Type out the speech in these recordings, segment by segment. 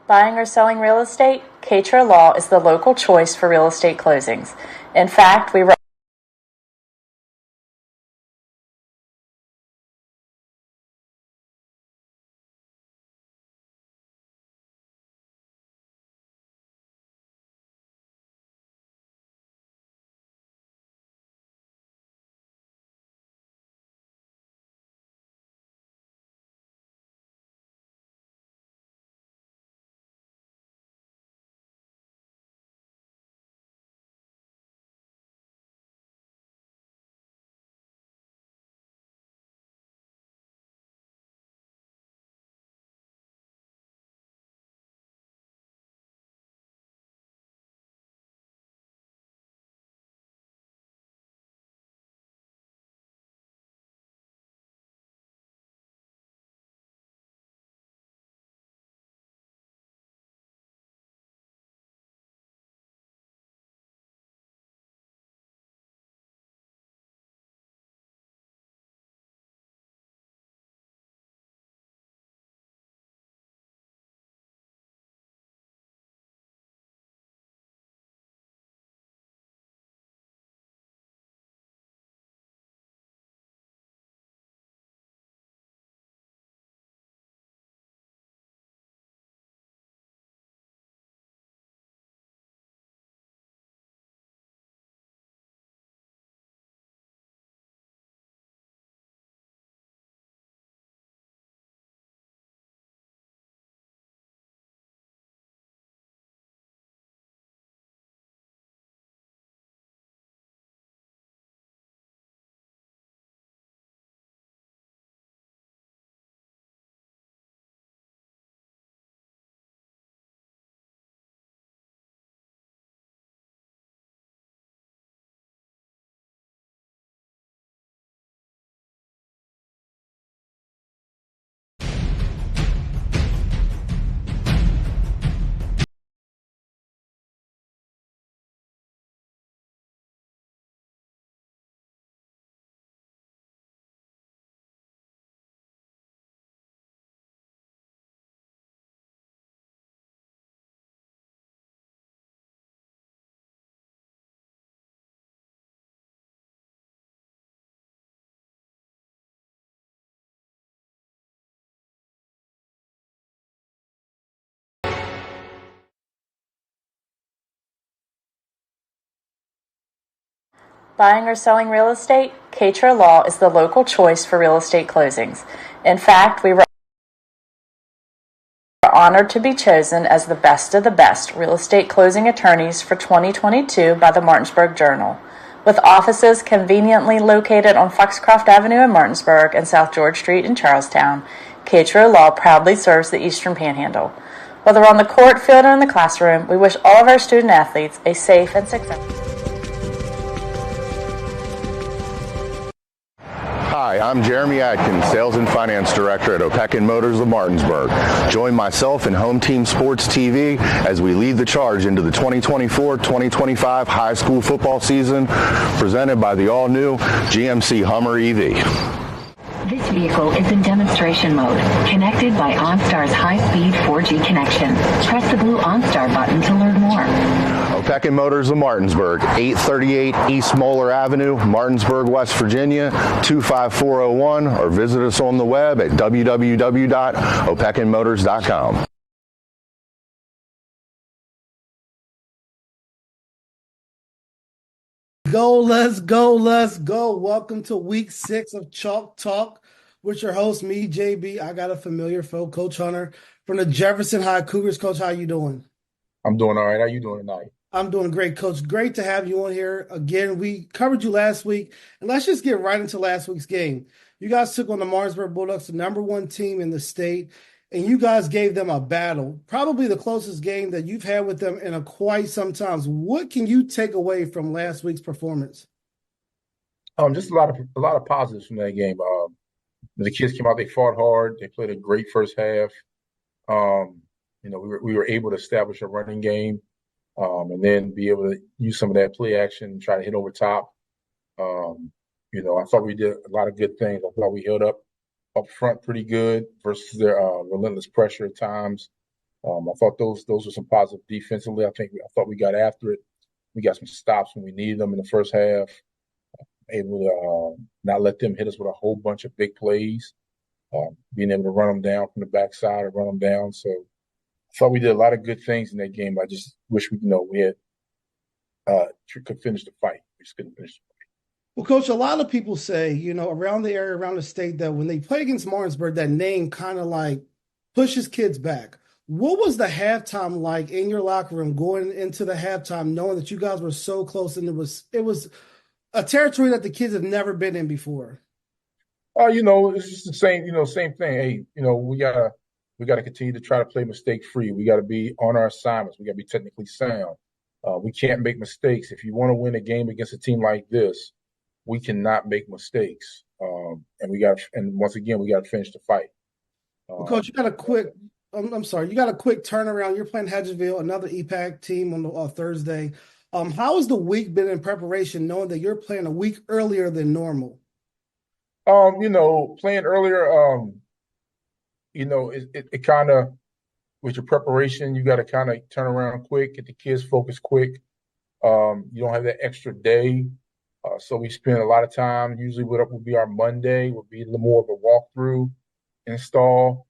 Buying or selling real estate? Katra Law is the local choice for real estate closings. In fact, we were Buying or selling real estate? Katra Law is the local choice for real estate closings. In fact, we were honored to be chosen as the best of the best real estate closing attorneys for 2022 by the Martinsburg Journal. With offices conveniently located on Foxcroft Avenue in Martinsburg and South George Street in Charlestown, Katra Law proudly serves the Eastern Panhandle. Whether on the court, field, or in the classroom, we wish all of our student athletes a safe and successful. Hi, I'm Jeremy Adkins, Sales and Finance Director at Opeckin Motors of Martinsburg. Join myself and Home Team Sports TV as we lead the charge into the 2024-2025 high school football season, presented by the all-new GMC Hummer EV. This vehicle is in demonstration mode, connected by OnStar's high-speed 4G connection. Press the blue OnStar button to learn more. Opeckin Motors of Martinsburg, 838 East Moeller Avenue, Martinsburg, West Virginia, 25401, or visit us on the web at www.opeckinmotors.com. Let's go. Welcome to week 6 of Chalk Talk with your host, me, JB. I got a familiar foe, Coach Hunter from the Jefferson High Cougars. Coach, how you doing? I'm doing all right. How you doing tonight? I'm doing great, Coach. Great to have you on here again. We covered you last week, and let's just get right into last week's game. You guys took on the Martinsburg Bulldogs, the number 1 team in the state, and you guys gave them a battle, probably the closest game that you've had with them in quite some time. What can you take away from last week's performance? Just a lot of positives from that game. The kids came out, they fought hard, they played a great first half. We were able to establish a running game, and then be able to use some of that play action and try to hit over top. I thought we did a lot of good things. I thought we held up front pretty good versus their relentless pressure at times. I thought those were some positive defensively. I thought we got after it. We got some stops when we needed them in the first half. Able to not let them hit us with a whole bunch of big plays. Being able to run them down from the backside or run them down. So I thought we did a lot of good things in that game. I just wish we had could finish the fight. We just couldn't finish the fight. Well, Coach, a lot of people say, around the area, around the state, that when they play against Martinsburg, that name kind of like pushes kids back. What was the halftime like in your locker room going into the halftime, knowing that you guys were so close and it was a territory that the kids have never been in before? It's just the same thing. Hey, we gotta continue to try to play mistake free. We gotta be on our assignments. We gotta be technically sound. We can't make mistakes. If you want to win a game against a team like this, we cannot make mistakes. And once again, we gotta finish the fight. Well, Coach, you got a quick. I'm sorry, you got a quick turnaround. You're playing Hedgesville, another EPAC team on Thursday. How has the week been in preparation, knowing that you're playing a week earlier than normal? Playing earlier, it kind of, with your preparation, you got to kind of turn around quick, get the kids focused quick. You don't have that extra day. So we spend a lot of time, usually what would be our Monday, would be a little more of a walkthrough install.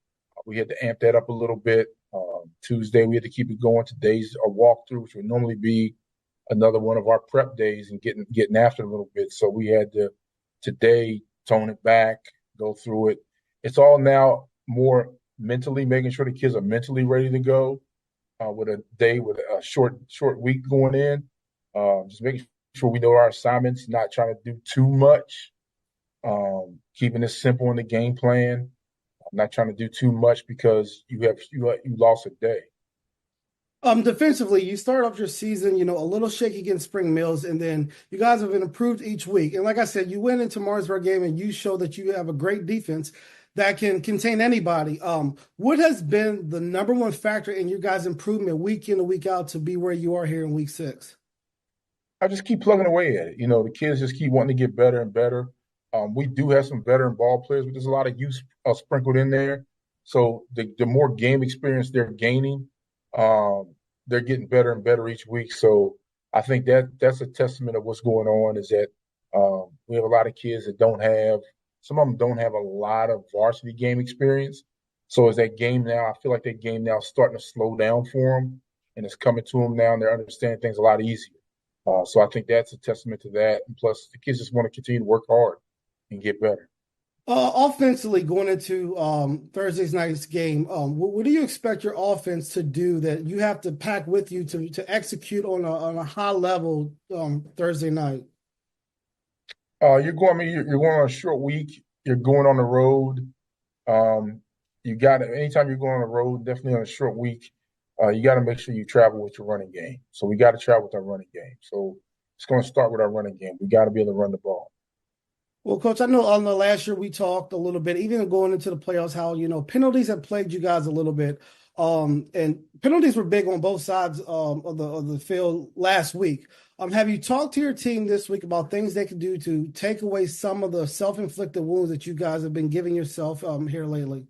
We had to amp that up a little bit. Tuesday, we had to keep it going. Today's a walkthrough, which would normally be another one of our prep days and getting after it a little bit. So we had to today tone it back, go through it. It's all now more mentally, making sure the kids are mentally ready to go with a day with a short week going in. Just making sure we know our assignments, not trying to do too much, keeping it simple in the game plan, not trying to do too much because you lost a day. Defensively, you start off your season, a little shaky against Spring Mills, and then you guys have been improved each week. And like I said, you went into Martinsburg game and you showed that you have a great defense that can contain anybody. What has been the number one factor in your guys' improvement week in and week out to be where you are here in week 6? I just keep plugging away at it. The kids just keep wanting to get better and better. We do have some veteran ball players, but there's a lot of youth sprinkled in there. So the more game experience they're gaining, they're getting better and better each week. So I think that's a testament of what's going on, is that we have a lot of kids that some of them don't have a lot of varsity game experience. So as that game now, I feel like that game now is starting to slow down for them, and it's coming to them now, and they're understanding things a lot easier. So I think that's a testament to that. And plus, the kids just want to continue to work hard and get better. Offensively, going into Thursday's night's game, what do you expect your offense to do that you have to pack with you to execute on a high level Thursday night? You're going on a short week. You're going on the road. Anytime you're going on the road, definitely on a short week, you got to make sure you travel with your running game. So we got to travel with our running game. So it's going to start with our running game. We got to be able to run the ball. Well, Coach, I know on the last year we talked a little bit, even going into the playoffs, how, penalties have plagued you guys a little bit. And penalties were big on both sides of the field last week. Have you talked to your team this week about things they can do to take away some of the self-inflicted wounds that you guys have been giving yourself here lately?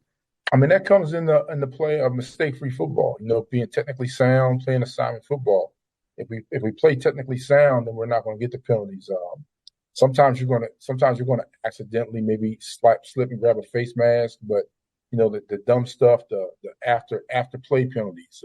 I mean, that comes in the play of mistake-free football, being technically sound, playing assignment football. If we play technically sound, then we're not going to get the penalties. Sometimes you're going to accidentally maybe slip and grab a face mask, but the dumb stuff, the after play penalties,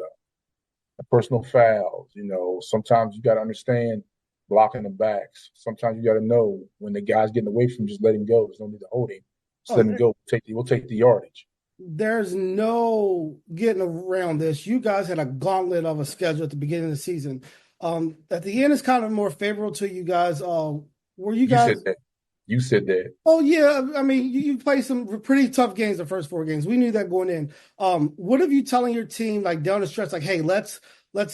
the personal fouls. Sometimes you got to understand blocking the backs. Sometimes you got to know when the guy's getting away from him, just let him go. There's no need to hold him. Just let him go. We'll take the yardage. There's no getting around this. You guys had a gauntlet of a schedule at the beginning of the season. At the end, it's kind of more favorable to you guys. Were you guys? You said that. Oh, yeah. I mean, you played some pretty tough games the first 4 games. We knew that going in. What are you telling your team, like down the stretch, like, hey, let's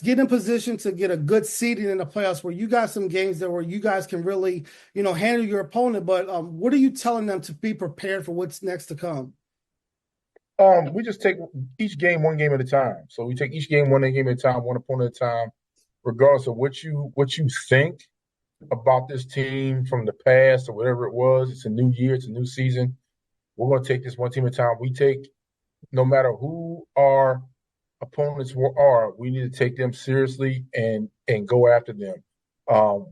get in position to get a good seeding in the playoffs where you got some games there where you guys can really, handle your opponent. But what are you telling them to be prepared for what's next to come? We just take each game one game at a time. So we take each game one game at a time, one opponent at a time, regardless of what you think about this team from the past or whatever it was. It's a new year. It's a new season. We're going to take this one team at a time. We take, no matter who our opponents are, we need to take them seriously and go after them.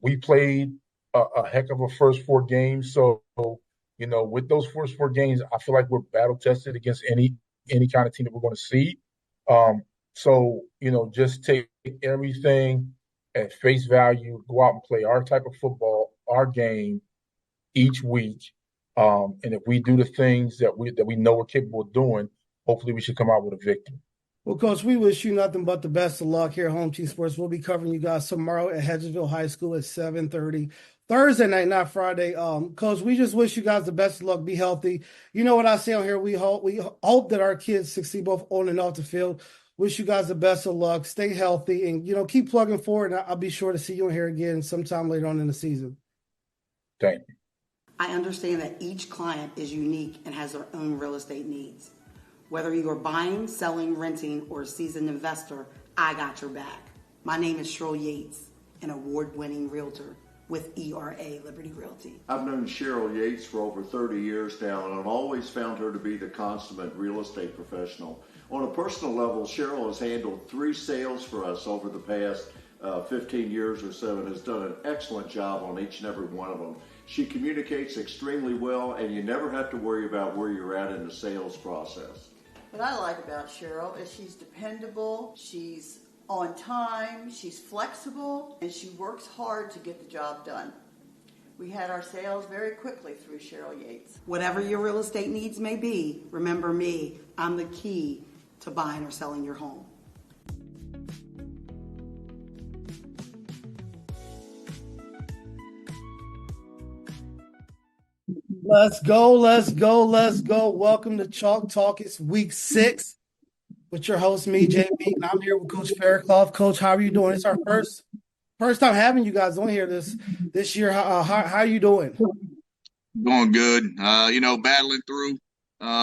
We played a heck of a first 4 games, so with those first 4 games, I feel like we're battle tested against any kind of team that we're going to see. So just take everything at face value, go out and play our type of football, our game each week. And if we do the things that we know we're capable of doing, hopefully we should come out with a victory. Well, Coach, we wish you nothing but the best of luck here at Home Team Sports. We'll be covering you guys tomorrow at Hedgesville High School at 7:30. Thursday night, not Friday. Coach, we just wish you guys the best of luck. Be healthy. You know what I say on here? We hope that our kids succeed both on and off the field. Wish you guys the best of luck. Stay healthy and, keep plugging forward. And I'll be sure to see you in here again sometime later on in the season. Thank you. I understand that each client is unique and has their own real estate needs. Whether you are buying, selling, renting, or a seasoned investor, I got your back. My name is Cheryl Yates, an award-winning realtor with ERA Liberty Realty. I've known Cheryl Yates for over 30 years now, and I've always found her to be the consummate real estate professional. On a personal level, Cheryl has handled 3 sales for us over the past 15 years or so and has done an excellent job on each and every one of them. She communicates extremely well, and you never have to worry about where you're at in the sales process. What I like about Cheryl is she's dependable, she's on time, she's flexible, and she works hard to get the job done. We had our sales very quickly through Cheryl Yates. Whatever your real estate needs may be, remember me. I'm the key to buying or selling your home. Let's go. Welcome to Chalk Talk. It's week 6 with your host, me, JB, and I'm here with Coach Fairclough. Coach, how are you doing? It's our first time having you guys on here this year. How are you doing? Going good. Battling through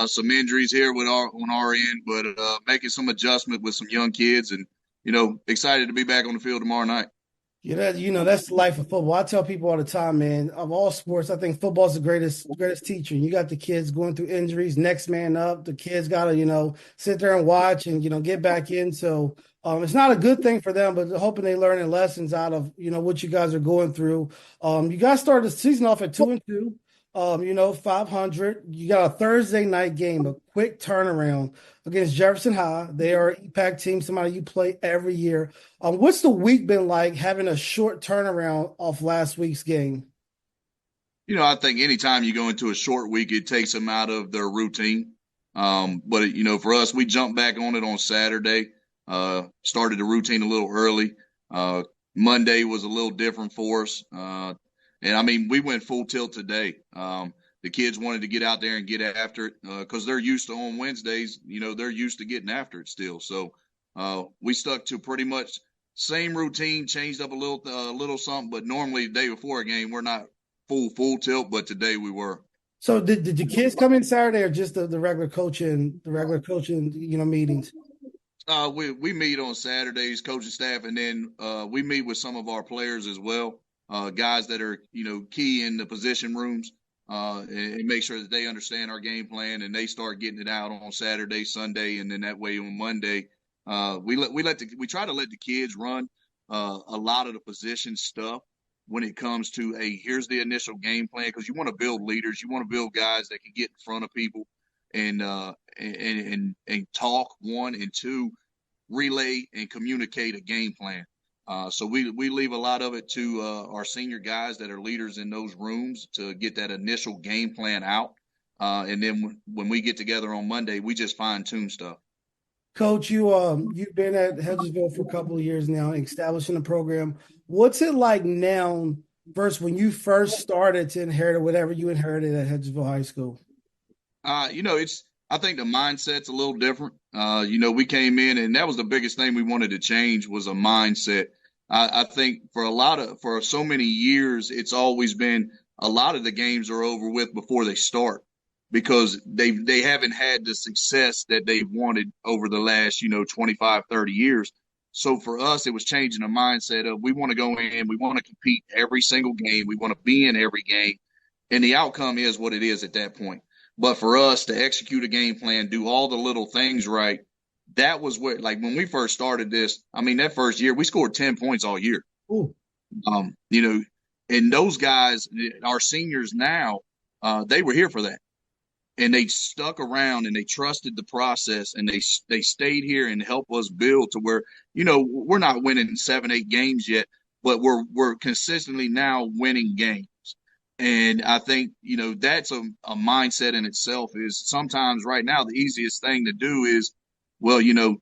some injuries here on our end, but making some adjustment with some young kids and, excited to be back on the field tomorrow night. Yeah, that's the life of football. I tell people all the time, man, of all sports, I think football is the greatest teacher. You got the kids going through injuries, next man up. The kids got to, sit there and watch and, get back in. So it's not a good thing for them, but hoping they learning lessons out of, what you guys are going through. You guys started the season off at 2-2. 500. You got a Thursday night game, a quick turnaround against Jefferson High. They are an EPAC team, somebody you play every year. What's the week been like having a short turnaround off last week's game? I think anytime you go into a short week, it takes them out of their routine. But for us, we jumped back on it on Saturday, started the routine a little early. Monday was a little different for us. And we went full tilt today. The kids wanted to get out there and get after it because they're used to on Wednesdays, they're used to getting after it still. So we stuck to pretty much same routine, changed up a little something. But normally the day before a game, we're not full tilt, but today we were. So did the kids come in Saturday or just the regular coaching, meetings? We meet on Saturdays, coaching staff, and then we meet with some of our players as well. Guys that are, key in the position rooms and make sure that they understand our game plan and they start getting it out on Saturday, Sunday, and then that way on Monday, we try to let the kids run a lot of the position stuff when it comes to here's the initial game plan, because you want to build leaders, you want to build guys that can get in front of people and talk, 1, and 2, relay and communicate a game plan. So we leave a lot of it to our senior guys that are leaders in those rooms to get that initial game plan out. And then when we get together on Monday, we just fine tune stuff. Coach, you've been at Hedgesville for a couple of years now, establishing the program. What's it like now versus when you first started to inherit whatever you inherited at Hedgesville High School? I think the mindset's a little different. We came in and that was the biggest thing we wanted to change was a mindset. I think for so many years, it's always been a lot of the games are over with before they start because they haven't had the success that they've wanted over the last, 25, 30 years. So for us, it was changing the mindset of we want to go in, we want to compete every single game, we want to be in every game, and the outcome is what it is at that point. But for us to execute a game plan, do all the little things right, that was where, like, when we first started this, I mean, that first year we scored 10 points all year. Ooh. You know, and those guys, our seniors now, they were here for that. And they stuck around and they trusted the process, and they stayed here and helped us build to where, you know, we're not winning 7-8 games yet, but we're consistently now winning games. And I think, you know, that's a mindset in itself. Is sometimes right now the easiest thing to do is, well, you know,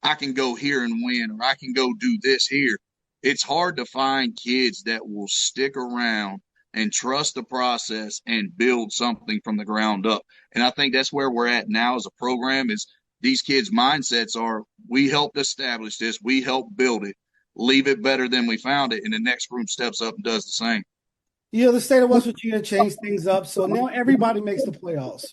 I can go here and win, or I can go do this here. It's hard to find kids that will stick around and trust the process and build something from the ground up. And I think that's where we're at now as a program. Is these kids' mindsets are, we helped establish this, we helped build it, leave it better than we found it, and the next group steps up and does the same. You know, the state of West Virginia changed things up, so now everybody makes the playoffs.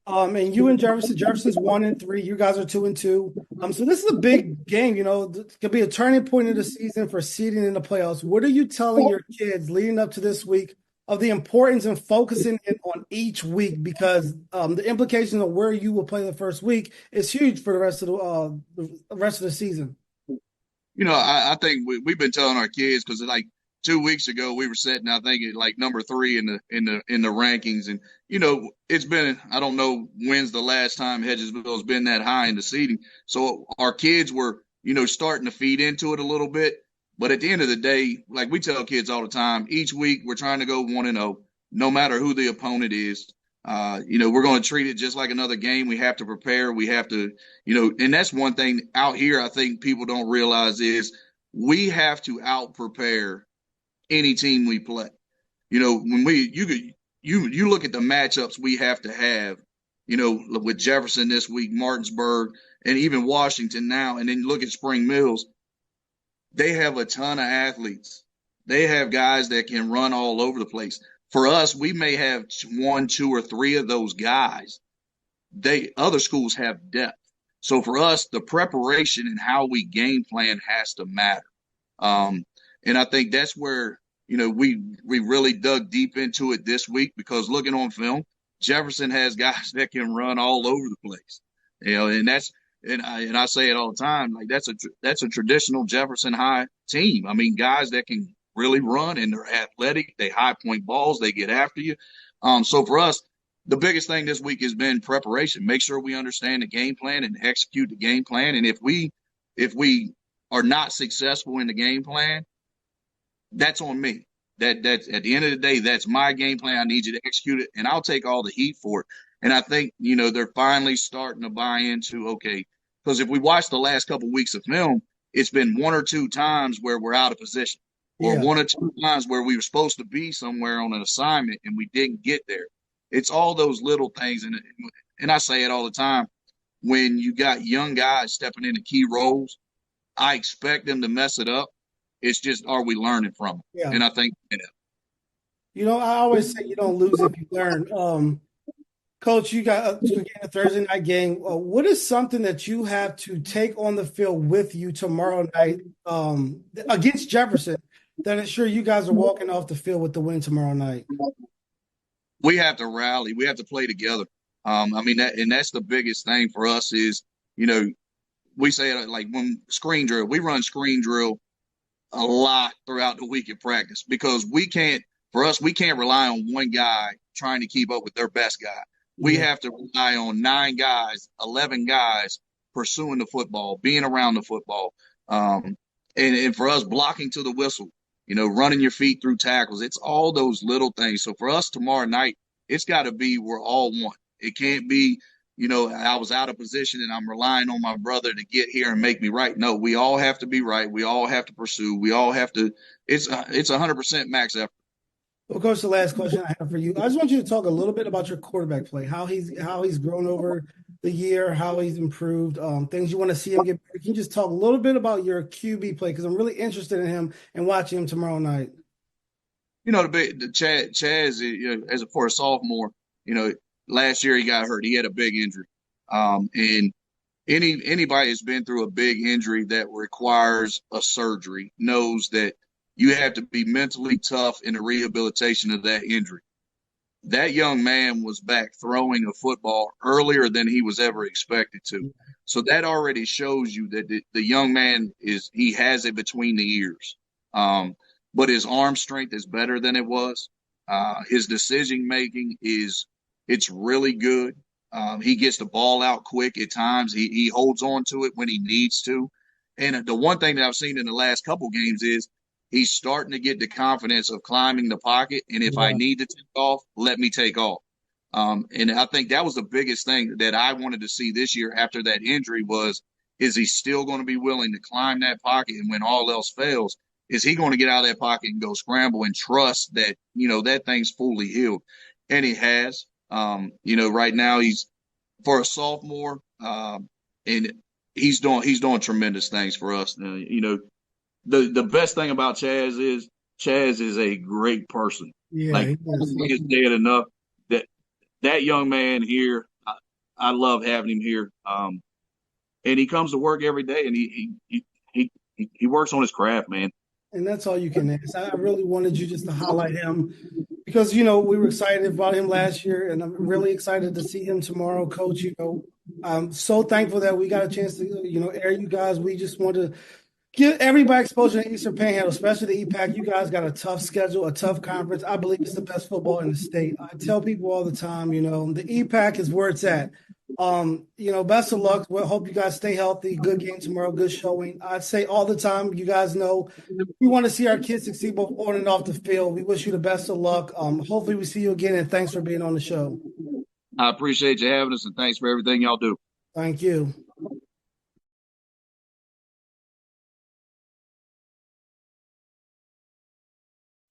And you and Jefferson's 1-3. You guys are 2-2. So this is a big game. You know, it could be a turning point in the season for seeding in the playoffs. What are you telling your kids leading up to this week of the importance of focusing in on each week? Because the implications of where you will play the first week is huge for the rest of the season. You know, I think we've been telling our kids, because like 2 weeks ago we were sitting, I think, at like number 3 in the rankings, and you know, it's been, I don't know when's the last time Hedgesville has been that high in the seeding. So our kids were, you know, starting to feed into it a little bit. But at the end of the day, like we tell kids all the time, each week we're trying to go 1-0, no matter who the opponent is. You know, we're going to treat it just like another game. We have to prepare. We have to, you know, and that's one thing out here I think people don't realize is we have to out prepare any team we play. You know, when you look at the matchups we have to have, you know, with Jefferson this week, Martinsburg, and even Washington now, and then look at Spring Mills. They have a ton of athletes. They have guys that can run all over the place. For us, we may have 1, 2, or 3 of those guys. Other schools have depth. So for us, the preparation and how we game plan has to matter. And I think that's where, you know, we really dug deep into it this week, because looking on film, Jefferson has guys that can run all over the place. You know, and that's, and I say it all the time, like that's a traditional Jefferson High team. I mean, guys that can really run, and they're athletic, they high point balls, they get after you. So for us, the biggest thing this week has been preparation. Make sure we understand the game plan and execute the game plan. And if we are not successful in the game plan, that's on me. That's at the end of the day, that's my game plan. I need you to execute it, and I'll take all the heat for it. And I think, you know, they're finally starting to buy into, okay, because if we watch the last couple of weeks of film, it's been 1 or 2 times where we're out of position, or 1 or 2 times where we were supposed to be somewhere on an assignment and we didn't get there. It's all those little things. And I say it all the time, when you got young guys stepping into key roles, I expect them to mess it up. It's just, are we learning from it? Yeah. And I think, you know, I always say you don't lose if you learn. Coach, you got a Thursday night game. What is something that you have to take on the field with you tomorrow night against Jefferson that ensure you guys are walking off the field with the win tomorrow night? We have to rally. We have to play together. I mean, that's the biggest thing for us is, you know, we say it like when screen drill, we run screen drill a lot throughout the week at practice, because we can't rely on one guy trying to keep up with their best guy. We have to rely on 9 guys, 11 guys pursuing the football, being around the football. And for us, blocking to the whistle, you know, running your feet through tackles. It's all those little things. So for us tomorrow night, it's got to be, we're all one. It can't be, you know, I was out of position and I'm relying on my brother to get here and make me right. No, we all have to be right. We all have to pursue. We all have to. It's 100% max effort. Well, Coach, the last question I have for you, I just want you to talk a little bit about your quarterback play, how he's grown over the year, how he's improved, things you want to see him get better. Can you just talk a little bit about your QB play? Because I'm really interested in him and watching him tomorrow night. You know, Chaz, you know, for a sophomore, you know, last year he got hurt. He had a big injury. And anybody that's been through a big injury that requires a surgery knows that you have to be mentally tough in the rehabilitation of that injury. That young man was back throwing a football earlier than he was ever expected to. So that already shows you that the young man he has it between the ears. But his arm strength is better than it was. His decision making it's really good. He gets the ball out quick at times. He holds on to it when he needs to. And the one thing that I've seen in the last couple games is he's starting to get the confidence of climbing the pocket. And if I need to take off, let me take off. And I think that was the biggest thing that I wanted to see this year after that injury is he still going to be willing to climb that pocket? And when all else fails, is he going to get out of that pocket and go scramble and trust that, that thing's fully healed? And he has. Right now he's for a sophomore, and he's doing tremendous things for us. The best thing about Chaz is a great person. Yeah, he is dead enough that young man here. I love having him here. And he comes to work every day, and he works on his craft, man. And that's all you can ask. I really wanted you just to highlight him because, we were excited about him last year, and I'm really excited to see him tomorrow, Coach. I'm so thankful that we got a chance to, air you guys. We just want to give everybody exposure to Eastern Panhandle, especially the EPAC. You guys got a tough schedule, a tough conference. I believe it's the best football in the state. I tell people all the time, the EPAC is where it's at. Best of luck. We hope you guys stay healthy. Good game tomorrow. Good showing. I say all the time, you guys know we want to see our kids succeed both on and off the field. We wish you the best of luck. Hopefully we see you again, and thanks for being on the show. I appreciate you having us, and thanks for everything y'all do. Thank you.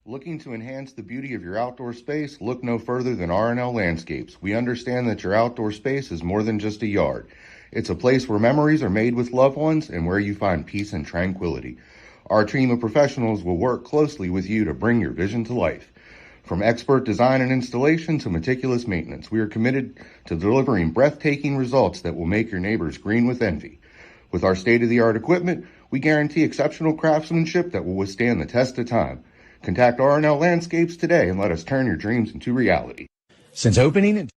Looking to enhance the beauty of your outdoor space? Look no further than R&L Landscapes. We understand that your outdoor space is more than just a yard. It's a place where memories are made with loved ones and where you find peace and tranquility. Our team of professionals will work closely with you to bring your vision to life. From expert design and installation to meticulous maintenance, we are committed to delivering breathtaking results that will make your neighbors green with envy. With our state-of-the-art equipment, we guarantee exceptional craftsmanship that will withstand the test of time. Contact R&L Landscapes today and let us turn your dreams into reality. Since opening in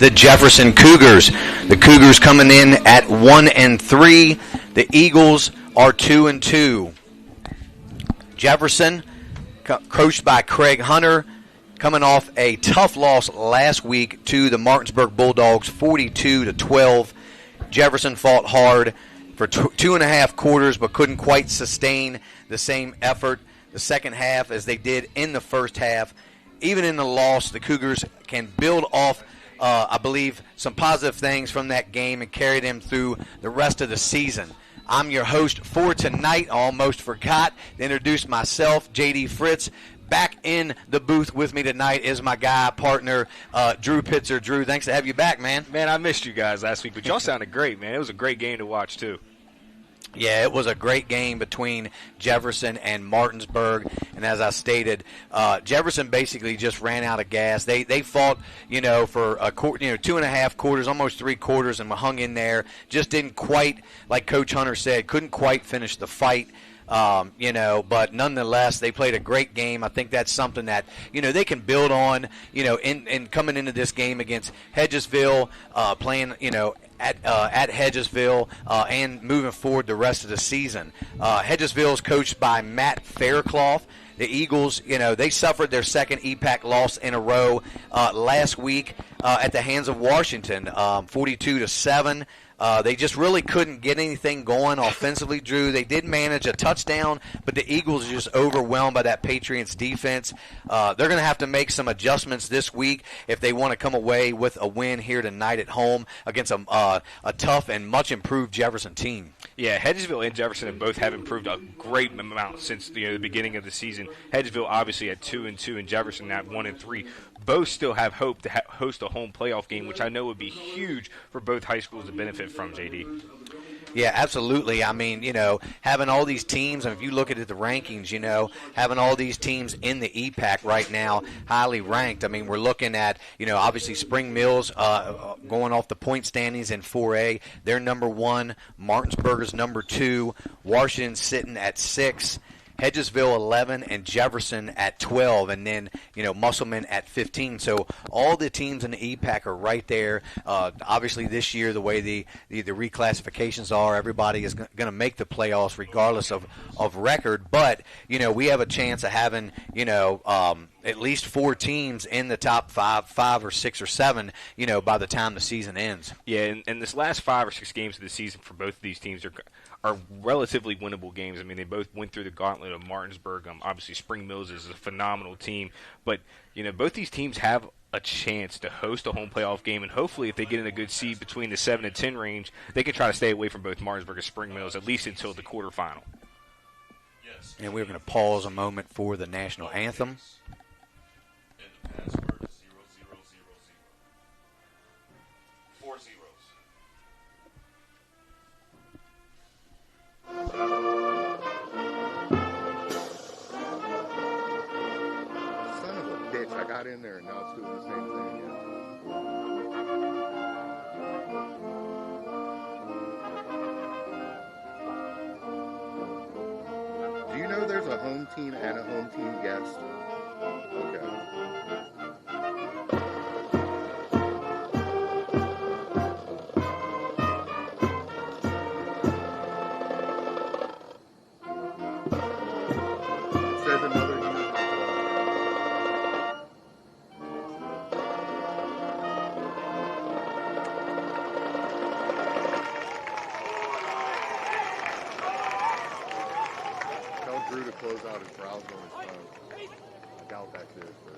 the Jefferson Cougars. The Cougars coming in at 1-3. The Eagles are 2-2. Jefferson, coached by Craig Hunter, coming off a tough loss last week to the Martinsburg Bulldogs, 42-12. Jefferson fought hard for 2.5 quarters, but couldn't quite sustain the same effort the second half as they did in the first half. Even in the loss, the Cougars can build off, I believe, some positive things from that game and carry them through the rest of the season. I'm your host for tonight. I almost forgot to introduce myself, J.D. Fritz. Back in the booth with me tonight is my guy, partner, Drew Pitzer. Drew, thanks to have you back, man. Man, I missed you guys last week, but y'all sounded great, man. It was a great game to watch, too. Yeah, it was a great game between Jefferson and Martinsburg, and as I stated, Jefferson basically just ran out of gas. They fought, for 2.5 quarters, almost 3 quarters, and hung in there. Just didn't quite, like Coach Hunter said, couldn't quite finish the fight. But nonetheless, they played a great game. I think that's something that, they can build on, in coming into this game against Hedgesville, playing, at Hedgesville, and moving forward the rest of the season. Hedgesville is coached by Matt Faircloth. The Eagles, they suffered their second EPAC loss in a row last week at the hands of Washington, 42-7. They just really couldn't get anything going offensively, Drew. They did manage a touchdown, but the Eagles are just overwhelmed by that Patriots defense. They're going to have to make some adjustments this week if they want to come away with a win here tonight at home against a tough and much improved Jefferson team. Yeah, Hedgesville and Jefferson both have improved a great amount since the beginning of the season. Hedgesville obviously at 2-2 and Jefferson at 1-3. Both still have hope to host a home playoff game, which I know would be huge for both high schools to benefit from, JD. Yeah, absolutely. I mean, having all these teams, and if you look at the rankings, having all these teams in the EPAC right now, highly ranked. I mean, we're looking at, obviously Spring Mills going off the point standings in 4A. They're number 1. Martinsburg is number 2. Washington sitting at 6. Hedgesville 11, and Jefferson at 12, and then, Musselman at 15. So all the teams in the EPAC are right there. Obviously, this year, the way the reclassifications are, everybody is going to make the playoffs regardless of record. But, we have a chance of having, at least 4 teams in the top 5 or 6 or 7, by the time the season ends. Yeah, and this last 5 or 6 games of the season for both of these teams are relatively winnable games. I mean, they both went through the gauntlet of Martinsburg. Obviously, Spring Mills is a phenomenal team, but both these teams have a chance to host a home playoff game, and hopefully, if they get in a good seed between the 7 and 10 range, they can try to stay away from both Martinsburg and Spring Mills at least until the quarterfinal. And we're going to pause a moment for the national anthem. Son of a bitch, I got in there and now it's doing the same thing again. Do you know there's a home team and a home team guest? Okay. Says another Tell Drew to close out his browser on his phone. I doubt that's it, but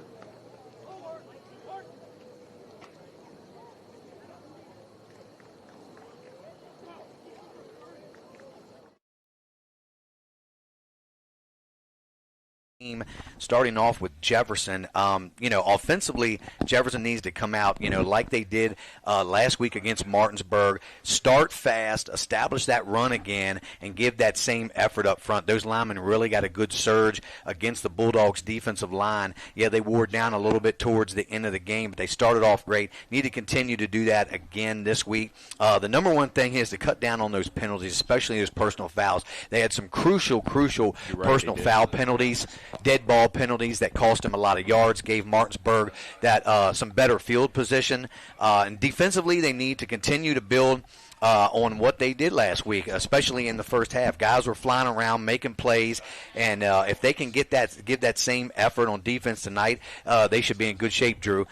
starting off with Jefferson. Offensively, Jefferson needs to come out, like they did last week against Martinsburg. Start fast, establish that run again, and give that same effort up front. Those linemen really got a good surge against the Bulldogs' defensive line. Yeah, they wore down a little bit towards the end of the game, but they started off great. Need to continue to do that again this week. The number one thing is to cut down on those penalties, especially those personal fouls. They had some crucial personal foul penalties, dead ball penalties that cost him a lot of yards, gave Martinsburg that some better field position. And defensively, they need to continue to build on what they did last week, especially in the first half. Guys were flying around, making plays, and if they can give that same effort on defense tonight, they should be in good shape, Drew.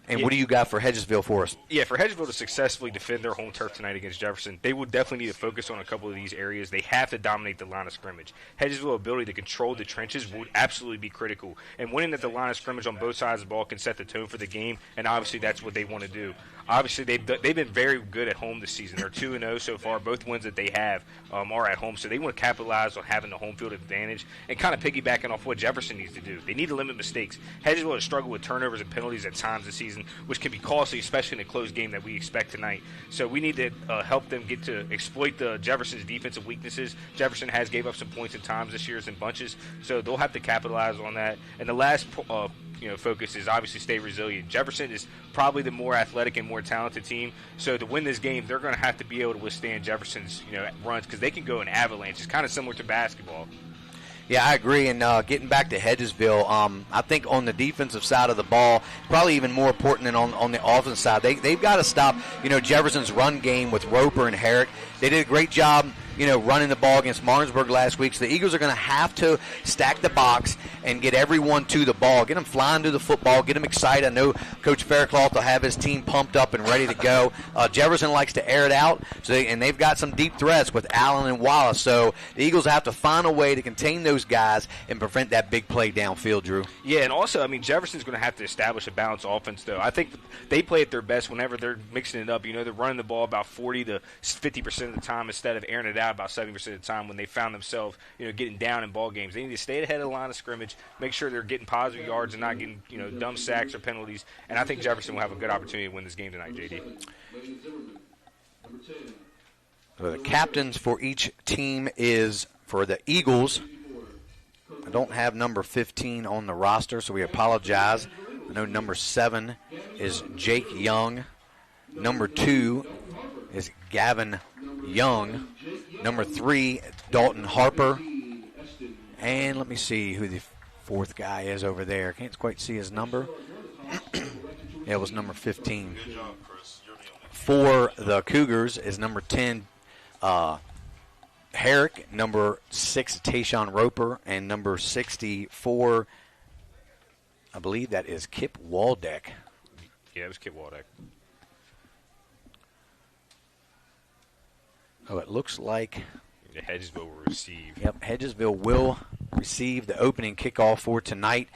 And what do you got for Hedgesville for us? Yeah, for Hedgesville to successfully defend their home turf tonight against Jefferson, they will definitely need to focus on a couple of these areas. They have to dominate the line of scrimmage. Hedgesville's ability to control the trenches would absolutely be critical. And winning at the line of scrimmage on both sides of the ball can set the tone for the game, and obviously that's what they want to do. Obviously, they've been very good at home this season. They're 2-0 so far. Both wins that they have are at home, so they want to capitalize on having the home field advantage and kind of piggybacking off what Jefferson needs to do. They need to limit mistakes. Hedgesville has struggled with turnovers and penalties at times this season, which can be costly, especially in a close game that we expect tonight. So we need to help them get to exploit the Jefferson's defensive weaknesses. Jefferson has gave up some points at times this year in bunches, so they'll have to capitalize on that. And the last focus is obviously stay resilient. Jefferson is probably the more athletic and more talented team, so to win this game, they're going to have to be able to withstand Jefferson's runs because they can go in avalanches. It's kind of similar to basketball. Yeah, I agree. And getting back to Hedgesville, I think on the defensive side of the ball, probably even more important than on the offensive side, they've got to stop Jefferson's run game with Roper and Herrick. They did a great job running the ball against Martinsburg last week. So the Eagles are going to have to stack the box and get everyone to the ball, get them flying to the football, get them excited. I know Coach Faircloth will have his team pumped up and ready to go. Jefferson likes to air it out, and they've got some deep threats with Allen and Wallace. So the Eagles have to find a way to contain those guys and prevent that big play downfield, Drew. Yeah, and also, Jefferson's going to have to establish a balanced offense, though. I think they play at their best whenever they're mixing it up. They're running the ball about 40 to 50% of the time instead of airing it out about 70% of the time when they found themselves, getting down in ball games. They need to stay ahead of the line of scrimmage, make sure they're getting positive yards and not getting, dumb sacks or penalties. And I think Jefferson will have a good opportunity to win this game tonight, JD. So the captains for each team is for the Eagles. I don't have number 15 on the roster, so we apologize. I know number 7 is Jake Young. Number 2 is Gavin Young. Number 3, Dalton Harper. And let me see who the fourth guy is over there. Can't quite see his number. Yeah, it was number 15. For the Cougars is number 10, Herrick, number 6, Tayshawn Roper, and number 64, I believe that is Kip Waldeck. Yeah, it was Kip Waldeck. Oh, it looks like Hedgesville will receive. Yep, Hedgesville will receive the opening kickoff for tonight.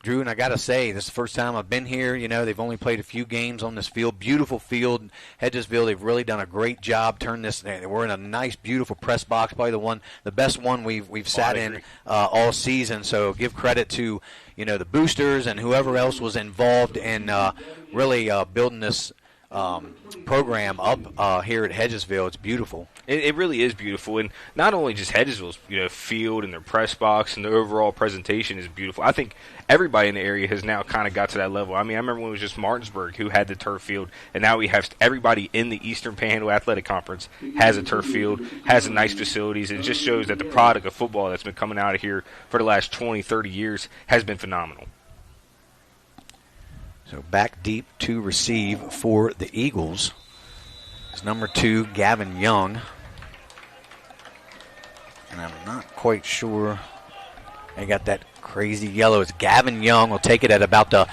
Drew, and I got to say, this is the first time I've been here. You know, they've only played a few games on this field. Beautiful field. Hedgesville, they've really done a great job. Turn this. We're in a nice, beautiful press box. Probably the best one we've sat in all season. So give credit to the boosters and whoever else was involved in really building this program up here at Hedgesville. It's beautiful. It really is beautiful, and not only just Hedgesville's field and their press box and their overall presentation is beautiful. I think everybody in the area has now kind of got to that level. I mean, I remember when it was just Martinsburg who had the turf field, and now we have everybody in the Eastern Panhandle Athletic Conference has a turf field, has a nice facilities. It just shows that the product of football that's been coming out of here for the last 20, 30 years has been phenomenal. So back deep to receive for the Eagles is number 2, Gavin Young. And I'm not quite sure. They got that crazy yellow. It's Gavin Young. Will take it at about the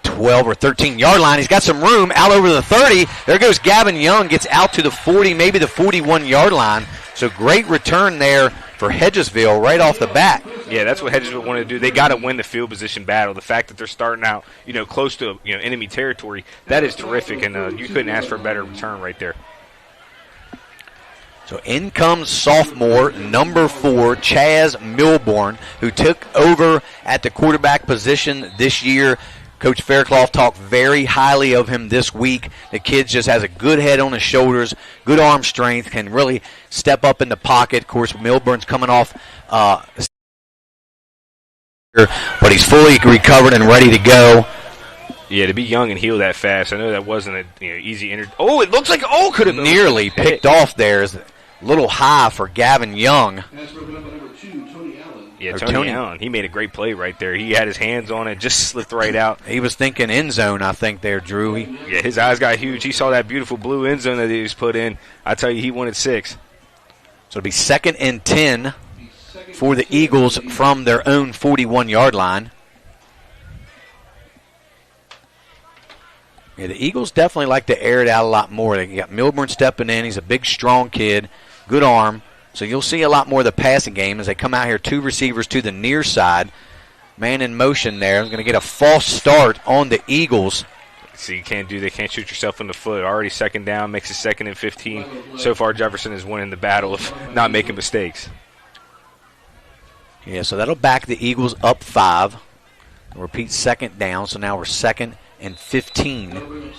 12 or 13-yard line. He's got some room out over the 30. There goes Gavin Young. Gets out to the 40, maybe the 41-yard line. So great return there for Hedgesville right off the bat. Yeah, that's what Hedgesville wanted to do. They got to win the field position battle. The fact that they're starting out, close to enemy territory, that is terrific, and you couldn't ask for a better return right there. So in comes sophomore, number 4, Chaz Milborn, who took over at the quarterback position this year. Coach Faircloth talked very highly of him this week. The kid just has a good head on his shoulders, good arm strength, can really step up in the pocket. Of course, Milburn's coming off, but he's fully recovered and ready to go. Yeah, to be young and heal that fast, I know that wasn't an easy Oh, it looks like could have nearly picked off there. Is a little high for Gavin Young. Yeah, Tony Allen. He made a great play right there. He had his hands on it, just slipped right out. He was thinking end zone, I think, there, Drew. Yeah, his eyes got huge. He saw that beautiful blue end zone that he was put in. I tell you, he wanted 6. So it'll be 2nd and 10 for the Eagles from their own 41-yard line. Yeah, the Eagles definitely like to air it out a lot more. They got Milburn stepping in. He's a big, strong kid, good arm. So you'll see a lot more of the passing game as they come out here. 2 receivers to the near side. Man in motion there. Going to get a false start on the Eagles. So they can't shoot yourself in the foot. Already 2nd down, makes it 2nd and 15. So far, Jefferson is winning the battle of not making mistakes. Yeah, so that'll back the Eagles up 5. Repeat 2nd down, so now we're 2nd and 15.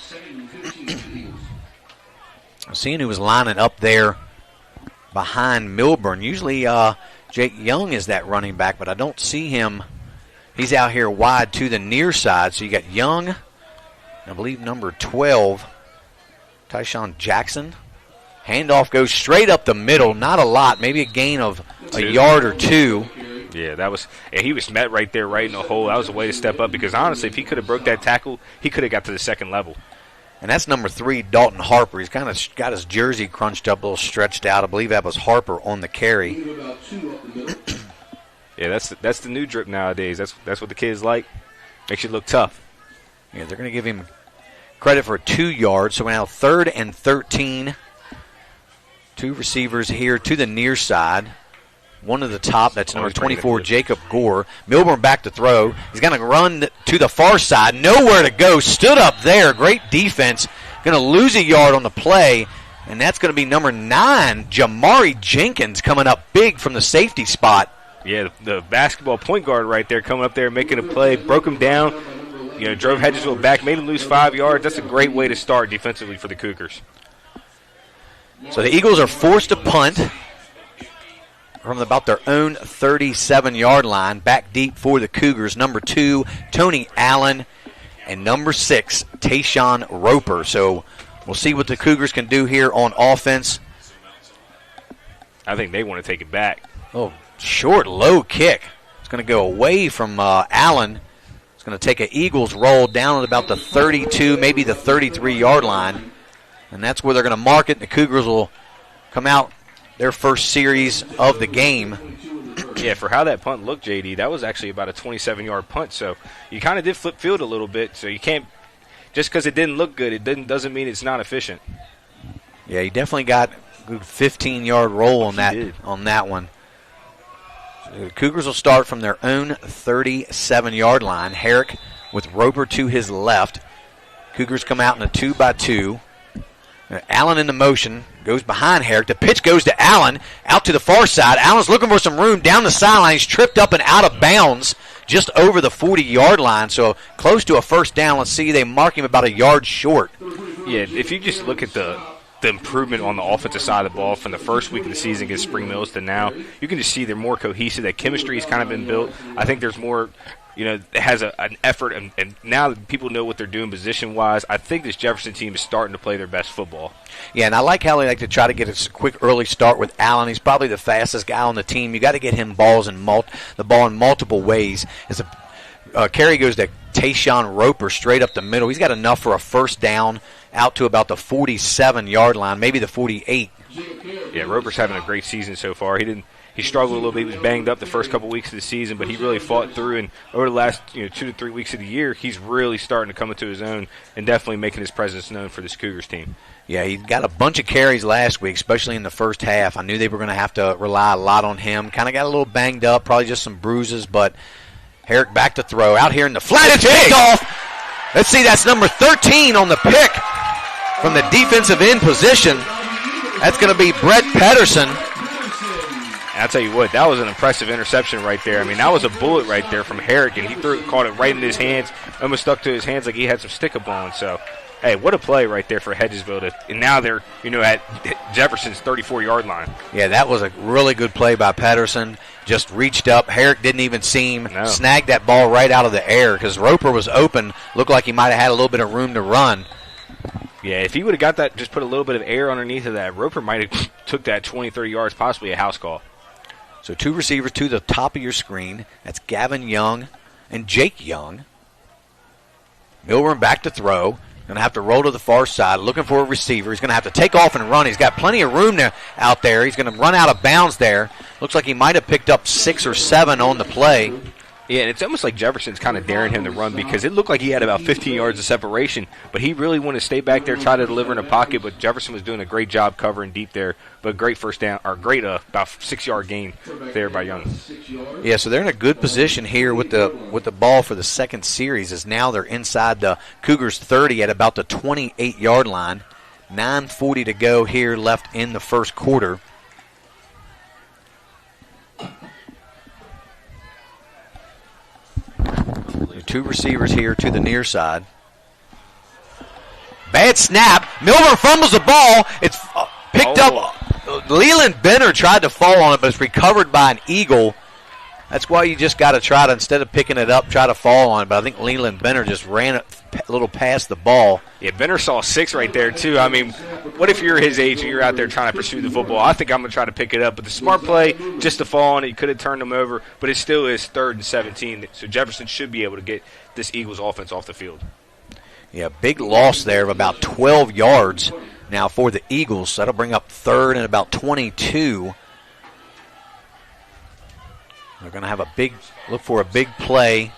I'm seeing who was lining up there behind Milburn. Usually Jake Young is that running back, but I don't see him. He's out here wide to the near side. So you got Young, I believe number 12, Tyshawn Jackson. Handoff goes straight up the middle. Not a lot, maybe a gain of a yard or 2. Yeah, he was met right there, right in the hole. That was a way to step up because honestly, if he could have broke that tackle, he could have got to the 2nd level. And that's number 3, Dalton Harper. He's kind of got his jersey crunched up, a little stretched out. I believe that was Harper on the carry. Yeah, that's the new drip nowadays. That's what the kids like. Makes you look tough. Yeah, they're going to give him credit for 2 yards. So now 3rd and 13. 2 receivers here to the near side. One at the top, that's number 24, Jacob Gore. Milburn back to throw. He's going to run to the far side. Nowhere to go. Stood up there. Great defense. Going to lose a yard on the play. And that's going to be number 9, Jamari Jenkins, coming up big from the safety spot. Yeah, the basketball point guard right there coming up there making a play. Broke him down. Drove Hedgesville back. Made him lose 5 yards. That's a great way to start defensively for the Cougars. So the Eagles are forced to punt from about their own 37-yard line. Back deep for the Cougars. Number 2, Tony Allen, and number 6, Tayshawn Roper. So we'll see what the Cougars can do here on offense. I think they want to take it back. Oh, Short, low kick. It's going to go away from Allen. It's going to take an Eagles roll down at about the 32, maybe the 33-yard line. And that's where they're going to mark it. And the Cougars will come out their first series of the game. Yeah, for how that punt looked, JD, that was actually about a 27-yard punt. So you kind of did flip field a little bit. So you can't, just because it didn't look good, doesn't mean it's not efficient. Yeah, he definitely got a good 15-yard roll on that one. So the Cougars will start from their own 37-yard line. Herrick with Roper to his left. Cougars come out in a 2-by-2. Allen in the motion, goes behind Herrick. The pitch goes to Allen, out to the far side. Allen's looking for some room down the sideline. He's tripped up and out of bounds just over the 40-yard line, so close to a first down. Let's see, they mark him about a yard short. Yeah, if you just look at the improvement on the offensive side of the ball from the first week of the season against Spring Mills to now, you can just see they're more cohesive. That chemistry has kind of been built. I think there's more, it has an effort, and now that people know what they're doing position-wise, I think this Jefferson team is starting to play their best football. Yeah, and I like how they like to try to get a quick early start with Allen. He's probably the fastest guy on the team. You got to get him the ball in multiple ways. As a carry goes to Tayshawn Roper straight up the middle. He's got enough for a first down out to about the 47-yard line, maybe the 48. Yeah, Roper's having a great season so far. He struggled a little bit. He was banged up the first couple weeks of the season, but he really fought through. And over the last 2 to 3 weeks of the year, he's really starting to come into his own and definitely making his presence known for this Cougars team. Yeah, he got a bunch of carries last week, especially in the first half. I knew they were going to have to rely a lot on him. Kind of got a little banged up, probably just some bruises, but Herrick back to throw. Out here in the flat, it's picked off. Let's see, that's number 13 on the pick from the defensive end position. That's going to be Brett Pedersen. I'll tell you what, that was an impressive interception right there. I mean, that was a bullet right there from Herrick, and he caught it right in his hands, almost stuck to his hands like he had some stick-up on. So, hey, what a play right there for Hedgesville. And now they're, at Jefferson's 34-yard line. Yeah, that was a really good play by Pedersen. Just reached up. Herrick didn't even see him. No. Snagged that ball right out of the air because Roper was open. Looked like he might have had a little bit of room to run. Yeah, if he would have got that, just put a little bit of air underneath of that, Roper might have took that 20, 30 yards, possibly a house call. So two receivers to the top of your screen. That's Gavin Young and Jake Young. Milburn back to throw. Going to have to roll to the far side, looking for a receiver. He's going to have to take off and run. He's got plenty of room out there. He's going to run out of bounds there. Looks like he might have picked up 6 or 7 on the play. Yeah, and it's almost like Jefferson's kind of daring him to run because it looked like he had about 15 yards of separation, but he really wanted to stay back there, try to deliver in a pocket, but Jefferson was doing a great job covering deep there, but great first down, or great about 6-yard gain there by Young. Yeah, so they're in a good position here with the ball for the second series, as now they're inside the Cougars 30 at about the 28-yard line. 9:40 to go here left in the first quarter. Two receivers here to the near side. Bad snap. Milburn fumbles the ball. It's picked up. Leland Benner tried to fall on it, but it's recovered by an Eagle. That's why you just got to try to, instead of picking it up, try to fall on it. But I think Leland Benner just ran a little past the ball. Yeah, Benner saw 6 right there, too. I mean, what if you're his age and you're out there trying to pursue the football? I think I'm going to try to pick it up. But the smart play, just to fall on it, you could have turned him over. But it still is 3rd and 17. So Jefferson should be able to get this Eagles offense off the field. Yeah, big loss there of about 12 yards now for the Eagles. So that'll bring up 3rd and about 22. They're going to have look for a big play.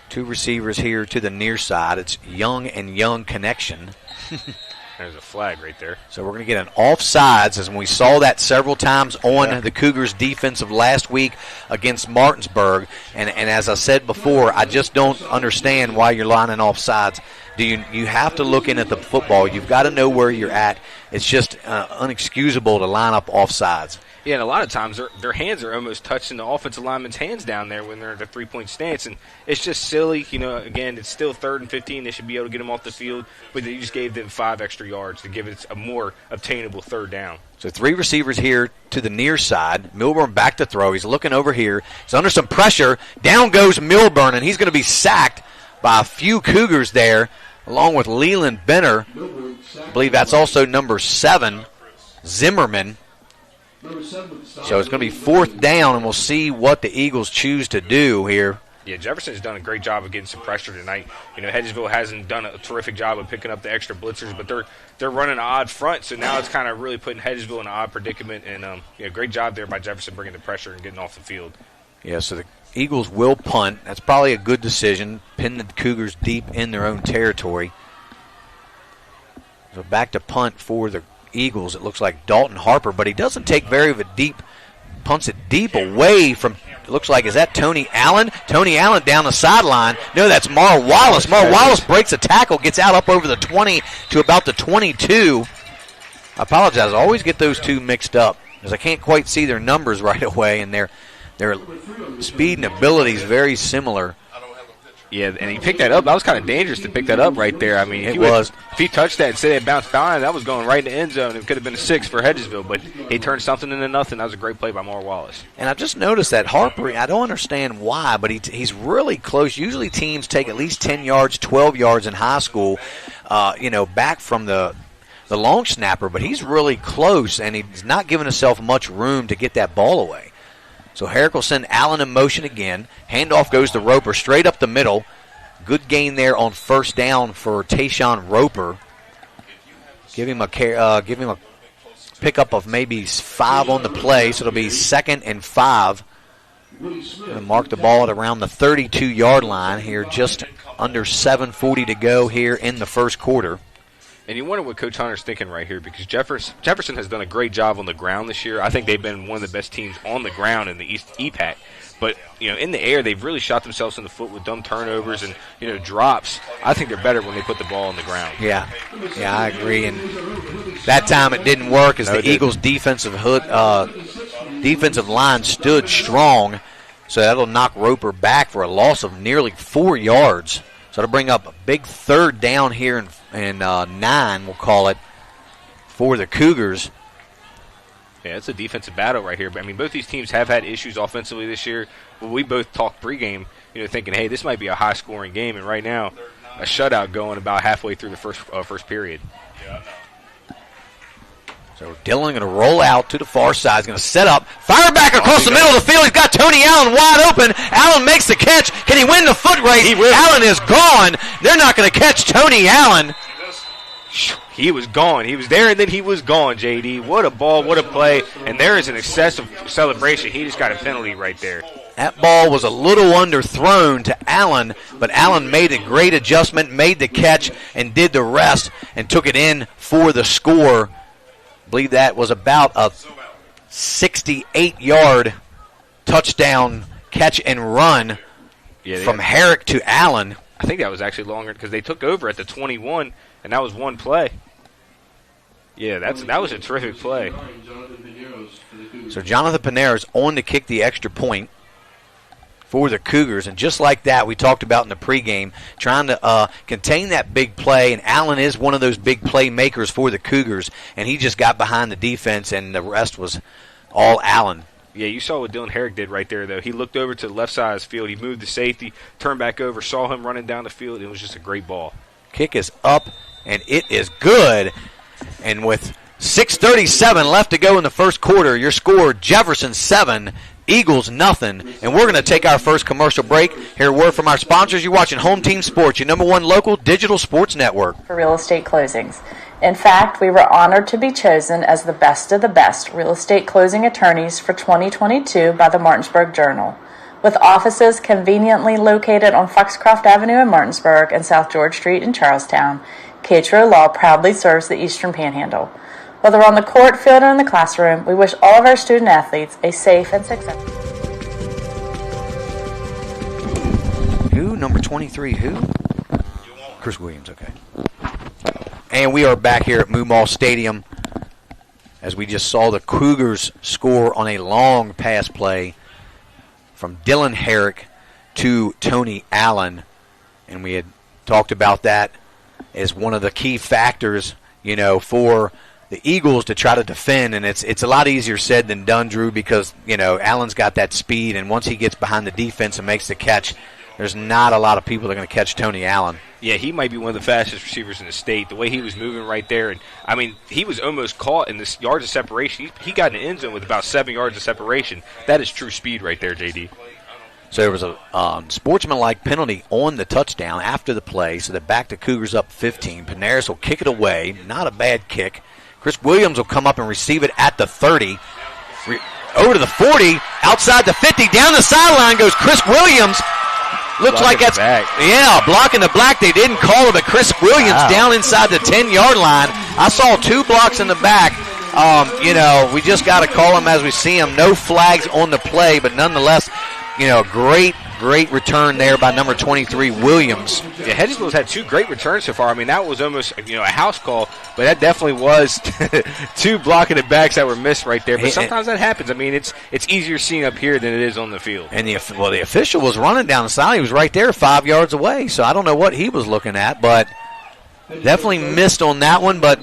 Two receivers here to the near side. It's Young and Young connection. There's a flag right there. So we're going to get an offsides, as we saw that several times on the Cougars' defense of last week against Martinsburg. And as I said before, I just don't understand why you're lining offsides. You have to look in at the football. You've got to know where you're at. It's just unexcusable to line up offsides. Yeah, and a lot of times their hands are almost touching the offensive lineman's hands down there when they're at the 3-point stance, and it's just silly. Again, it's still 3rd and 15. They should be able to get them off the field, but you just gave them 5 extra yards to give it a more obtainable 3rd down. So 3 receivers here to the near side. Milburn back to throw. He's looking over here. He's under some pressure. Down goes Milburn, and he's going to be sacked by a few Cougars there, along with Leland Benner. I believe that's also number 7, Zimmerman. So it's going to be 4th down, and we'll see what the Eagles choose to do here. Yeah, Jefferson's done a great job of getting some pressure tonight. Hedgesville hasn't done a terrific job of picking up the extra blitzers, but they're running an odd front, so now it's kind of really putting Hedgesville in an odd predicament. And great job there by Jefferson bringing the pressure and getting off the field. Yeah, so the Eagles will punt. That's probably a good decision. Pin the Cougars deep in their own territory. So back to punt for the Eagles. It looks like Dalton Harper, but he doesn't take very of a deep, punts it deep away from, it looks like, is that Tony Allen? Tony Allen down the sideline. No, that's Mar Wallace. Mar Wallace breaks a tackle, gets out up over the 20 to about the 22. I apologize. I always get those two mixed up because I can't quite see their numbers right away, and their speed and ability is very similar. Yeah, and he picked that up. That was kind of dangerous to pick that up right there. I mean, if he touched that and said it bounced by, that was going right in the end zone. It could have been a 6 for Hedgesville, but he turned something into nothing. That was a great play by Mar Wallace. And I've just noticed that Harper, I don't understand why, but he's really close. Usually teams take at least 10 yards, 12 yards in high school, back from the long snapper, but he's really close, and he's not giving himself much room to get that ball away. So Herrick will send Allen in motion again. Handoff goes to Roper straight up the middle. Good gain there on 1st down for Tayshawn Roper. Give him a pickup of maybe 5 on the play, so it'll be 2nd and 5. Gonna mark the ball at around the 32-yard line here, just under 7:40 to go here in the first quarter. And you wonder what Coach Hunter's thinking right here, because Jefferson has done a great job on the ground this year. I think they've been one of the best teams on the ground in the East EPAC. But, in the air, they've really shot themselves in the foot with dumb turnovers and, drops. I think they're better when they put the ball on the ground. Yeah, I agree. And that time it didn't work as the Eagles' defensive line stood strong. So that'll knock Roper back for a loss of nearly 4 yards. So it'll bring up a big 3rd down here and 9, we'll call it, for the Cougars. Yeah, it's a defensive battle right here. But, both these teams have had issues offensively this year. But we both talked pregame, thinking, hey, this might be a high-scoring game. And right now, a shutout going about halfway through the first period. So Dillon going to roll out to the far side. He's going to set up, fire back across the middle of the field. He's got Tony Allen wide open. Allen makes the catch. Can he win the foot race? Allen is gone. They're not going to catch Tony Allen. He was gone. He was there, and then he was gone, J.D. What a ball, what a play. And there is an excessive celebration. He just got a penalty right there. That ball was a little underthrown to Allen, but Allen made a great adjustment, made the catch, and did the rest, and took it in for the score. I believe that was about a 68-yard touchdown catch and run from Herrick to Allen. I think that was actually longer because they took over at the 21, and that was one play. Yeah, that was a terrific play. So Jonathan Pinero's on to kick the extra point for the Cougars. And just like that, we talked about in the pregame, trying to contain that big play. And Allen is one of those big playmakers for the Cougars. And he just got behind the defense, and the rest was all Allen. Yeah, you saw what Dylan Herrick did right there, though. He looked over to the left side of the field. He moved the safety, turned back over, saw him running down the field. It was just a great ball. Kick is up, and it is good. And with 6:37 left to go in the first quarter, your score, Jefferson 7, Eagles nothing. And we're going to take our first commercial break. Hear a word from our sponsors. You're watching Home Team Sports, your #1 local digital sports network. For real estate closings. In fact, we were honored to be chosen as the best of the best real estate closing attorneys for 2022 by the Martinsburg Journal. With offices conveniently located on Foxcroft Avenue in Martinsburg and South George Street in Charlestown, Catro Law proudly serves the Eastern Panhandle. Whether on the court, field, or in the classroom, we wish all of our student athletes a safe and successful. Who? Number 23, who? Chris Williams, okay. And we are back here at Moomaw Stadium as we just saw the Cougars score on a long pass play from Dylan Herrick to Tony Allen. And we had talked about that as one of the key factors, for the Eagles to try to defend. And it's a lot easier said than done, Drew, because, Allen's got that speed, and once he gets behind the defense and makes the catch, there's not a lot of people that are going to catch Tony Allen. Yeah, he might be one of the fastest receivers in the state. The way he was moving right there, and I mean, he was almost caught in this yards of separation. He got in the end zone with about 7 yards of separation. That is true speed right there, JD. So there was a sportsmanlike penalty on the touchdown after the play, so they back the Cougars up 15. Panaris will kick it away. Not a bad kick. Chris Williams will come up and receive it at the 30. Over to the 40, outside the 50, down the sideline goes Chris Williams. Looks like that's blocking the black. They didn't call it, but Chris Williams down inside the 10-yard line. I saw 2 blocks in the back. We just got to call him as we see him. No flags on the play, but nonetheless, great return there by number 23, Williams. Yeah, Hedgesville's had 2 great returns so far. I mean, that was almost a house call, but that definitely was 2 blocking the backs that were missed right there. But sometimes that happens. I mean, it's easier seeing up here than it is on the field. And the official was running down the side. He was right there 5 yards away, so I don't know what he was looking at, but definitely missed on that one. But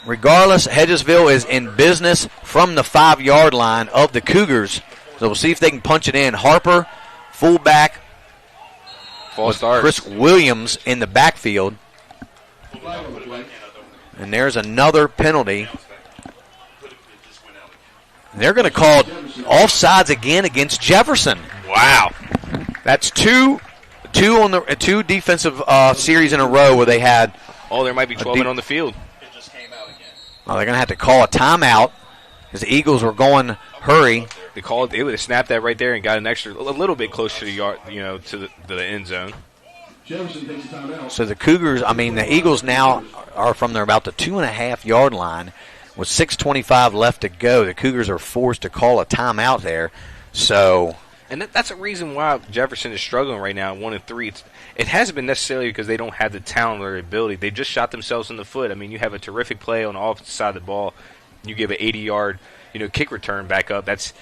regardless, Hedgesville is in business from the 5-yard line of the Cougars. So we'll see if they can punch it in. Harper, fullback. False start. Chris Williams in the backfield. And there's another penalty. And they're going to call offsides again against Jefferson. Wow. That's two defensive series in a row where they had. Oh, there might be 12 men on the field. Oh, they're going to have to call a timeout because the Eagles were going hurry. They would have snapped that right there and got a little bit closer to the yard, to the end zone. So the Cougars, the Eagles now are from about the 2.5-yard line with 6:25 left to go. The Cougars are forced to call a timeout there. So, and that's a reason why Jefferson is struggling right now at 1-3. It hasn't been necessarily because they don't have the talent or ability. They just shot themselves in the foot. I mean, you have a terrific play on the offensive side of the ball. You give an 80-yard, kick return back up. That's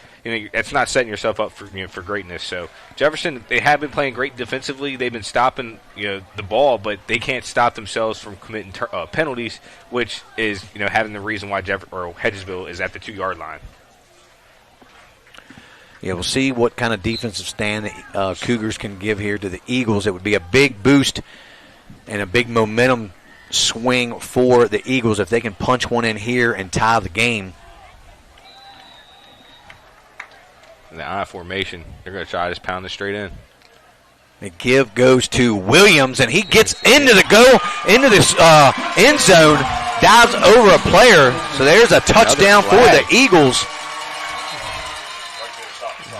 not setting yourself up for greatness. So Jefferson, they have been playing great defensively. They've been stopping the ball, but they can't stop themselves from committing penalties, which is having the reason why Hedgesville is at the 2-yard line. Yeah, we'll see what kind of defensive stand the Cougars can give here to the Eagles. It would be a big boost and a big momentum swing for the Eagles if they can punch one in here and tie the game. In the I formation, they're going to try to just pound this straight in. The give goes to Williams, and he gets into the end zone, dives over a player. So there's a touchdown for the Eagles.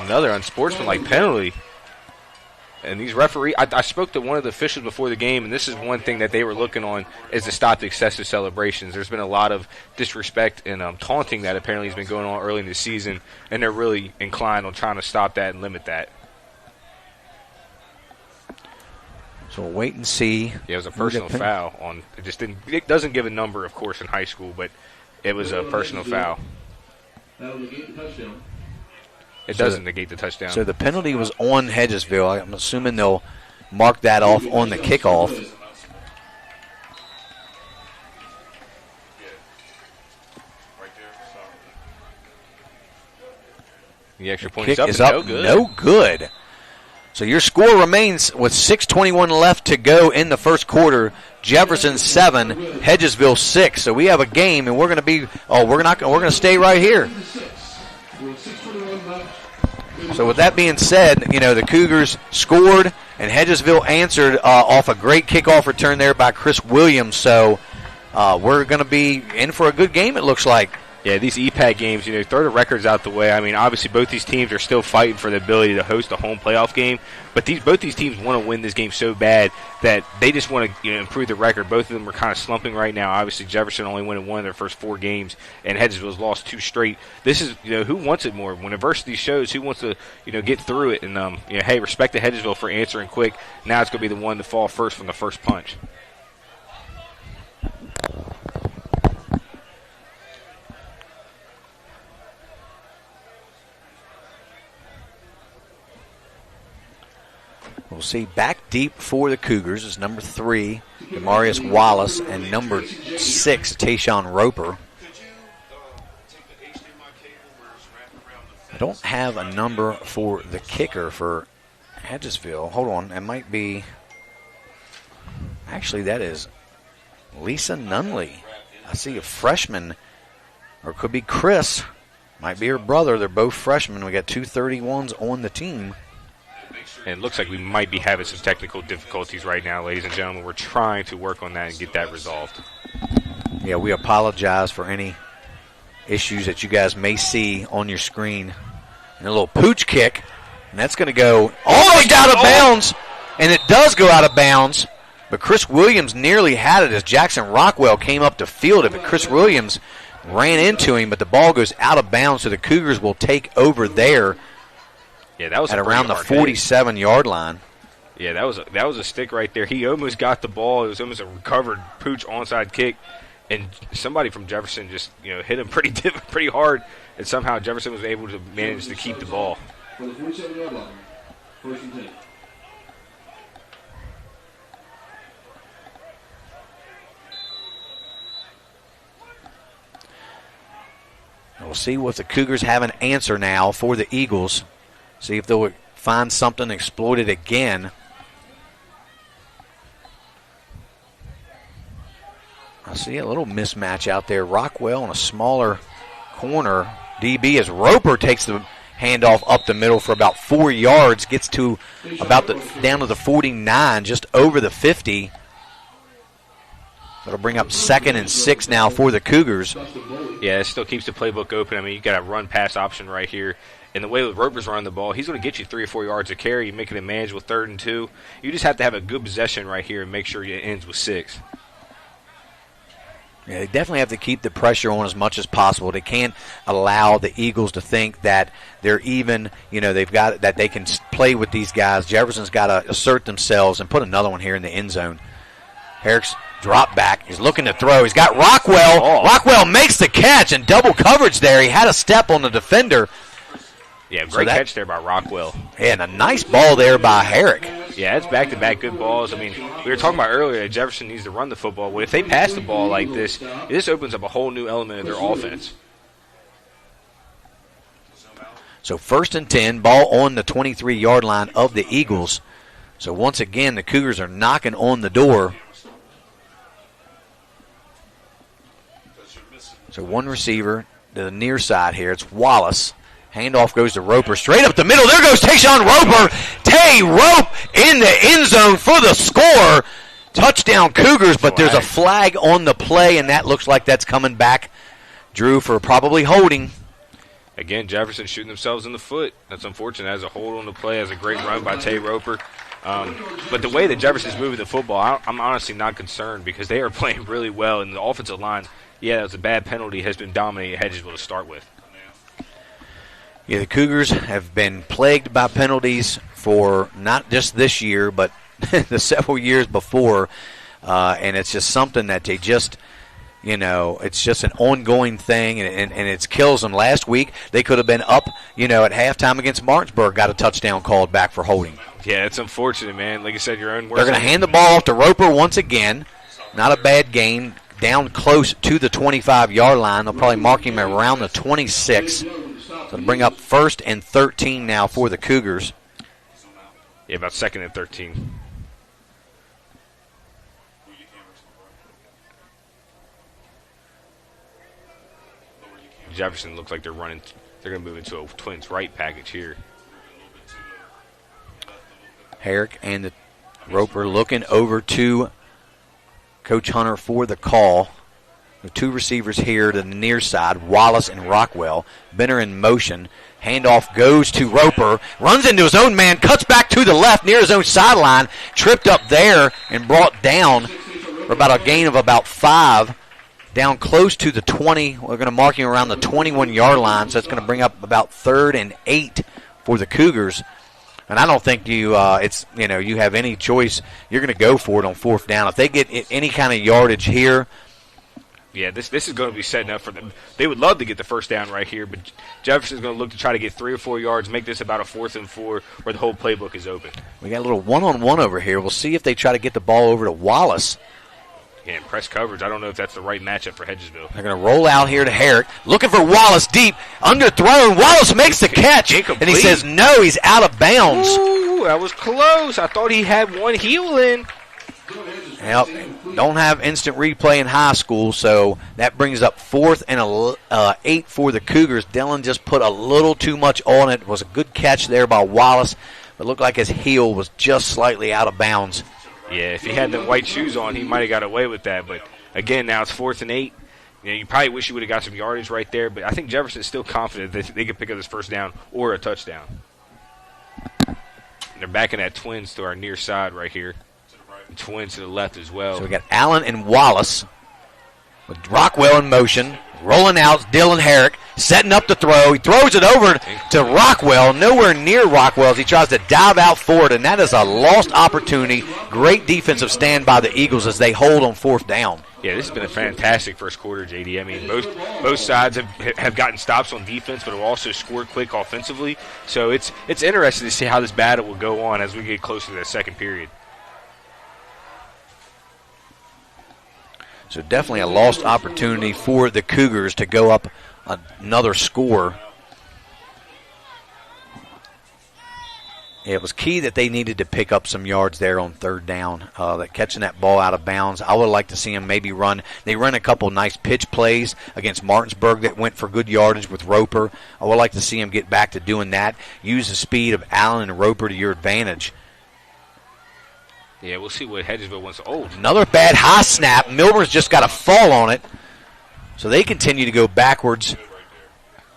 Another unsportsmanlike penalty. And these referees, I spoke to one of the officials before the game, and this is one thing that they were looking on is to stop the excessive celebrations. There's been a lot of disrespect and taunting that apparently has been going on early in the season, and they're really inclined on trying to stop that and limit that. So we'll wait and see. Yeah, it was a personal foul on. It doesn't give a number, of course, in high school, but it was a personal foul. That'll negate the touchdown. It doesn't negate the touchdown. So the penalty was on Hedgesville. I'm assuming they'll mark that off on the kickoff. The extra point Kick is up. No good. So your score remains with 6:21 left to go in the first quarter. Jefferson 7, Hedgesville 6. So we have a game, and we're going to be. We're going to stay right here. So with that being said, the Cougars scored, and Hedgesville answered off a great kickoff return there by Chris Williams. So we're going to be in for a good game, it looks like. Yeah, these EPAC games, throw the records out the way. I mean, obviously both these teams are still fighting for the ability to host a home playoff game, but both these teams want to win this game so bad that they just want to improve the record. Both of them are kind of slumping right now. Obviously, Jefferson only won one of their first 4 games, and Hedgesville's lost 2 straight. This is, who wants it more? When adversity shows, who wants to, get through it? And, hey, respect to Hedgesville for answering quick. Now it's going to be the one to fall first from the first punch. We'll see back deep for the Cougars is number 3, Demarius Wallace, and number 6, Tayshawn Roper. I don't have a number for the kicker for Hedgesville. Hold on. That might be. Actually, that is Lisa Nunley. I see a freshman, or it could be Chris. Might be her brother. They're both freshmen. We got 2 31s on the team. And it looks like we might be having some technical difficulties right now, ladies and gentlemen. We're trying to work on that and get that resolved. Yeah, we apologize for any issues that you guys may see on your screen. And a little pooch kick, and that's going to go all the way out of bounds. And it does go out of bounds, but Chris Williams nearly had it as Jackson Rockwell came up to field it, but Chris Williams ran into him, but the ball goes out of bounds, so the Cougars will take over there. Yeah, that was at around the 47-yard line. Yeah, that was a stick right there. He almost got the ball. It was almost a recovered pooch onside kick, and somebody from Jefferson just hit him pretty hard, and somehow Jefferson was able to manage to keep the ball. For the 47-yard line, first and 10. We'll see if the Cougars have an answer now for the Eagles. See if they'll find something, exploit it again. I see a little mismatch out there. Rockwell in a smaller corner. DB as Roper takes the handoff up the middle for about 4 yards, gets to down to the 49, just over the 50. That'll bring up 2nd and 6 now for the Cougars. Yeah, it still keeps the playbook open. I mean, you got a run-pass option right here. And the way that Roper's running the ball, he's going to get you 3 or 4 yards of carry. You make it a manageable 3rd and 2. You just have to have a good possession right here and make sure it ends with 6. Yeah, they definitely have to keep the pressure on as much as possible. They can't allow the Eagles to think that they're even, they've got that they can play with these guys. Jefferson's got to assert themselves and put another one here in the end zone. Herrick's drop back. He's looking to throw. He's got Rockwell. Oh. Rockwell makes the catch and double coverage there. He had a step on the defender. Yeah, great catch there by Rockwell. And a nice ball there by Herrick. Yeah, it's back-to-back good balls. I mean, we were talking about earlier that Jefferson needs to run the football. Well, if they pass the ball like this opens up a whole new element of their offense. So 1st and 10, ball on the 23-yard line of the Eagles. So once again, the Cougars are knocking on the door. So one receiver to the near side here. It's Wallace. Handoff goes to Roper. Straight up the middle. There goes Tayshawn Roper. Tay Rope in the end zone for the score. Touchdown Cougars, but there's a flag on the play, and that looks like that's coming back, Drew, for probably holding. Again, Jefferson shooting themselves in the foot. That's unfortunate. As a hold on the play, as a great run by Tay Roper. But the way that Jefferson's moving the football, I'm honestly not concerned because they are playing really well, and the offensive line, that was a bad penalty, has been dominating Hedgesville to start with. Yeah, the Cougars have been plagued by penalties for not just this year, but the several years before, and it's just something that they just, it's just an ongoing thing, and it kills them. Last week, they could have been up, at halftime against Martinsburg, got a touchdown called back for holding. Yeah, it's unfortunate, man. Like I said, your own worst. They're going to hand the ball off to Roper once again. Not a bad game. Down close to the 25-yard line. They'll probably mark him around the 26. So to bring up 1st and 13 now for the Cougars. Yeah, about 2nd and 13. Jefferson looks like they're going to move into a twins right package here. Herrick and the Roper looking over to Coach Hunter for the call. The 2 receivers here to the near side, Wallace and Rockwell. Benner in motion. Handoff goes to Roper. Runs into his own man. Cuts back to the left near his own sideline. Tripped up there and brought down for about a gain of about 5. Down close to the 20. We're going to mark him around the 21-yard line. So that's going to bring up about 3rd and 8 for the Cougars. And I don't think you have any choice. You're going to go for it on 4th down. If they get any kind of yardage here. Yeah, this is going to be setting up for them. They would love to get the 1st down right here, but Jefferson's going to look to try to get 3 or 4 yards, make this about a 4th and 4 where the whole playbook is open. We got a little one-on-one over here. We'll see if they try to get the ball over to Wallace. Yeah, press coverage. I don't know if that's the right matchup for Hedgesville. They're going to roll out here to Herrick. Looking for Wallace deep. Underthrown. Wallace makes the catch. And he saes no, he's out of bounds. Ooh, that was close. I thought he had one heel in. Yep, don't have instant replay in high school, so that brings up 4th and 8 for the Cougars. Dillon just put a little too much on it. It was a good catch there by Wallace, but it looked like his heel was just slightly out of bounds. Yeah, if he had the white shoes on, he might have got away with that. But, again, now it's 4th and 8. You probably wish you would have got some yardage right there, but I think Jefferson's still confident that they could pick up this first down or a touchdown. And they're backing that Twins to our near side right here. Twins to the left as well. So we got Allen and Wallace with Rockwell in motion. Rolling out, Dylan Herrick setting up the throw. He throws it over to Rockwell, nowhere near Rockwell as he tries to dive out forward, and that is a lost opportunity. Great defensive stand by the Eagles as they hold on 4th down. Yeah, this has been a fantastic first quarter, JD. I mean, both sides have gotten stops on defense, but have also scored quick offensively. So it's interesting to see how this battle will go on as we get closer to the second period. So definitely a lost opportunity for the Cougars to go up another score. It was key that they needed to pick up some yards there on 3rd down, that catching that ball out of bounds. I would like to see them maybe run. They run a couple nice pitch plays against Martinsburg that went for good yardage with Roper. I would like to see them get back to doing that. Use the speed of Allen and Roper to your advantage. Yeah, we'll see what Hedgesville wants. Oh, another bad high snap. Milburn's just got a fall on it. So they continue to go backwards.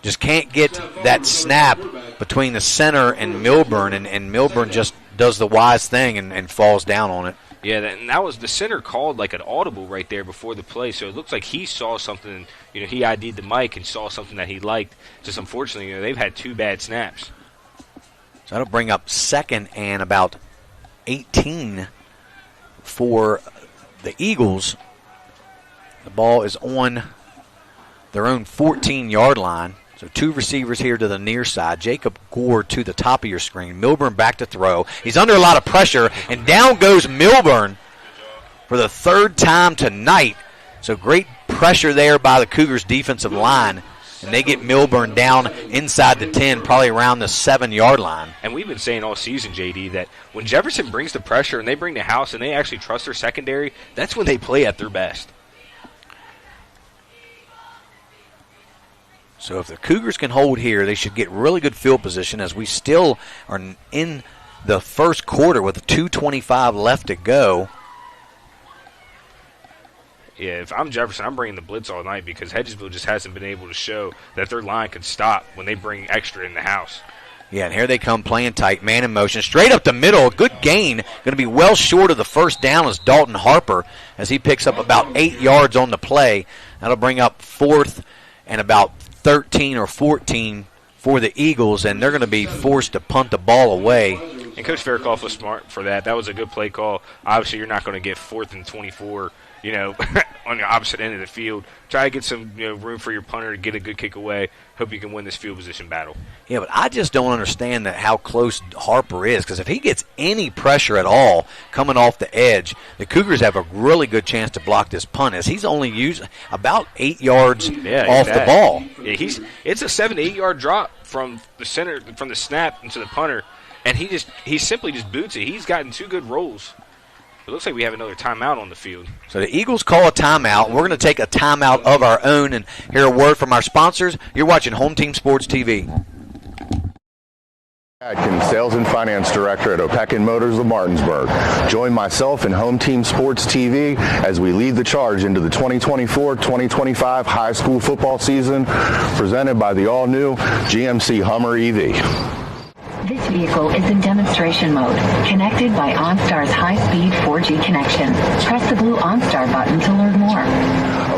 Just can't get that snap between the center and Milburn, and Milburn just does the wise thing and falls down on it. Yeah, and that was the center called like an audible right there before the play. So it looks like he saw something. He ID'd the mic and saw something that he liked. Just unfortunately, they've had 2 bad snaps. So that'll bring up 2nd and about 18 for the Eagles. The ball is on their own 14-yard line. So 2 receivers here to the near side. Jacob Gore to the top of your screen. Milburn back to throw. He's under a lot of pressure, and down goes Milburn for the 3rd time tonight. So great pressure there by the Cougars' defensive line. And they get Milburn down inside the 10, probably around the 7-yard line. And we've been saying all season, JD, that when Jefferson brings the pressure and they bring the house and they actually trust their secondary, that's when they play at their best. So if the Cougars can hold here, they should get really good field position as we still are in the first quarter with 2:25 left to go. Yeah, if I'm Jefferson, I'm bringing the blitz all night because Hedgesville just hasn't been able to show that their line can stop when they bring extra in the house. Yeah, and here they come playing tight, man in motion. Straight up the middle, good gain. Going to be well short of the first down is Dalton Harper as he picks up about 8 yards on the play. That'll bring up 4th and about 13 or 14 for the Eagles, and they're going to be forced to punt the ball away. And Coach Fairclough was smart for that. That was a good play call. Obviously, you're not going to get 4th and 24, on the opposite end of the field. Try to get some room for your punter to get a good kick away. Hope you can win this field position battle. Yeah, but I just don't understand how close Harper is, because if he gets any pressure at all coming off the edge, the Cougars have a really good chance to block this punt, as he's only used about 8 yards off the ball. Yeah, it's a 7 to 8 yard drop from the center, from the snap into the punter, and he simply just boots it. He's gotten 2 good rolls. It looks like we have another timeout on the field. So the Eagles call a timeout. We're going to take a timeout of our own and hear a word from our sponsors. You're watching Home Team Sports TV. Adkins, Sales and Finance Director at Opequon Motors of Martinsburg. Join myself and Home Team Sports TV as we lead the charge into the 2024-2025 high school football season, presented by the all-new GMC Hummer EV. This vehicle is in demonstration mode, connected by OnStar's high-speed 4G connection. Press the blue OnStar button to learn more.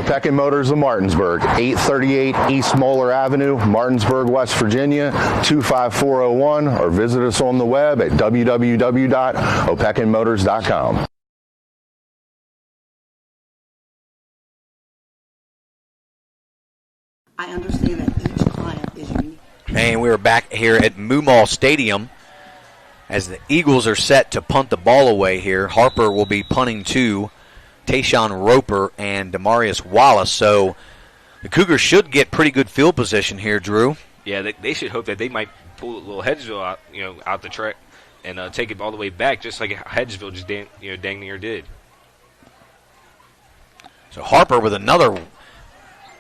Opequon Motors of Martinsburg, 838 East Moeller Avenue, Martinsburg, West Virginia, 25401, or visit us on the web at www.opequonmotors.com. I understand that each client is unique. And we're back here at Moomaw Stadium as the Eagles are set to punt the ball away here. Harper will be punting to Tayshawn Roper and Demarius Wallace. So the Cougars should get pretty good field position here, Drew. Yeah, they should hope that they might pull a little Hedgesville out, out the track, and take it all the way back, just like Hedgesville just dang near did. So Harper with another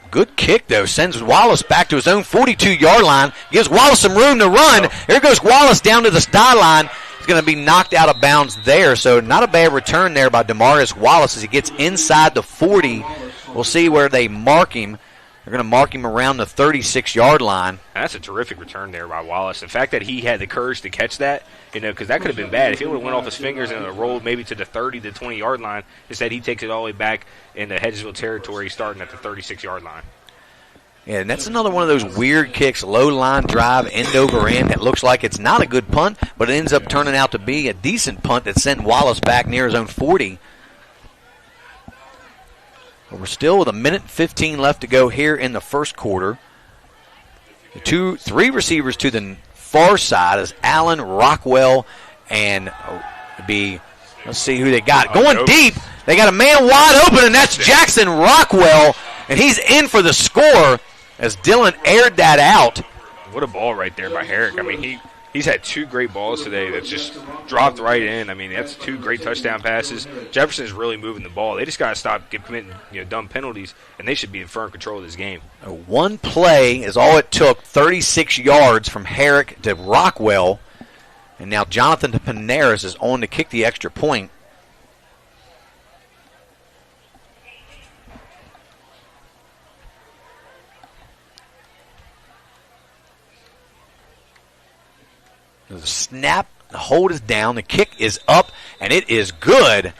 good kick, though, sends Wallace back to his own 42-yard line, gives Wallace some room to run. Here goes Wallace down to the sideline. He's going to be knocked out of bounds there, so not a bad return there by Demarius Wallace as he gets inside the 40. We'll see where they mark him. They're going to mark him around the 36-yard line. That's a terrific return there by Wallace. The fact that he had the courage to catch that, because that could have been bad. If it would have went off his fingers and it rolled maybe to the 30 to 20-yard line, instead he takes it all the way back into Hedgesville territory starting at the 36-yard line. Yeah, and that's another one of those weird kicks, low line drive, end over end. That looks like it's not a good punt, but it ends up turning out to be a decent punt that sent Wallace back near his own 40. But we're still with 1:15 left to go here in the first quarter. Three receivers to the far side is Allen, Rockwell, and let's see who they got. Going deep, they got a man wide open, and that's Jackson Rockwell, and he's in for the score as Dylan aired that out. What a ball right there by Herrick. I mean, he's had two great balls today that's just dropped right in. I mean, that's two great touchdown passes. Jefferson is really moving the ball. They just got to stop committing dumb penalties, and they should be in firm control of this game. One play is all it took, 36 yards from Herrick to Rockwell, and now Jonathan Panaris is on to kick the extra point. The snap, the hold is down, the kick is up, and it is good.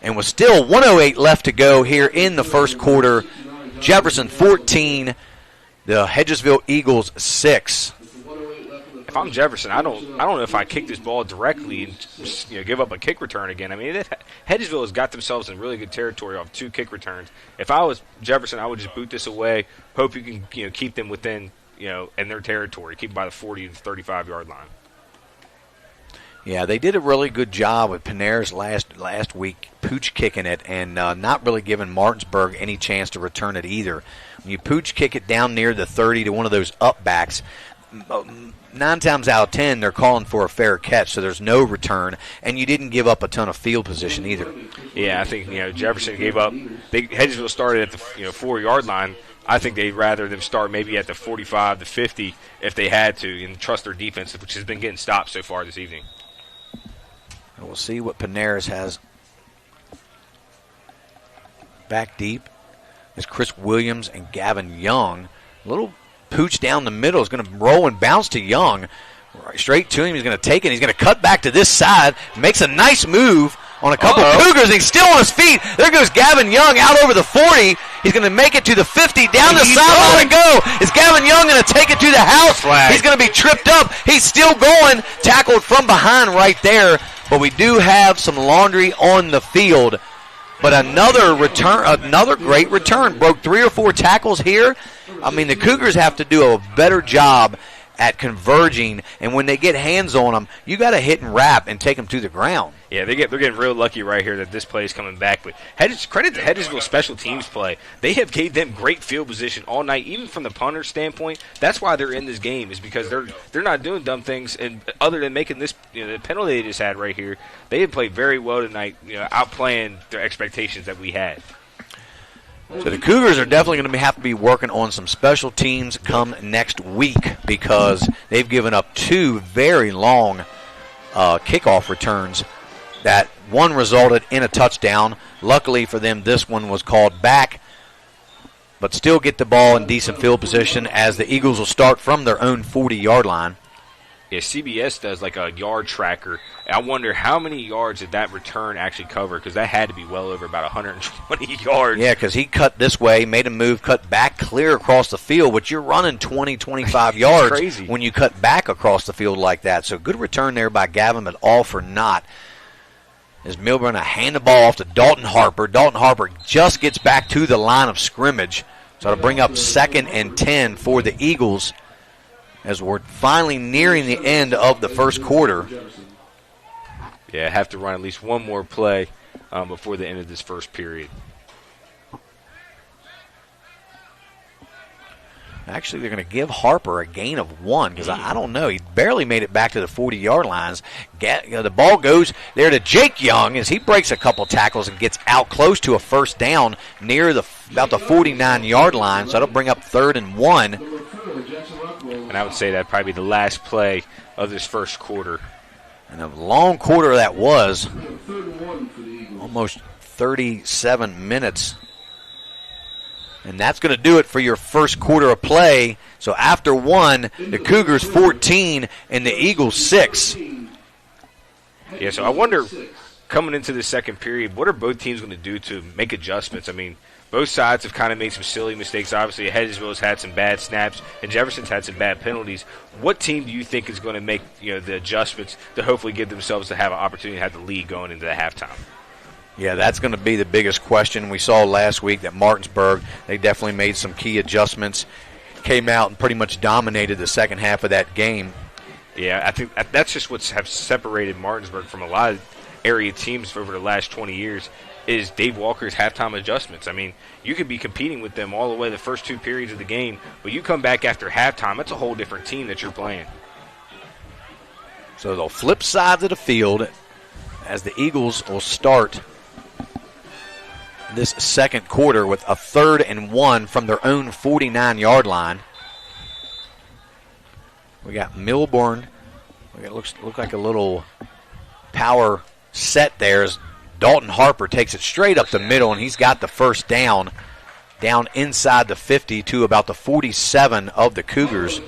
And with still 1:08 left to go here in the first quarter, Jefferson 14, the Hedgesville Eagles 6. If I'm Jefferson, I don't know if I kick this ball directly and just, give up a kick return again. I mean, Hedgesville has got themselves in really good territory off two kick returns. If I was Jefferson, I would just boot this away, hope you can keep them within in their territory, keep them by the 40 to 35-yard line. Yeah, they did a really good job with Panaris last week, pooch kicking it and not really giving Martinsburg any chance to return it either. When you pooch kick it down near the 30 to one of those up backs, 9 times out of 10 they're calling for a fair catch, so there's no return, and you didn't give up a ton of field position either. Yeah, I think Jefferson gave up. Hedgesville started at the 4-yard line. I think they'd rather them start maybe at the 45 to 50 if they had to and trust their defense, which has been getting stopped so far this evening. We'll see what Panaris has back deep. Is Chris Williams and Gavin Young. A little pooch down the middle is going to roll and bounce to Young. Right straight to him. He's going to take it. He's going to cut back to this side. Makes a nice move on a couple Cougars. He's still on his feet. There goes Gavin Young out over the 40. He's going to make it to the 50. Down the sideline to go. Is Gavin Young going to take it to the house? Flag. He's going to be tripped up. He's still going. Tackled from behind right there. But we do have some laundry on the field. But another great return. Broke 3 or 4 tackles here. I mean, the Cougars have to do a better job at converging, and when they get hands on them, you got to hit and wrap and take them to the ground. Yeah, they're getting real lucky right here that this play is coming back. But credit to Hedgesville special teams play. They have gave them great field position all night, even from the punter standpoint. That's why they're in this game, is because they're not doing dumb things. And other than making this, the penalty they just had right here, they have played very well tonight, outplaying their expectations that we had. So the Cougars are definitely going to have to be working on some special teams come next week because they've given up 2 very long kickoff returns that one resulted in a touchdown. Luckily for them, this one was called back, but still get the ball in decent field position as the Eagles will start from their own 40-yard line. Yeah, CBS does like a yard tracker. I wonder how many yards did that return actually cover, because that had to be well over about 120 yards. Yeah, because he cut this way, made a move, cut back clear across the field, but you're running 20, 25 yards crazy when you cut back across the field like that. So good return there by Gavin, but all for naught. As Milburn to hand the ball off to Dalton Harper. Dalton Harper just gets back to the line of scrimmage. So to bring up 2nd and 10 for the Eagles as we're finally nearing the end of the first quarter. Yeah, have to run at least one more play before the end of this first period. Actually, they're going to give Harper a gain of 1 because I don't know. He barely made it back to the 40-yard lines. The ball goes there to Jake Young as he breaks a couple tackles and gets out close to a first down near about the 49-yard line. So that'll bring up 3rd and 1. And I would say that probably the last play of this first quarter. And a long quarter that was. Almost 37 minutes. And that's going to do it for your first quarter of play. So after 1, the Cougars 14 and the Eagles 6. Yeah, so I wonder, coming into the second period, what are both teams going to do to make adjustments? I mean, both sides have kind of made some silly mistakes. Obviously, Hedgesville's had some bad snaps, and Jefferson's had some bad penalties. What team do you think is going to make the adjustments to hopefully give themselves to have an opportunity to have the lead going into the halftime? Yeah, that's going to be the biggest question. We saw last week that Martinsburg, they definitely made some key adjustments, came out and pretty much dominated the second half of that game. Yeah, I think that's just what's have separated Martinsburg from a lot of area teams over the last 20 years is Dave Walker's halftime adjustments. I mean, you could be competing with them all the way the first 2 periods of the game, but you come back after halftime, it's a whole different team that you're playing. So they'll flip sides of the field as the Eagles will start this second quarter with a 3rd and 1 from their own 49-yard line. We got Milburn. It looks like a little power set there as Dalton Harper takes it straight up the middle, and he's got the first down inside the 50 to about the 47 of the Cougars. And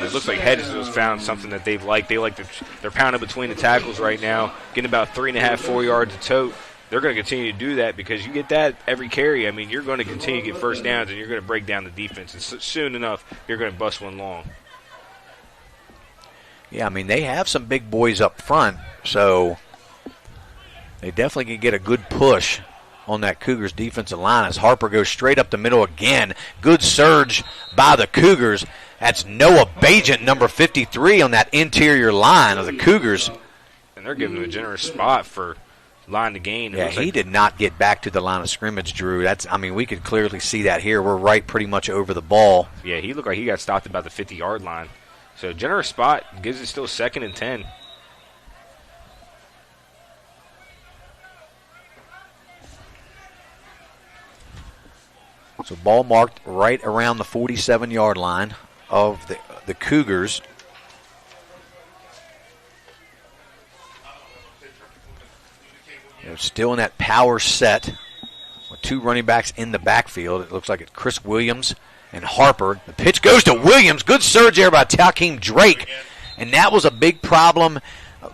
it looks like Hedgesville's found something that they've liked. They're pounding between the tackles right now, getting about 3.5, 4 yards a tote. They're going to continue to do that because you get that every carry. I mean, you're going to continue to get first downs, and you're going to break down the defense. And soon enough, you're going to bust one long. Yeah, I mean, they have some big boys up front, so they definitely can get a good push on that Cougars defensive line as Harper goes straight up the middle again. Good surge by the Cougars. That's Noah Bajent, number 53, on that interior line of the Cougars. And they're giving him a generous spot for line to gain. Yeah, he did not get back to the line of scrimmage, Drew. We could clearly see that here. We're right pretty much over the ball. Yeah, he looked like he got stopped about the 50-yard line. So generous spot, gives it still 2nd and 10. So ball marked right around the 47-yard line of the Cougars. They're still in that power set with 2 running backs in the backfield. It looks like it's Chris Williams and Harper. The pitch goes to Williams. Good surge there by Takeem Drake. And that was a big problem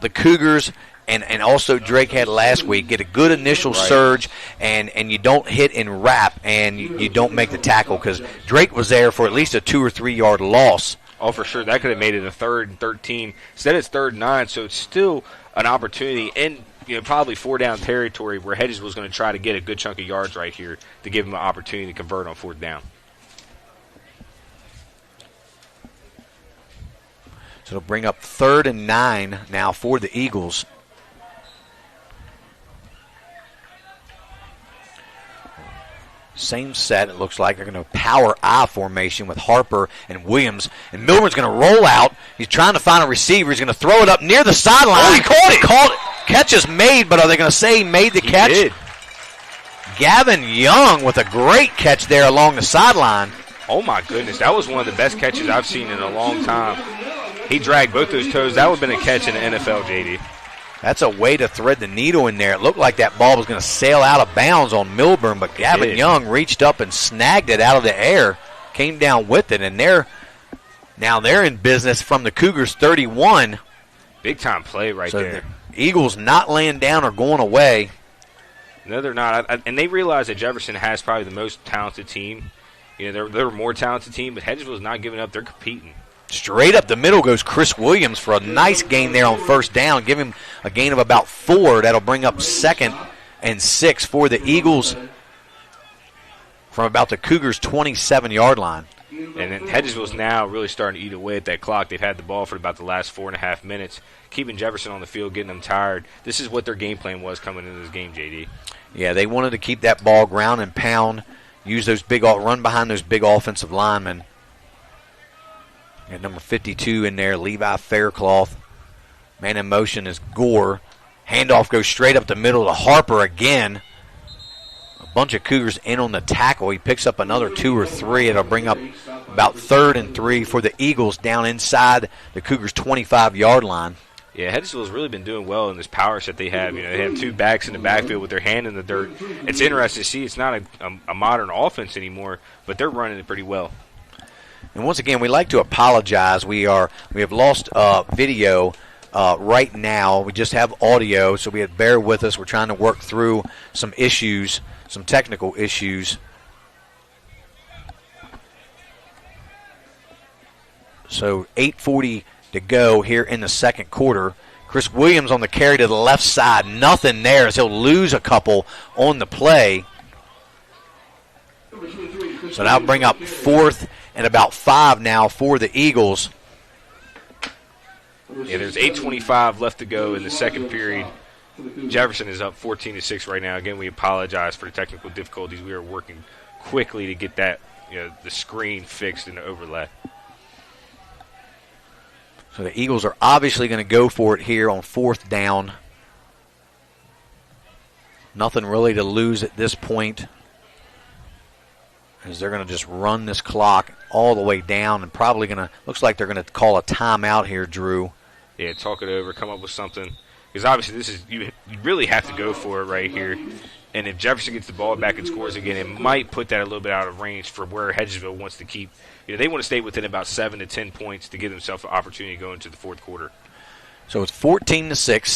the Cougars and also Drake had last week. Get a good initial surge, and you don't hit and wrap, and you don't make the tackle because Drake was there for at least a 2 or 3 yard loss. Oh, for sure. That could have made it a 3rd and 13. Instead, it's 3rd and 9, so it's still an opportunity in probably 4-down territory where Hedges was going to try to get a good chunk of yards right here to give him an opportunity to convert on 4th down. So it'll bring up 3rd and 9 now for the Eagles. Same set, it looks like. They're going to power I formation with Harper and Williams. And Milburn's going to roll out. He's trying to find a receiver. He's going to throw it up near the sideline. Oh, he caught it. Catch is made, but are they going to say he made the catch? Did. Gavin Young with a great catch there along the sideline. Oh, my goodness. That was one of the best catches I've seen in a long time. He dragged both those toes. That would have been a catch in the NFL, JD. That's a way to thread the needle in there. It looked like that ball was going to sail out of bounds on Milburn, but Gavin Young reached up and snagged it out of the air, came down with it, and they're in business from the Cougars 31. Big-time play right there. The Eagles not laying down or going away. No, they're not. And they realize that Jefferson has probably the most talented team. They're a more talented team, but Hedgesville's not giving up. They're competing. Straight up the middle goes Chris Williams for a nice gain there on 1st down. Give him a gain of about 4. That'll bring up 2nd and 6 for the Eagles from about the Cougars' 27-yard line. And then Hedgesville's now really starting to eat away at that clock. They've had the ball for about the last 4.5 minutes, keeping Jefferson on the field, getting them tired. This is what their game plan was coming into this game, JD. Yeah, they wanted to keep that ball ground and pound, use those run behind those big offensive linemen. Got number 52 in there, Levi Faircloth. Man in motion is Gore. Handoff goes straight up the middle to Harper again. A bunch of Cougars in on the tackle. He picks up another 2 or 3. It'll bring up about 3rd and 3 for the Eagles down inside the Cougars' 25-yard line. Yeah, Hedgesville's really been doing well in this power set they have. They have 2 backs in the backfield with their hand in the dirt. It's interesting to see. It's not a modern offense anymore, but they're running it pretty well. And once again, we like to apologize. We have lost video right now. We just have audio, so we had bear with us. We're trying to work through some issues, some technical issues. So 8:40 to go here in the second quarter. Chris Williams on the carry to the left side. Nothing there as he'll lose a couple on the play. So now bring up 4th and about 5 now for the Eagles. Yeah, there's 8:25 left to go in the second period. Jefferson is up 14-6 right now. Again, we apologize for the technical difficulties. We are working quickly to get that, the screen fixed in the overlay. So the Eagles are obviously going to go for it here on 4th down. Nothing really to lose at this point, as they're going to just run this clock all the way down and probably looks like they're going to call a timeout here, Drew. Yeah, talk it over, come up with something. Because obviously you really have to go for it right here. And if Jefferson gets the ball back and scores again, it might put that a little bit out of range for where Hedgesville wants to keep. They want to stay within about 7 to 10 points to give themselves an opportunity to go into the fourth quarter. So it's 14-6,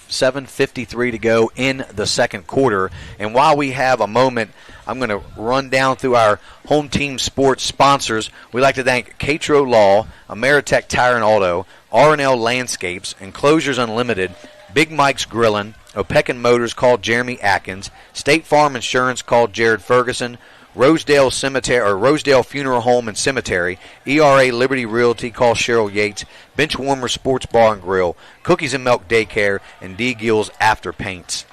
7:53 to go in the second quarter. And while we have a moment, I'm going to run down through our home team sports sponsors. We'd like to thank Catro Law, Ameritech Tire and Auto, R&L Landscapes, Enclosures Unlimited, Big Mike's Grillin', Opequon Motors called Jeremy Atkins, State Farm Insurance called Jared Ferguson, Rosedale Funeral Home and Cemetery, ERA Liberty Realty called Cheryl Yates, Benchwarmer Sports Bar and Grill, Cookies and Milk Daycare, and D. Gill's After Paints.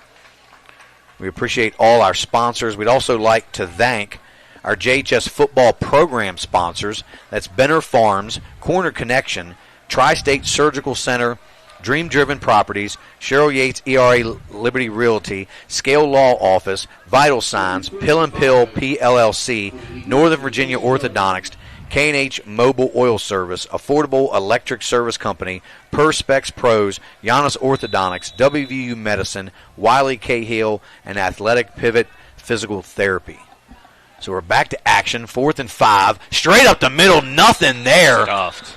We appreciate all our sponsors. We'd also like to thank our JHS football program sponsors. That's Benner Farms, Corner Connection, Tri-State Surgical Center, Dream Driven Properties, Cheryl Yates ERA Liberty Realty, Scale Law Office, Vital Signs, Pill and Pill PLLC, Northern Virginia Orthodontics, K&H Mobile Oil Service, Affordable Electric Service Company, Perspex Pros, Giannis Orthodontics, WVU Medicine, Wiley Cahill, and Athletic Pivot Physical Therapy. So we're back to action, 4th and 5, straight up the middle, nothing there. Stuffed.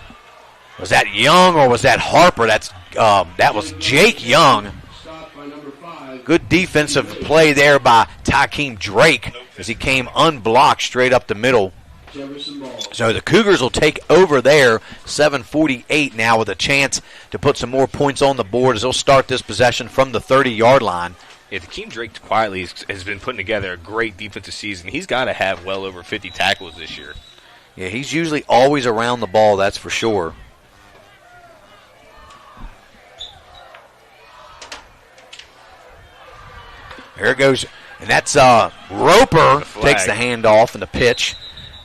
Was that Young or was that Harper? That was Jake Young. Good defensive play there by Tykeem Drake as he came unblocked straight up the middle. So the Cougars will take over there, 7:48 now, with a chance to put some more points on the board as they'll start this possession from the 30-yard line. Yeah, Tykeem Drake quietly has been putting together a great defensive season. He's got to have well over 50 tackles this year. Yeah, he's usually always around the ball, that's for sure. There it goes, and that's Roper takes the handoff and the pitch,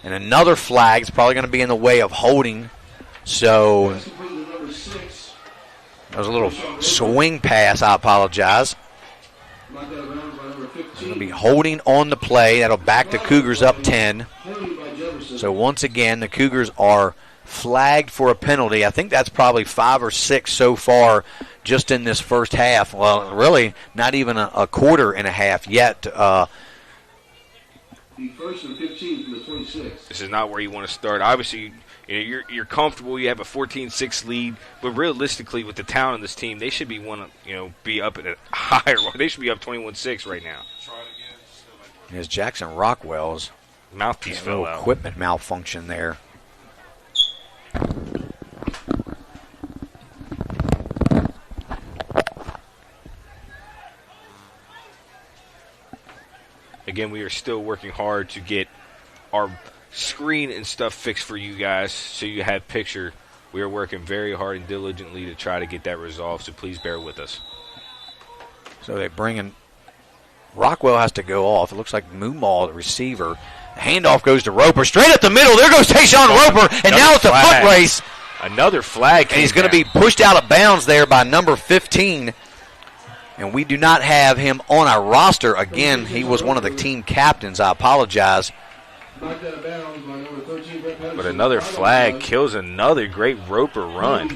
and another flag is probably going to be in the way of holding. So that was a little swing pass. I apologize. Going to be holding on the play. That'll back the Cougars up 10. So once again, the Cougars are flagged for a penalty. I think that's probably 5 or 6 so far just in this first half. Well, really not even a quarter and a half yet. The first and 15 from the 26. This is not where you want to start. Obviously, you're comfortable. You have a 14-6 lead, but realistically, with the talent of this team, they should be be up at a higher. They should be up 21-6 right now. As Jackson Rockwell's mouthpiece fell out. Equipment malfunction there. Again, we are still working hard to get our screen and stuff fixed for you guys so you have picture. We are working very hard and diligently to try to get that resolved, so please bear with us. So they're bringing Rockwell has to go off. It looks like Moomaw, the receiver. The handoff goes to Roper. Straight up the middle. There goes Tayshawn Roper. And now it's a foot race. Another flag. And he's going to be pushed out of bounds there by number 15. And we do not have him on our roster. Again, he was one of the team captains. I apologize. But another flag kills another great Roper run.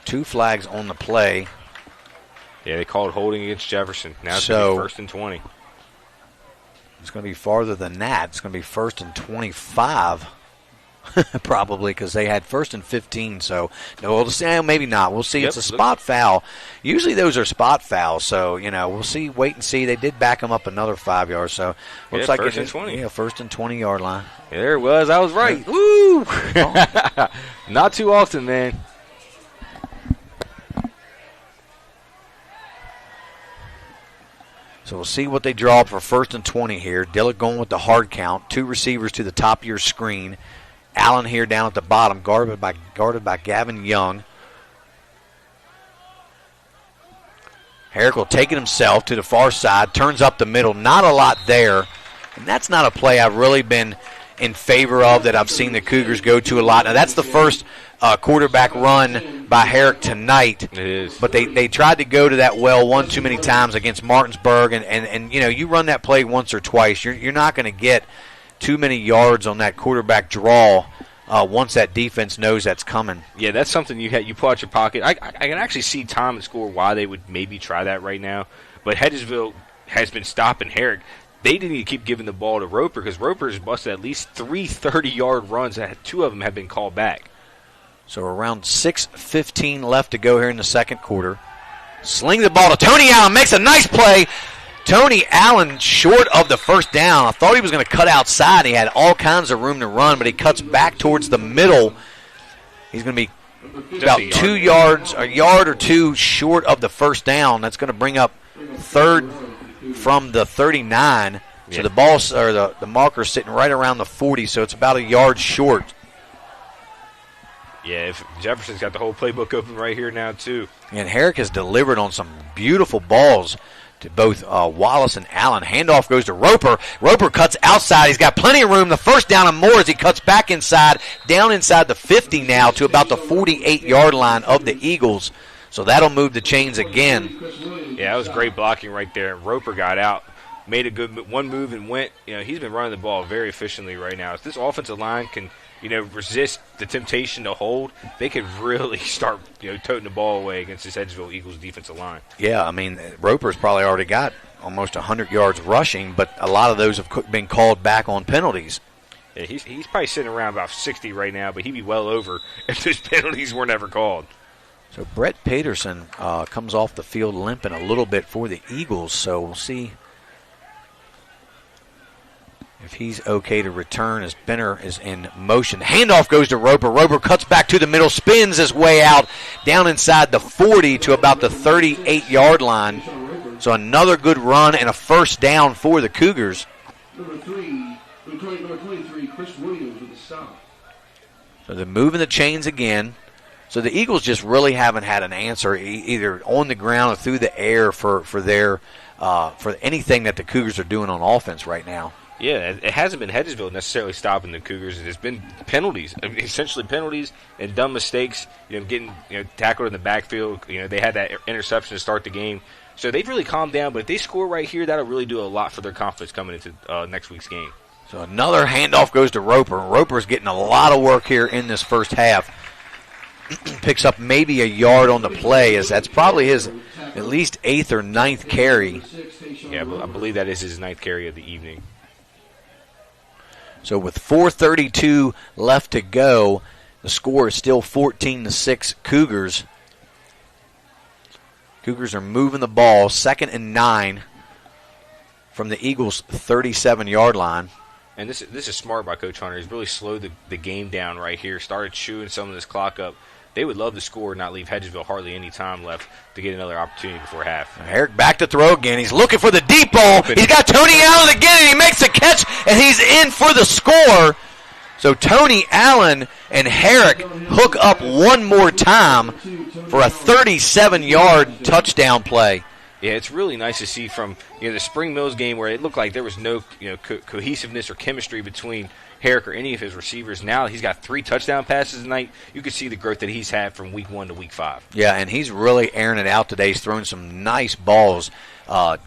2 flags on the play. Yeah, they called holding against Jefferson. Now it's going to be first and 20. It's going to be farther than that. It's going to be first and 25. Probably because they had first and 15. So, no, we'll see, maybe not. We'll see. Yep. It's a spot foul. Usually those are spot fouls. So, we'll see. Wait and see. They did back them up another 5 yards. So, looks like first and 20. Yeah, first and 20-yard line. Yeah, there it was. I was right. Woo! Not too often, man. So we'll see what they draw up for first and 20 here. Dillard going with the hard count. 2 receivers to the top of your screen. Allen here down at the bottom, guarded by Gavin Young. Herrick will take it himself to the far side, turns up the middle. Not a lot there. And that's not a play I've really been in favor of that I've seen the Cougars go to a lot. Now, that's the first quarterback run by Herrick tonight. It is. But they tried to go to that well one too many times against Martinsburg. And you run that play once or twice, you're not going to get too many yards on that quarterback draw once that defense knows that's coming. Yeah, that's something you pull out your pocket. I can actually see time and score why they would maybe try that right now. But Hedgesville has been stopping Herrick. They didn't keep giving the ball to Roper because Roper has busted at least 3 30-yard runs. 2 of them have been called back. So around 6:15 left to go here in the second quarter. Sling the ball to Tony Allen. Makes a nice play. Tony Allen short of the first down. I thought he was going to cut outside. He had all kinds of room to run, but he cuts back towards the middle. He's going to be about 2 yards, a yard or 2 short of the first down. That's going to bring up third from the 39. So the ball, or the marker's sitting right around the 40, so it's about a yard short. Yeah, if Jefferson's got the whole playbook open right here now, too. And Herrick has delivered on some beautiful balls to both Wallace and Allen. Handoff goes to Roper. Roper cuts outside. He's got plenty of room. The first down and more as he cuts back inside, down inside the 50 now to about the 48-yard line of the Eagles. So that'll move the chains again. Yeah, that was great blocking right there. Roper got out, made a good one move and went. He's been running the ball very efficiently right now. If this offensive line can resist the temptation to hold, they could really start, toting the ball away against this Hedgesville Eagles defensive line. Yeah, I mean, Roper's probably already got almost 100 yards rushing, but a lot of those have been called back on penalties. Yeah, he's probably sitting around about 60 right now, but he'd be well over if those penalties were never called. So Brett Peterson comes off the field limping a little bit for the Eagles, so we'll see if he's okay to return as Benner is in motion. Handoff goes to Roper. Roper cuts back to the middle, spins his way out down inside the 40 to about the 38-yard line. So another good run and a first down for the Cougars. Number 23, Chris Williams with the stop. So they're moving the chains again. So the Eagles just really haven't had an answer either on the ground or through the air for anything that the Cougars are doing on offense right now. Yeah, it hasn't been Hedgesville necessarily stopping the Cougars. It's been penalties, essentially penalties and dumb mistakes. Getting tackled in the backfield. They had that interception to start the game, so they've really calmed down. But if they score right here, that'll really do a lot for their confidence coming into next week's game. So another handoff goes to Roper. Roper's getting a lot of work here in this first half. Picks up maybe a yard on the play, as that's probably his at least 8th or 9th carry. Yeah, I believe that is his 9th carry of the evening. So with 4:32 left to go, the score is still 14-6 Cougars. Cougars are moving the ball, 2nd and 9 from the Eagles' 37-yard line. And this is smart by Coach Hunter. He's really slowed the game down right here, started chewing some of this clock up. They would love to score and not leave Hedgesville hardly any time left to get another opportunity before half. Herrick back to throw again. He's looking for the deep ball. He's got Tony Allen again, and he makes the catch, and he's in for the score. So Tony Allen and Herrick hook up one more time for a 37-yard touchdown play. Yeah, it's really nice to see from the Spring Mills game where it looked like there was no cohesiveness or chemistry between Herrick or any of his receivers. Now he's got 3 touchdown passes tonight. You can see the growth that he's had from week 1 to week 5. Yeah, and he's really airing it out today. He's throwing some nice balls.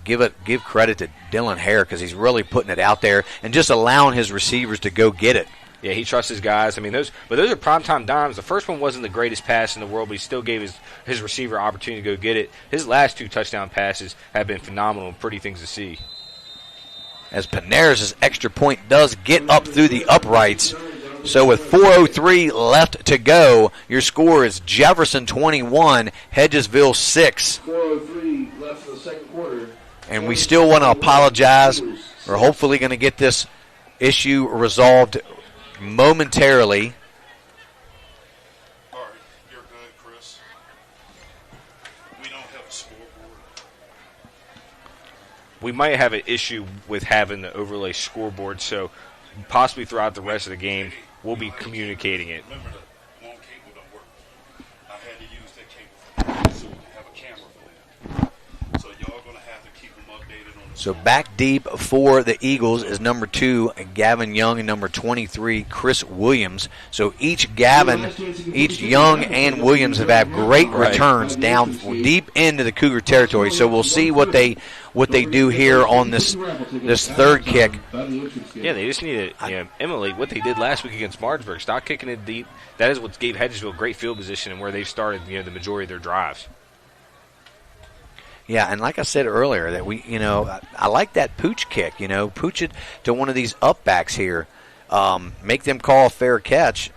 Give credit to Dylan Herrick because he's really putting it out there and just allowing his receivers to go get it. Yeah, he trusts his guys. I mean, those are primetime dimes. The first one wasn't the greatest pass in the world, but he still gave his receiver opportunity to go get it. His last 2 touchdown passes have been phenomenal and pretty things to see. As Panaris' extra point does get up through the uprights. So with 4:03 left to go, your score is Jefferson 21, Hedgesville 6. 4:03 left for the second quarter. And we still want to apologize. We're hopefully going to get this issue resolved momentarily. All right, you're good, Chris. We don't have a scoreboard. We might have an issue with having the overlay scoreboard, so possibly throughout the rest of the game, we'll be communicating it. Remember, the long cable don't work. I had to use that cable so we can have a camera for that. So y'all going to have to keep them updated on the So back deep for the Eagles is number 2, Gavin Young, and number 23, Chris Williams. So each Young and Williams have had great returns down deep into the Cougar territory. So we'll see what they do here on this third kick. Yeah, they just need to emulate what they did last week against Martinsburg. Stop kicking it deep. That is what gave Hedgesville great field position and where they've started the majority of their drives. Yeah, and like I said earlier, that I like that pooch kick. Pooch it to one of these up backs here. Make them call a fair catch.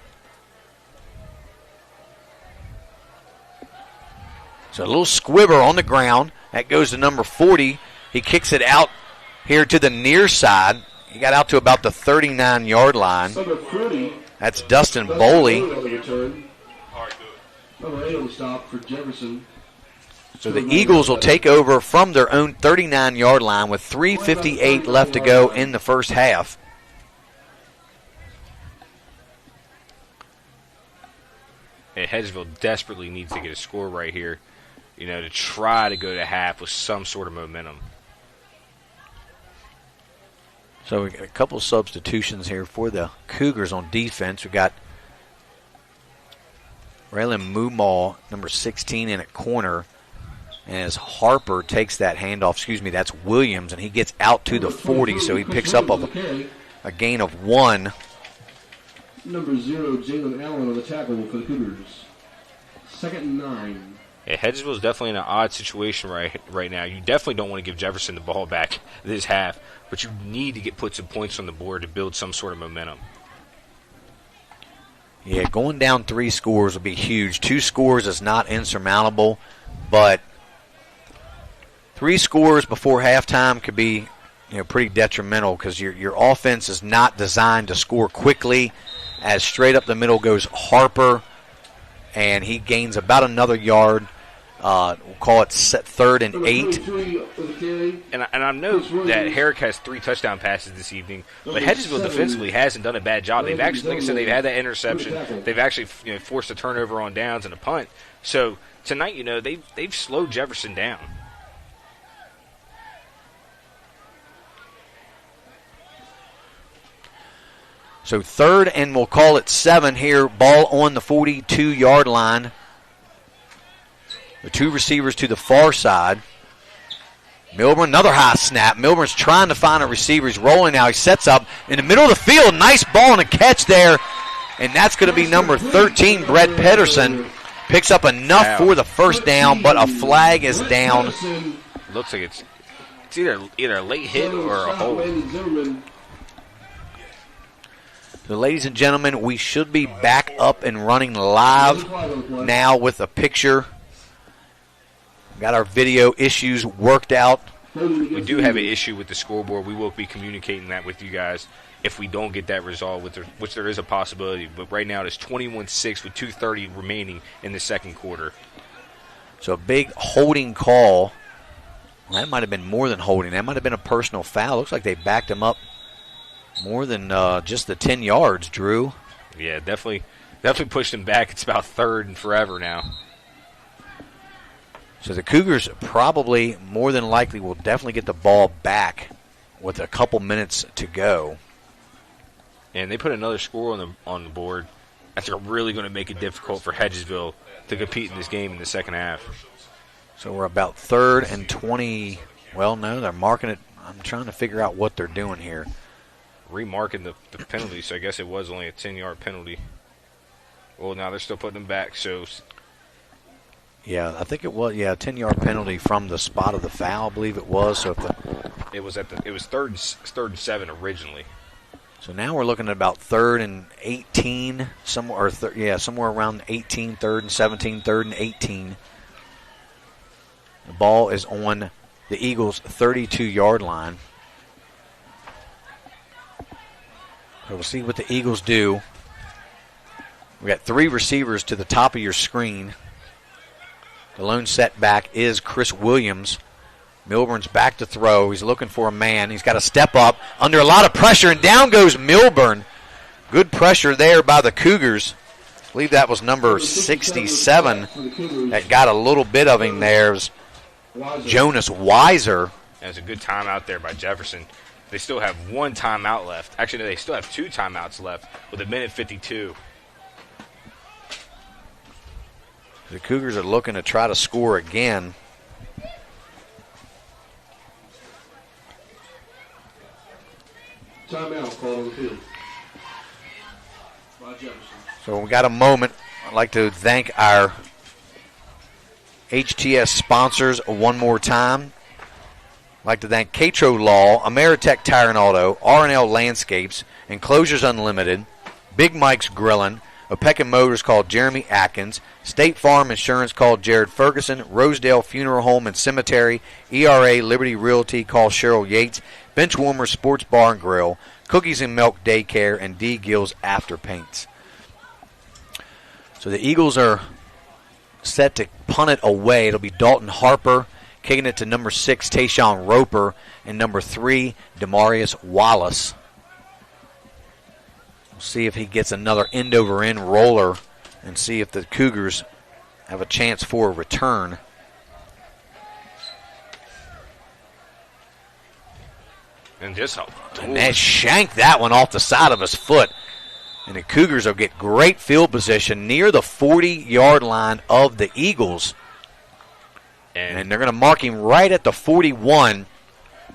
So a little squibber on the ground. That goes to number 40. He kicks it out here to the near side. He got out to about the 39-yard line. That's Dustin Boley. Number 8 on the stop for Jefferson. So the Eagles will take over from their own 39-yard line with 3:58 left to go in the first half. And Hedgesville desperately needs to get a score right here, to try to go to half with some sort of momentum. So we got a couple substitutions here for the Cougars on defense. We got Raylan Mumal, number 16, in at corner. And as Harper takes that handoff, that's Williams, and he gets out to the 40, so he picks up a gain of 1. Number 0, Jalen Allen on the tackle for the Cougars. 2nd and 9. Yeah, Hedgesville is definitely in an odd situation right now. You definitely don't want to give Jefferson the ball back this half, but you need to put some points on the board to build some sort of momentum. Yeah, going down 3 scores would be huge. 2 scores is not insurmountable, but 3 scores before halftime could be pretty detrimental because your offense is not designed to score quickly. As straight up the middle goes Harper, and he gains about another yard. We'll call it 3rd and 8. And I know that Herrick has 3 touchdown passes this evening, but Hedgesville defensively hasn't done a bad job. They've actually, like I said, they've had that interception. They've actually forced a turnover on downs and a punt. So tonight, they've slowed Jefferson down. So 3rd and we'll call it 7 here. Ball on the 42-yard line. The 2 receivers to the far side. Milburn, another high snap. Milburn's trying to find a receiver. He's rolling now. He sets up in the middle of the field. Nice ball and a catch there. And that's going to be number 13, Brett Pedersen. Picks up enough for the first down, but a flag is down. Looks like it's either a late hit or a hold. So, ladies and gentlemen, we should be back up and running live now with a picture. Got our video issues worked out. We do have an issue with the scoreboard. We will be communicating that with you guys if we don't get that resolved, which there is a possibility. But right now it is 21-6 with 2:30 remaining in the second quarter. So a big holding call. Well, that might have been more than holding. That might have been a personal foul. Looks like they backed him up more than just the 10 yards, Drew. Yeah, definitely pushed him back. It's about 3rd and forever now. So the Cougars probably, more than likely, will definitely get the ball back with a couple minutes to go. And they put another score on the board. That's really going to make it difficult for Hedgesville to compete in this game in the second half. So we're about 3rd and 20. Well, no, they're marking it. I'm trying to figure out what they're doing here. Remarking the penalty, so I guess it was only a 10-yard penalty. Well, now they're still putting them back, so... Yeah, I think it was, a 10-yard penalty from the spot of the foul, I believe it was. So if it was 3rd and 7 originally. So now we're looking at about 3rd and 18, somewhere around 18, 3rd and 17, 3rd and 18. The ball is on the Eagles' 32-yard line. So we'll see what the Eagles do. We got 3 receivers to the top of your screen. The lone setback is Chris Williams. Milburn's back to throw. He's looking for a man. He's got to step up under a lot of pressure, and down goes Milburn. Good pressure there by the Cougars. I believe that was number 67 that got a little bit of him there. It was Jonas Weiser. That's a good timeout there by Jefferson. They still have 1 timeout left. Actually, no, they still have 2 timeouts left with 1:52. The Cougars are looking to try to score again. Timeout called on the field by Jefferson. So we got a moment. I'd like to thank our HTS sponsors one more time. I'd like to thank Catro Law, Ameritech Tire and Auto, R&L Landscapes, Enclosures Unlimited, Big Mike's Grillin', Opeka Motors called Jeremy Atkins, State Farm Insurance called Jared Ferguson, Rosedale Funeral Home and Cemetery, ERA Liberty Realty called Cheryl Yates, Benchwarmer Sports Bar and Grill, Cookies and Milk Daycare, and D. Gill's After Paints. So the Eagles are set to punt it away. It'll be Dalton Harper kicking it to number 6, Tayshawn Roper, and number 3, Demarius Wallace. We'll see if he gets another end-over-end roller and see if the Cougars have a chance for a return. And just that shanked that one off the side of his foot. And the Cougars will get great field position near the 40-yard line of the Eagles. And they're going to mark him right at the 41.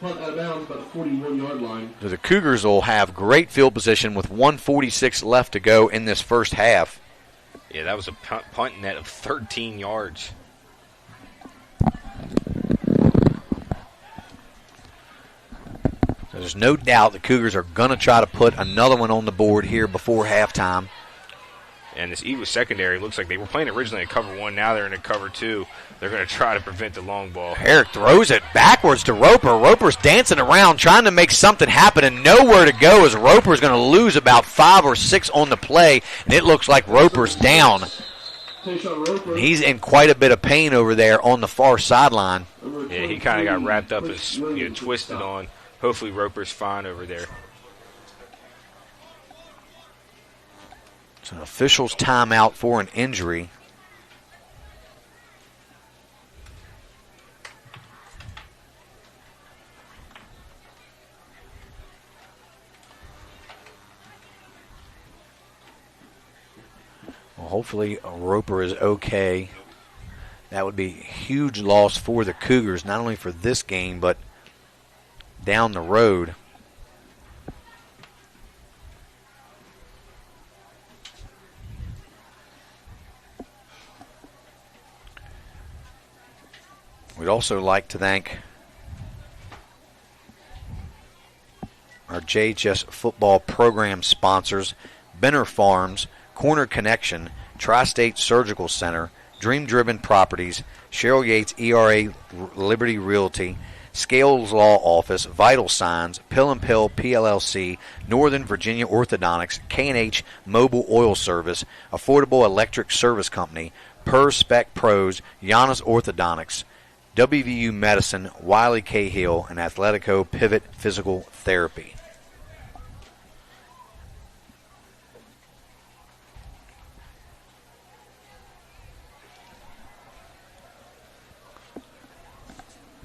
Punt out of bounds by the 41-yard line. So the Cougars will have great field position with 1:46 left to go in this first half. Yeah, that was a punt net of 13 yards. So there's no doubt the Cougars are going to try to put another one on the board here before halftime. And this Eagles secondary looks like they were playing originally in cover 1. Now they're in a cover 2. They're going to try to prevent the long ball. Herrick throws it backwards to Roper. Roper's dancing around trying to make something happen, and nowhere to go as Roper's going to lose about 5 or 6 on the play, and it looks like Roper's down. He's in quite a bit of pain over there on the far sideline. Yeah, he kind of got wrapped up and twisted on. Hopefully Roper's fine over there. It's an official's timeout for an injury. Well, hopefully Roper is okay. That would be a huge loss for the Cougars, not only for this game, but down the road. We'd also like to thank our JHS football program sponsors, Benner Farms, Corner Connection, Tri-State Surgical Center, Dream Driven Properties, Cheryl Yates ERA Liberty Realty, Scales Law Office, Vital Signs, Pill and Pill PLLC, Northern Virginia Orthodontics, K&H Mobile Oil Service, Affordable Electric Service Company, Per Spec Pros, Giannis Orthodontics, WVU Medicine, Wiley Cahill, and Athletico Pivot Physical Therapy.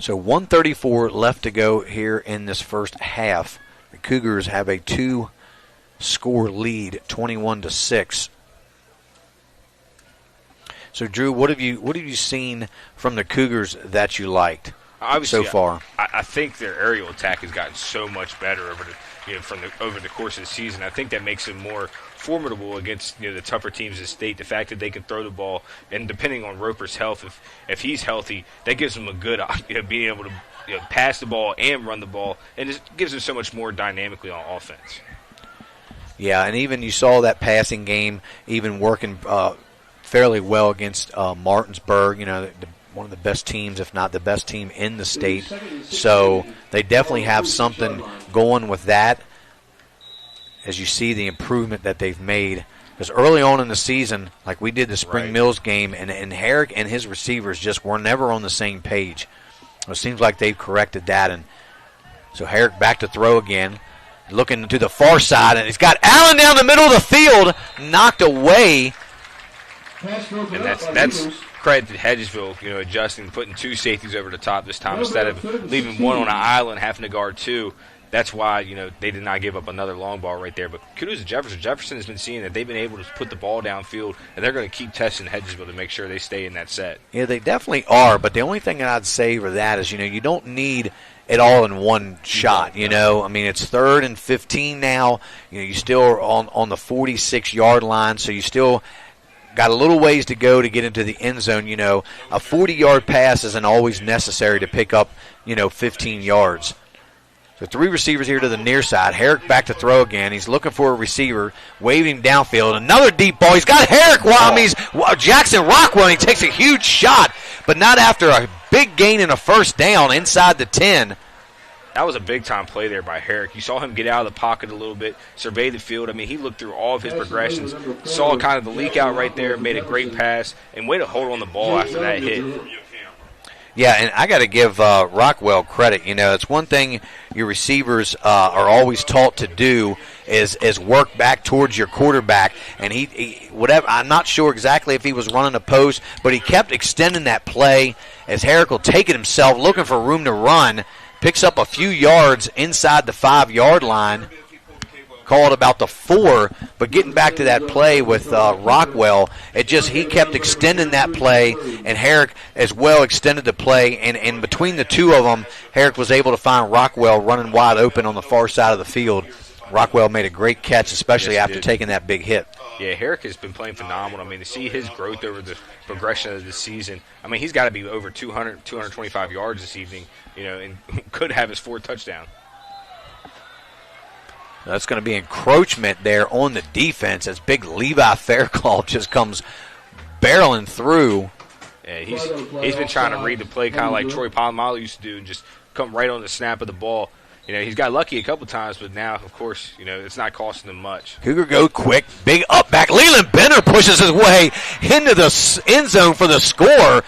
So 1:34 left to go here in this first half. The Cougars have a 2-score lead, 21-6. So Drew, what have you seen from the Cougars that you liked Obviously, so far? I think their aerial attack has gotten so much better over the course of the season. I think that makes them more formidable against the tougher teams in the state. The fact that they can throw the ball, and depending on Roper's health, if he's healthy, that gives them a good being able to pass the ball and run the ball, and it gives them so much more dynamically on offense. Yeah, and even you saw that passing game even working fairly well against Martinsburg. One of the best teams, if not the best team in the state. So they definitely have something going with that. As you see the improvement that they've made. Because early on in the season, like we did the Spring Mills game, and Herrick and his receivers just were never on the same page. It seems like they've corrected that. And so Herrick back to throw again, looking to the far side, and he's got Allen down the middle of the field, knocked away. And that's credit to Hedgesville, adjusting, putting 2 safeties over the top this time instead of leaving one on an island, having to guard 2. That's why, they did not give up another long ball right there. But kudos to Jefferson. Jefferson has been seeing that they've been able to put the ball downfield, and they're going to keep testing Hedgesville to make sure they stay in that set. Yeah, they definitely are. But the only thing that I'd say for that is, you don't need it all in one shot, I mean, it's 3rd and 15 now. You still are on the 46-yard line, so you still got a little ways to go to get into the end zone. A 40-yard pass isn't always necessary to pick up, 15 yards. So 3 receivers here to the near side. Herrick back to throw again. He's looking for a receiver, waving downfield. Another deep ball. He's got Herrick. Jackson Rockwell, and he takes a huge shot, but not after a big gain and a first down inside the 10. That was a big-time play there by Herrick. You saw him get out of the pocket a little bit, survey the field. I mean, he looked through all of his progressions, saw kind of the leak out right there, made a great pass, and way to hold on the ball after that hit. Yeah, and I got to give Rockwell credit. It's one thing your receivers are always taught to do is work back towards your quarterback. And he whatever. I'm not sure exactly if he was running a post, but he kept extending that play as Herrick will take it himself, looking for room to run. Picks up a few yards inside the 5-yard line. Called about the 4, but getting back to that play with Rockwell, he kept extending that play, and Herrick as well extended the play, and between the two of them, Herrick was able to find Rockwell running wide open on the far side of the field. Rockwell made a great catch, especially after taking that big hit. Yeah, Herrick has been playing phenomenal. I mean, to see his growth over the progression of the season, I mean, he's got to be over 200, 225 yards this evening, and could have his 4th touchdown. That's going to be encroachment there on the defense as big Levi Fairclough just comes barreling through. Yeah, he's been trying to read the play kind of like Troy Polamalu used to do and just come right on the snap of the ball. He's got lucky a couple times, but now, of course, it's not costing him much. Cougar go quick, big up back. Leland Benner pushes his way into the end zone for the score.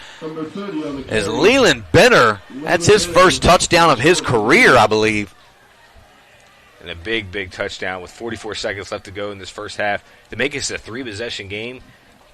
As Leland Benner, that's his first touchdown of his career, I believe. And a big, big touchdown with 44 seconds left to go in this first half. To make this a 3-possession game,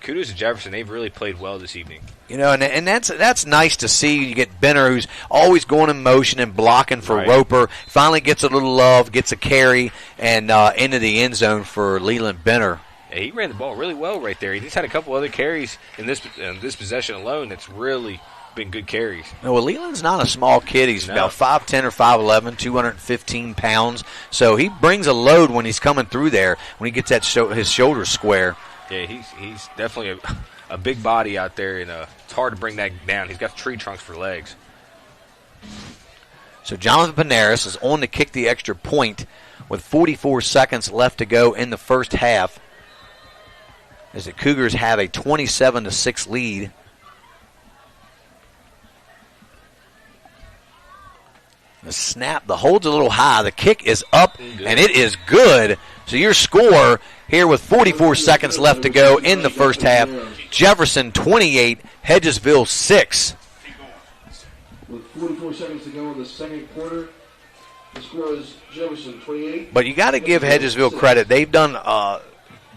kudos to Jefferson. They've really played well this evening. And that's nice to see. You get Benner, who's always going in motion and blocking for Roper. Finally gets a little love, gets a carry, and into the end zone for Leland Benner. Yeah, he ran the ball really well right there. He just had a couple other carries in this possession alone that's really been good carries. No, well, Leland's not a small kid. He's about 5'10" or 5'11", 215 pounds. So he brings a load when he's coming through there, when he gets his shoulders square. Yeah, he's definitely a big body out there, and it's hard to bring that down. He's got tree trunks for legs. So Jonathan Panaris is on to kick the extra point with 44 seconds left to go in the first half, as the Cougars have a 27-6 lead. The snap, the hold's a little high. The kick is up, and it is good. So your score here with 44 seconds left to go in the first half, Jefferson 28, Hedgesville 6. With 44 seconds to go in the second quarter, the score is Jefferson 28. But you got to give Hedgesville credit. They've done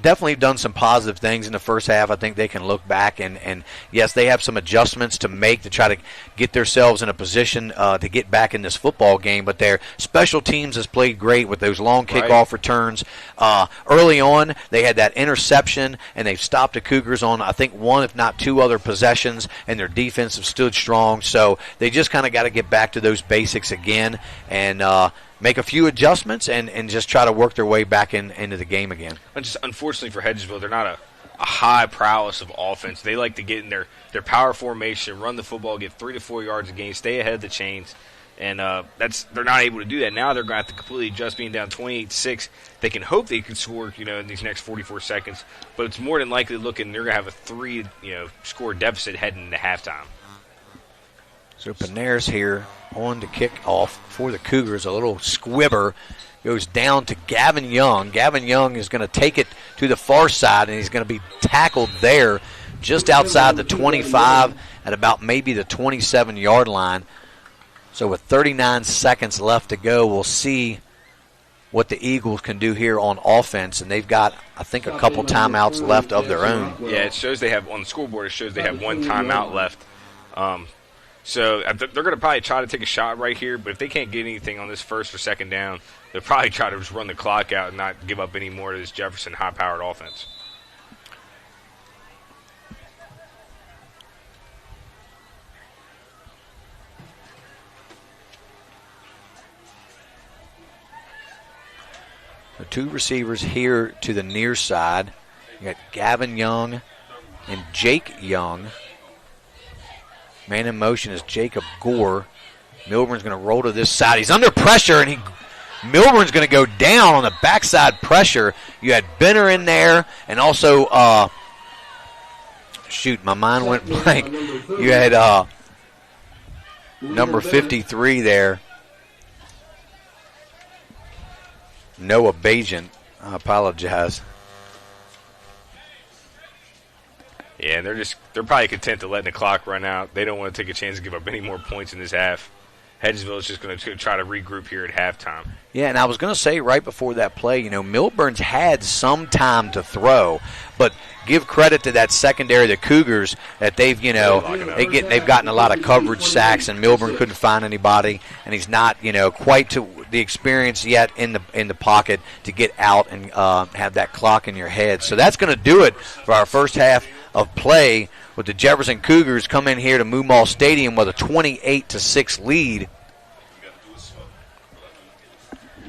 definitely done some positive things in the first half. I think they can look back and yes, they have some adjustments to make to try to get themselves in a position to get back in this football game. But their special teams has played great with those long kickoff returns. Early on, they had that interception, and they've stopped the Cougars on, I think, one, if not two other possessions, and their defense have stood strong. So they just kind of got to get back to those basics again and make a few adjustments and just try to work their way back into the game again. And just unfortunately for Hedgesville, they're not a high prowess of offense. They like to get in their power formation, run the football, get 3 to 4 yards a game, stay ahead of the chains, and they're not able to do that. Now they're going to have to completely adjust, being down 28-6. They can hope they can score, in these next 44 seconds, but it's more than likely looking they're going to have a 3, score deficit heading into halftime. So Panair's here on to kick off for the Cougars. A little squibber goes down to Gavin Young. Gavin Young is going to take it to the far side, and he's going to be tackled there just outside the 25 at about maybe the 27-yard line. So with 39 seconds left to go, we'll see what the Eagles can do here on offense, and they've got, I think, a couple timeouts left of their own. Yeah, it shows they have, on the scoreboard, it shows they have one timeout left. So they're going to probably try to take a shot right here, but if they can't get anything on this first or second down, they'll probably try to just run the clock out and not give up any more to this Jefferson high-powered offense. The two receivers here to the near side. You got Gavin Young and Jake Young. Man in motion is Jacob Gore. Milburn's going to roll to this side. He's under pressure, and Milburn's going to go down on the backside pressure. You had Benner in there, and also, my mind went blank. You had number 53 there, Noah Bajan. I apologize. Yeah, and they're probably content to letting the clock run out. They don't want to take a chance to give up any more points in this half. Hedgesville is just going to try to regroup here at halftime. Yeah, and I was going to say right before that play, Milburn's had some time to throw, but give credit to that secondary, the Cougars, that they've gotten a lot of coverage sacks, and Milburn couldn't find anybody, and he's not quite to the experience yet in the pocket to get out and have that clock in your head. So that's going to do it for our first half of play, with the Jefferson Cougars come in here to Moomaw Stadium with a 28-6 lead.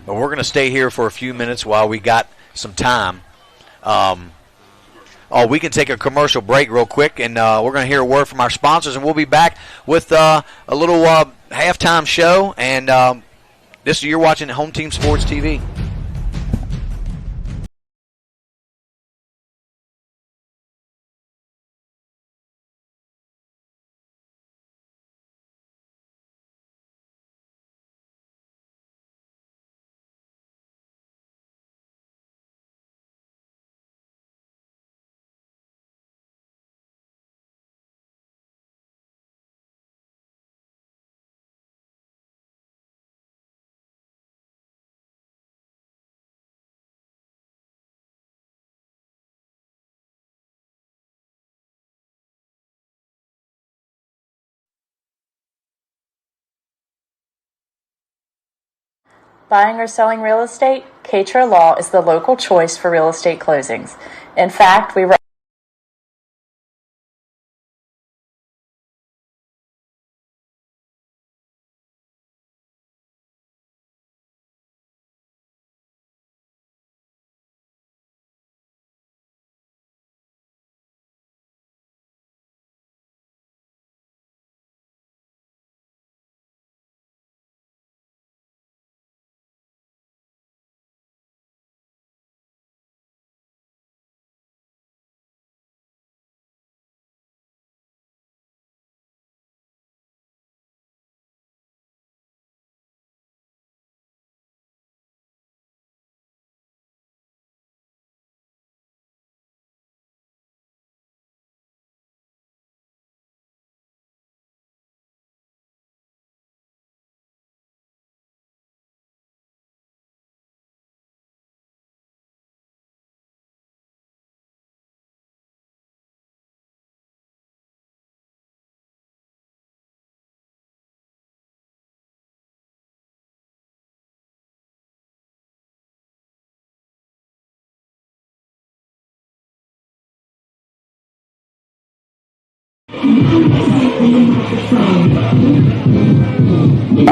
But we're going to stay here for a few minutes while we got some time. We can take a commercial break real quick, and we're going to hear a word from our sponsors, and we'll be back with a little halftime show. And you're watching Home Team Sports TV. Buying or selling real estate? Katra Law is the local choice for real estate closings. In fact, we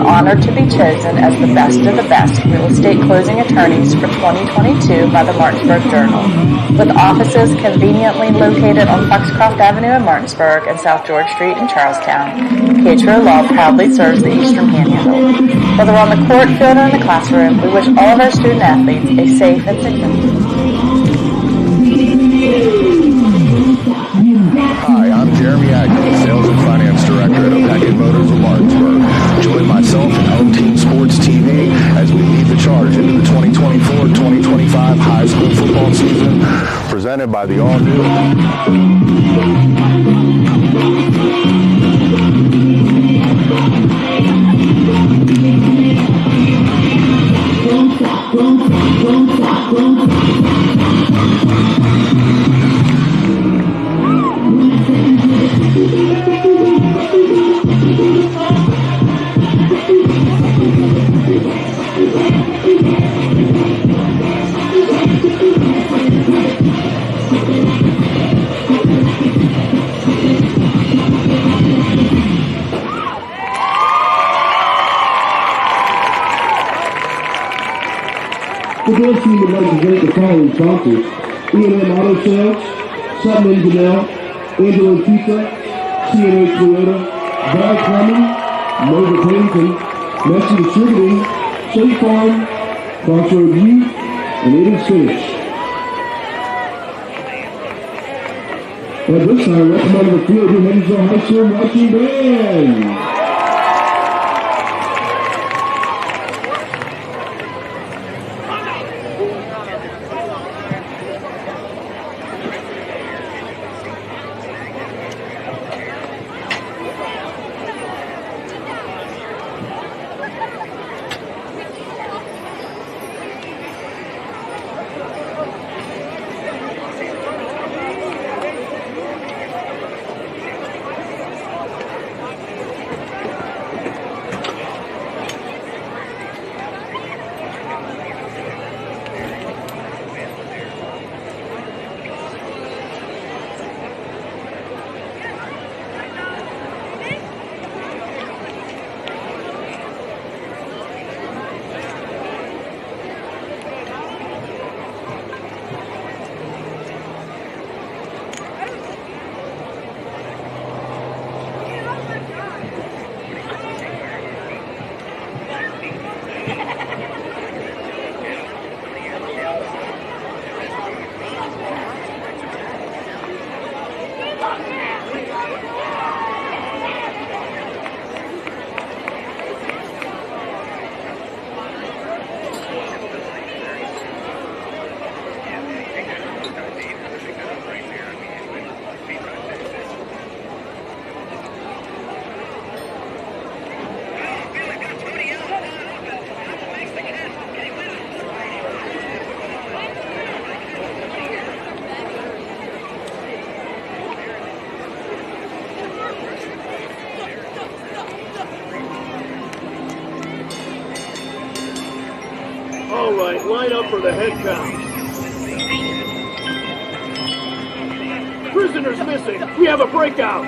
Honored to be chosen as the best of the best real estate closing attorneys for 2022 by the Martinsburg Journal, with offices conveniently located on Foxcroft Avenue in Martinsburg and South George Street in Charlestown. PHRO Law proudly serves the Eastern Panhandle. Whether on the court, field, or in the classroom, we wish all of our student athletes a safe and successful. Hi, I'm Jeremy Agnew, Sales and Finance Director at Automotive Motors of Martinsburg. Join myself and Home Team Sports TV as we lead the charge into the 2024-2025 high school football season, presented by the all-new The girls team would like to thank the following sponsors: E&M Auto Sales, Sutton & Janelle, Angelo Pizza, C&H Toyota, Val Plumbing, Nova Painting, Messi Distributing, State Farm, Crossroads Youth, and It Is Finished. At this time, let's come out of the field with Hedgesville High School Marching Band. All right, line up for the head count. Prisoners missing. We have a breakout.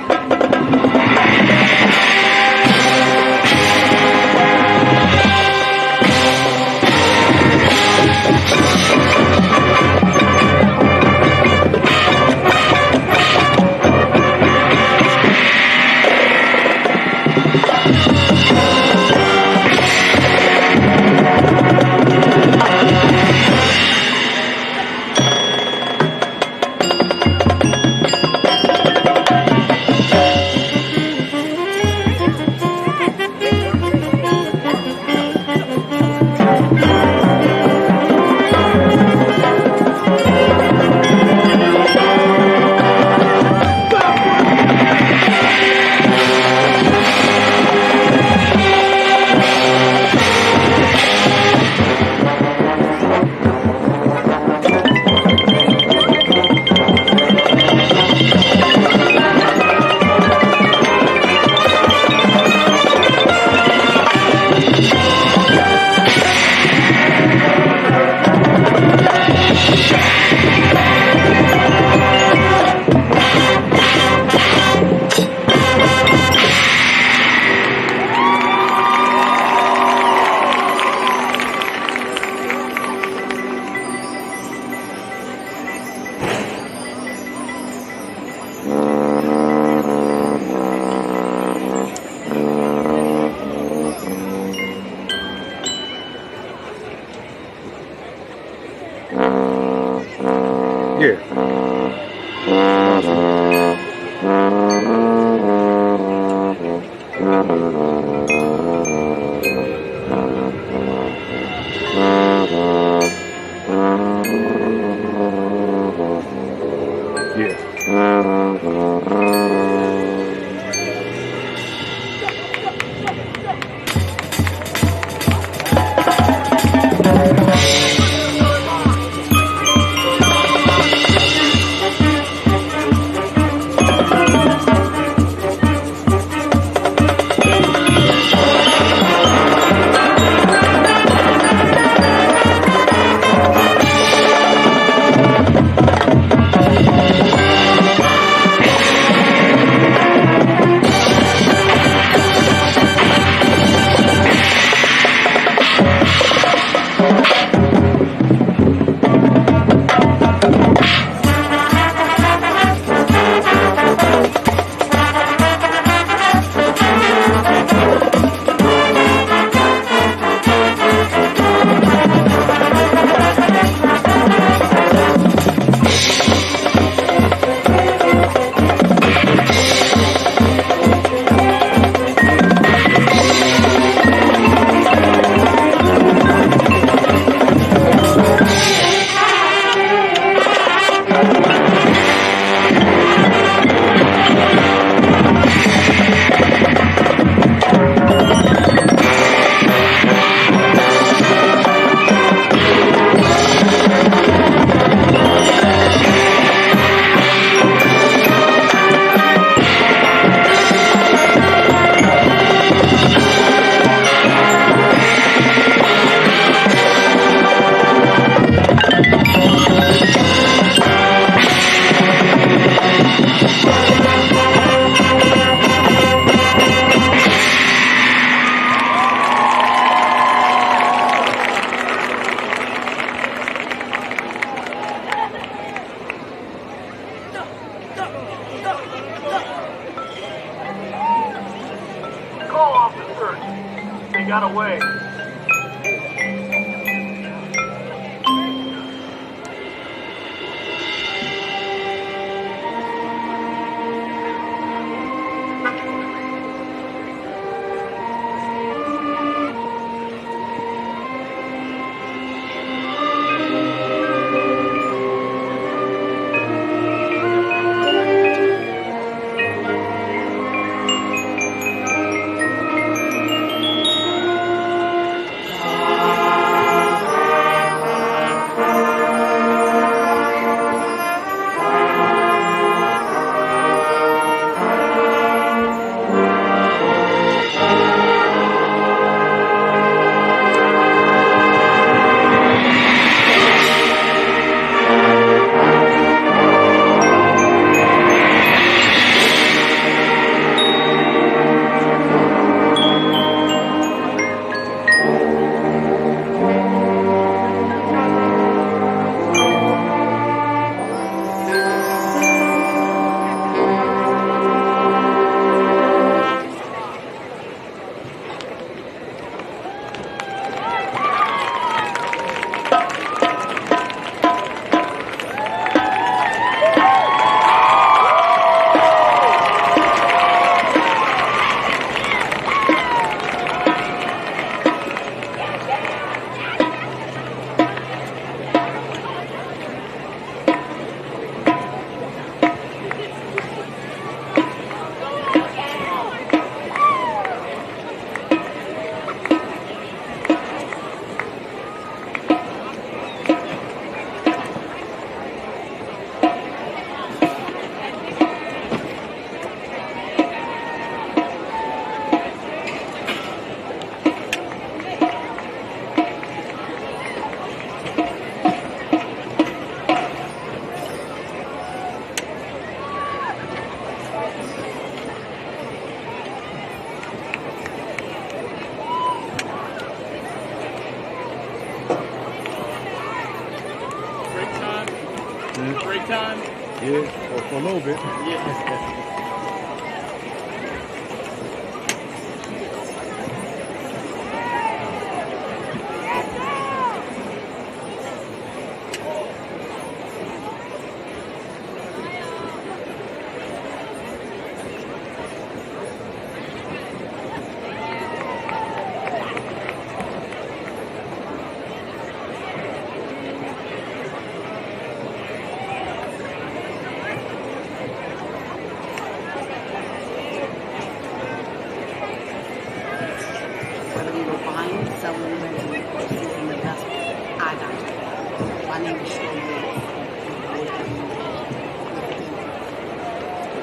got away. Break time? Yeah, or for a little bit. Yeah. selling, renting, or seasoned investor, I got your back. My name is Cheryl Yates.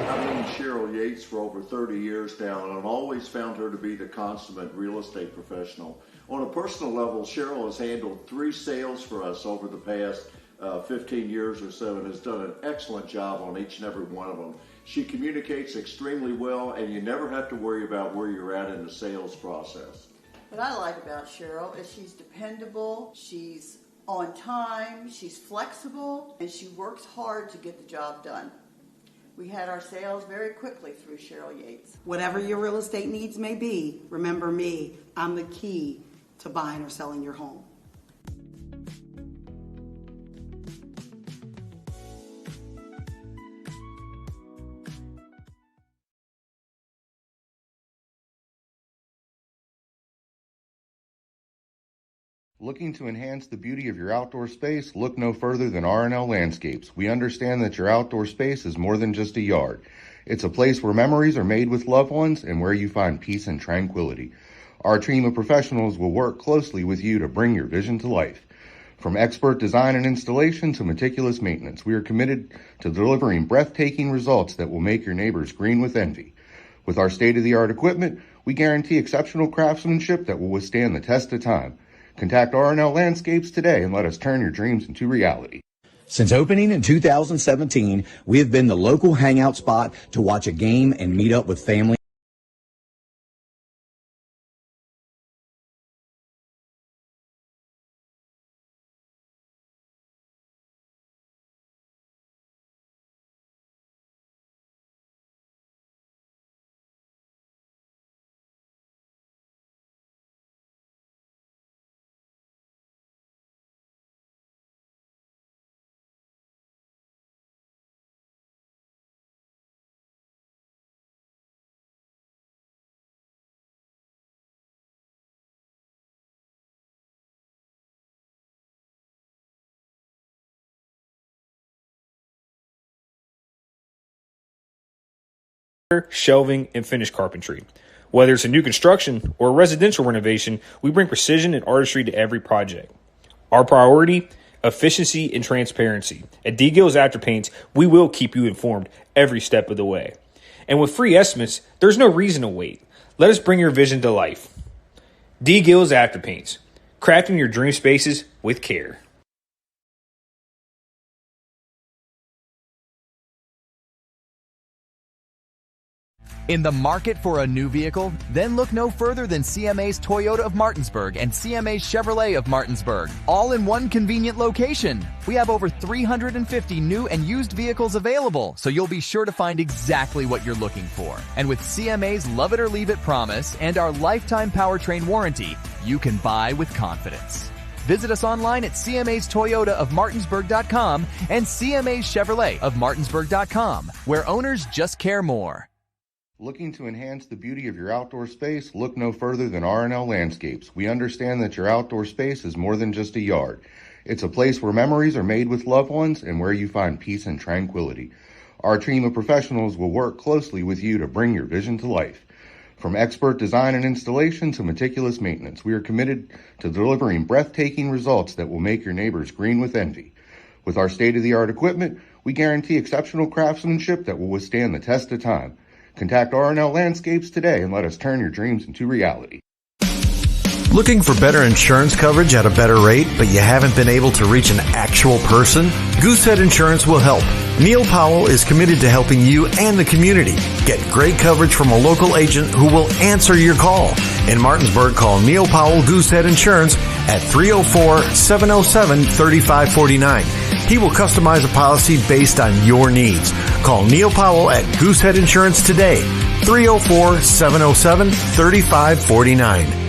I've known Cheryl Yates for over 30 years now, and I've always found her to be the consummate real estate professional. On a personal level, Cheryl has handled 3 sales for us over the past 15 years or so and has done an excellent job on each and every one of them. She communicates extremely well, and you never have to worry about where you're at in the sales process. What I like about Cheryl is she's dependable, she's on time, she's flexible, and she works hard to get the job done. We had our sales very quickly through Cheryl Yates. Whatever your real estate needs may be, remember me. I'm the key to buying or selling your home. Looking to enhance the beauty of your outdoor space? Look no further than R&L Landscapes. We understand that your outdoor space is more than just a yard. It's a place where memories are made with loved ones and where you find peace and tranquility. Our team of professionals will work closely with you to bring your vision to life. From expert design and installation to meticulous maintenance, we are committed to delivering breathtaking results that will make your neighbors green with envy. With our state-of-the-art equipment, we guarantee exceptional craftsmanship that will withstand the test of time. Contact R&L Landscapes today and let us turn your dreams into reality. Since opening in 2017, we have been the local hangout spot to watch a game and meet up with family. Shelving, and finished carpentry. Whether it's a new construction or a residential renovation, we bring precision and artistry to every project. Our priority, efficiency and transparency. At D. Gills Afterpaints, we will keep you informed every step of the way. And with free estimates, there's no reason to wait. Let us bring your vision to life. D. Gills Afterpaints, crafting your dream spaces with care. In the market for a new vehicle? Then look no further than CMA's Toyota of Martinsburg and CMA's Chevrolet of Martinsburg, all in one convenient location. We have over 350 new and used vehicles available, so you'll be sure to find exactly what you're looking for. And with CMA's Love It or Leave It promise and our lifetime powertrain warranty, you can buy with confidence. Visit us online at CMA's Toyota of Martinsburg.com and CMA's Chevrolet of Martinsburg.com, where owners just care more. Looking to enhance the beauty of your outdoor space? Look no further than R&L Landscapes. We understand that your outdoor space is more than just a yard. It's a place where memories are made with loved ones and where you find peace and tranquility. Our team of professionals will work closely with you to bring your vision to life. From expert design and installation to meticulous maintenance, we are committed to delivering breathtaking results that will make your neighbors green with envy. With our state-of-the-art equipment, we guarantee exceptional craftsmanship that will withstand the test of time. Contact R&L Landscapes today and let us turn your dreams into reality. Looking for better insurance coverage at a better rate, but you haven't been able to reach an actual person? Goosehead Insurance will help. Neil Powell is committed to helping you and the community get great coverage from a local agent who will answer your call. In Martinsburg, call Neil Powell Goosehead Insurance at 304-707-3549. He will customize a policy based on your needs. Call Neil Powell at Goosehead Insurance today, 304-707-3549.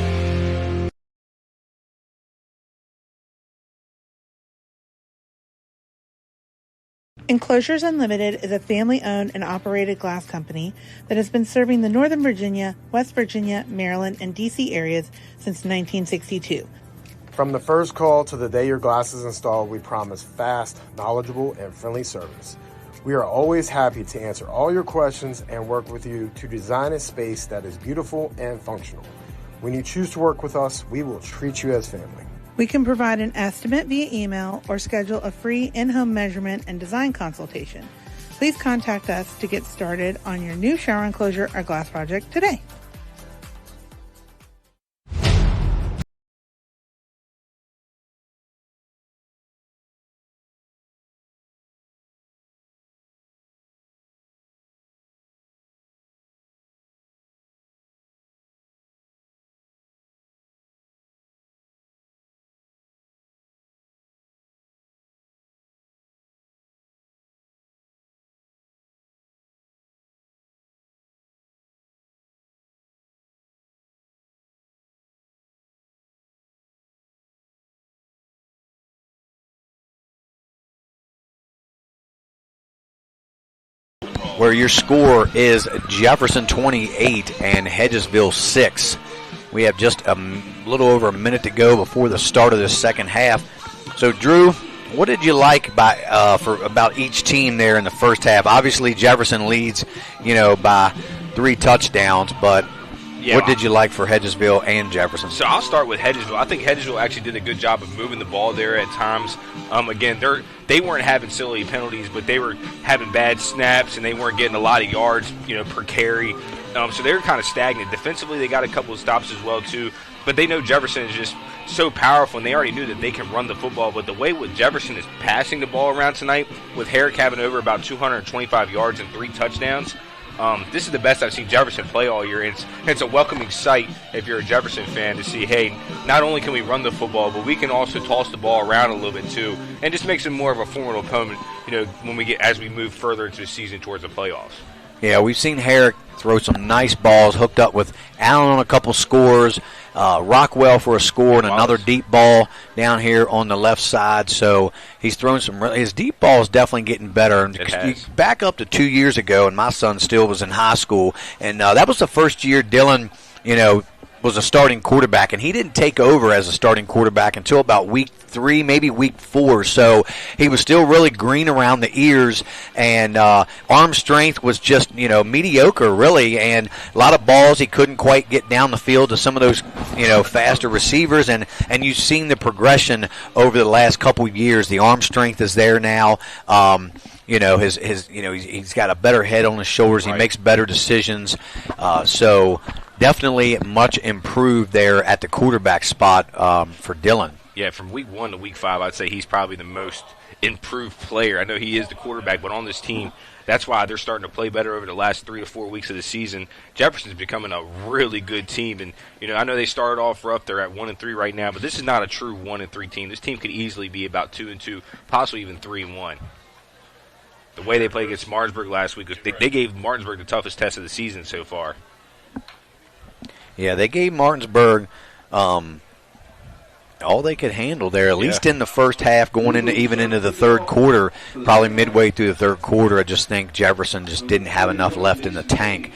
Enclosures Unlimited is a family-owned and operated glass company that has been serving the Northern Virginia, West Virginia, Maryland, and D.C. areas since 1962. From the first call to the day your glass is installed, we promise fast, knowledgeable, and friendly service. We are always happy to answer all your questions and work with you to design a space that is beautiful and functional. When you choose to work with us, we will treat you as family. We can provide an estimate via email or schedule a free in-home measurement and design consultation. Please contact us to get started on your new shower enclosure or glass project today. Where your score is Jefferson 28 and Hedgesville 6. We have just a little over a minute to go before the start of the second half. So, Drew, what did you like for about each team there in the first half? Obviously, Jefferson leads, by 3 touchdowns, but what did you like for Hedgesville and Jefferson? So I'll start with Hedgesville. I think Hedgesville actually did a good job of moving the ball there at times. Again, they weren't having silly penalties, but they were having bad snaps, and they weren't getting a lot of yards, per carry. So they were kind of stagnant. Defensively, they got a couple of stops as well, too. But they know Jefferson is just so powerful, and they already knew that they can run the football. But the way with Jefferson is passing the ball around tonight, with Herrick having over about 225 yards and 3 touchdowns, this is the best I've seen Jefferson play all year. It's a welcoming sight if you're a Jefferson fan to see, hey, not only can we run the football, but we can also toss the ball around a little bit too, and just makes him more of a formidable opponent, as we move further into the season towards the playoffs. Yeah, we've seen Herrick throw some nice balls, hooked up with Allen on a couple scores, Rockwell for a score, and another deep ball down here on the left side. So he's thrown his deep ball is definitely getting better. You back up to 2 years ago, and my son still was in high school, and that was the first year Dylan, was a starting quarterback, and he didn't take over as a starting quarterback until about week 3, maybe week 4. So he was still really green around the ears, and arm strength was just mediocre really, and a lot of balls he couldn't quite get down the field to some of those faster receivers, and you've seen the progression over the last couple of years. The arm strength is there now. He's got a better head on his shoulders. He makes better decisions. So definitely much improved there at the quarterback spot for Dylan. Yeah, from week 1 to week 5, I'd say he's probably the most improved player. I know he is the quarterback, but on this team, that's why they're starting to play better over the last 3 to 4 weeks of the season. Jefferson's becoming a really good team, and I know they started off rough. They're at 1-3 right now, but this is not a true 1-3 team. This team could easily be about 2-2, possibly even 3-1. The way they played against Martinsburg last week, they gave Martinsburg the toughest test of the season so far. Yeah, they gave Martinsburg all they could handle there, at least in the first half, going into the third quarter, probably midway through the third quarter. I just think Jefferson just didn't have enough left in the tank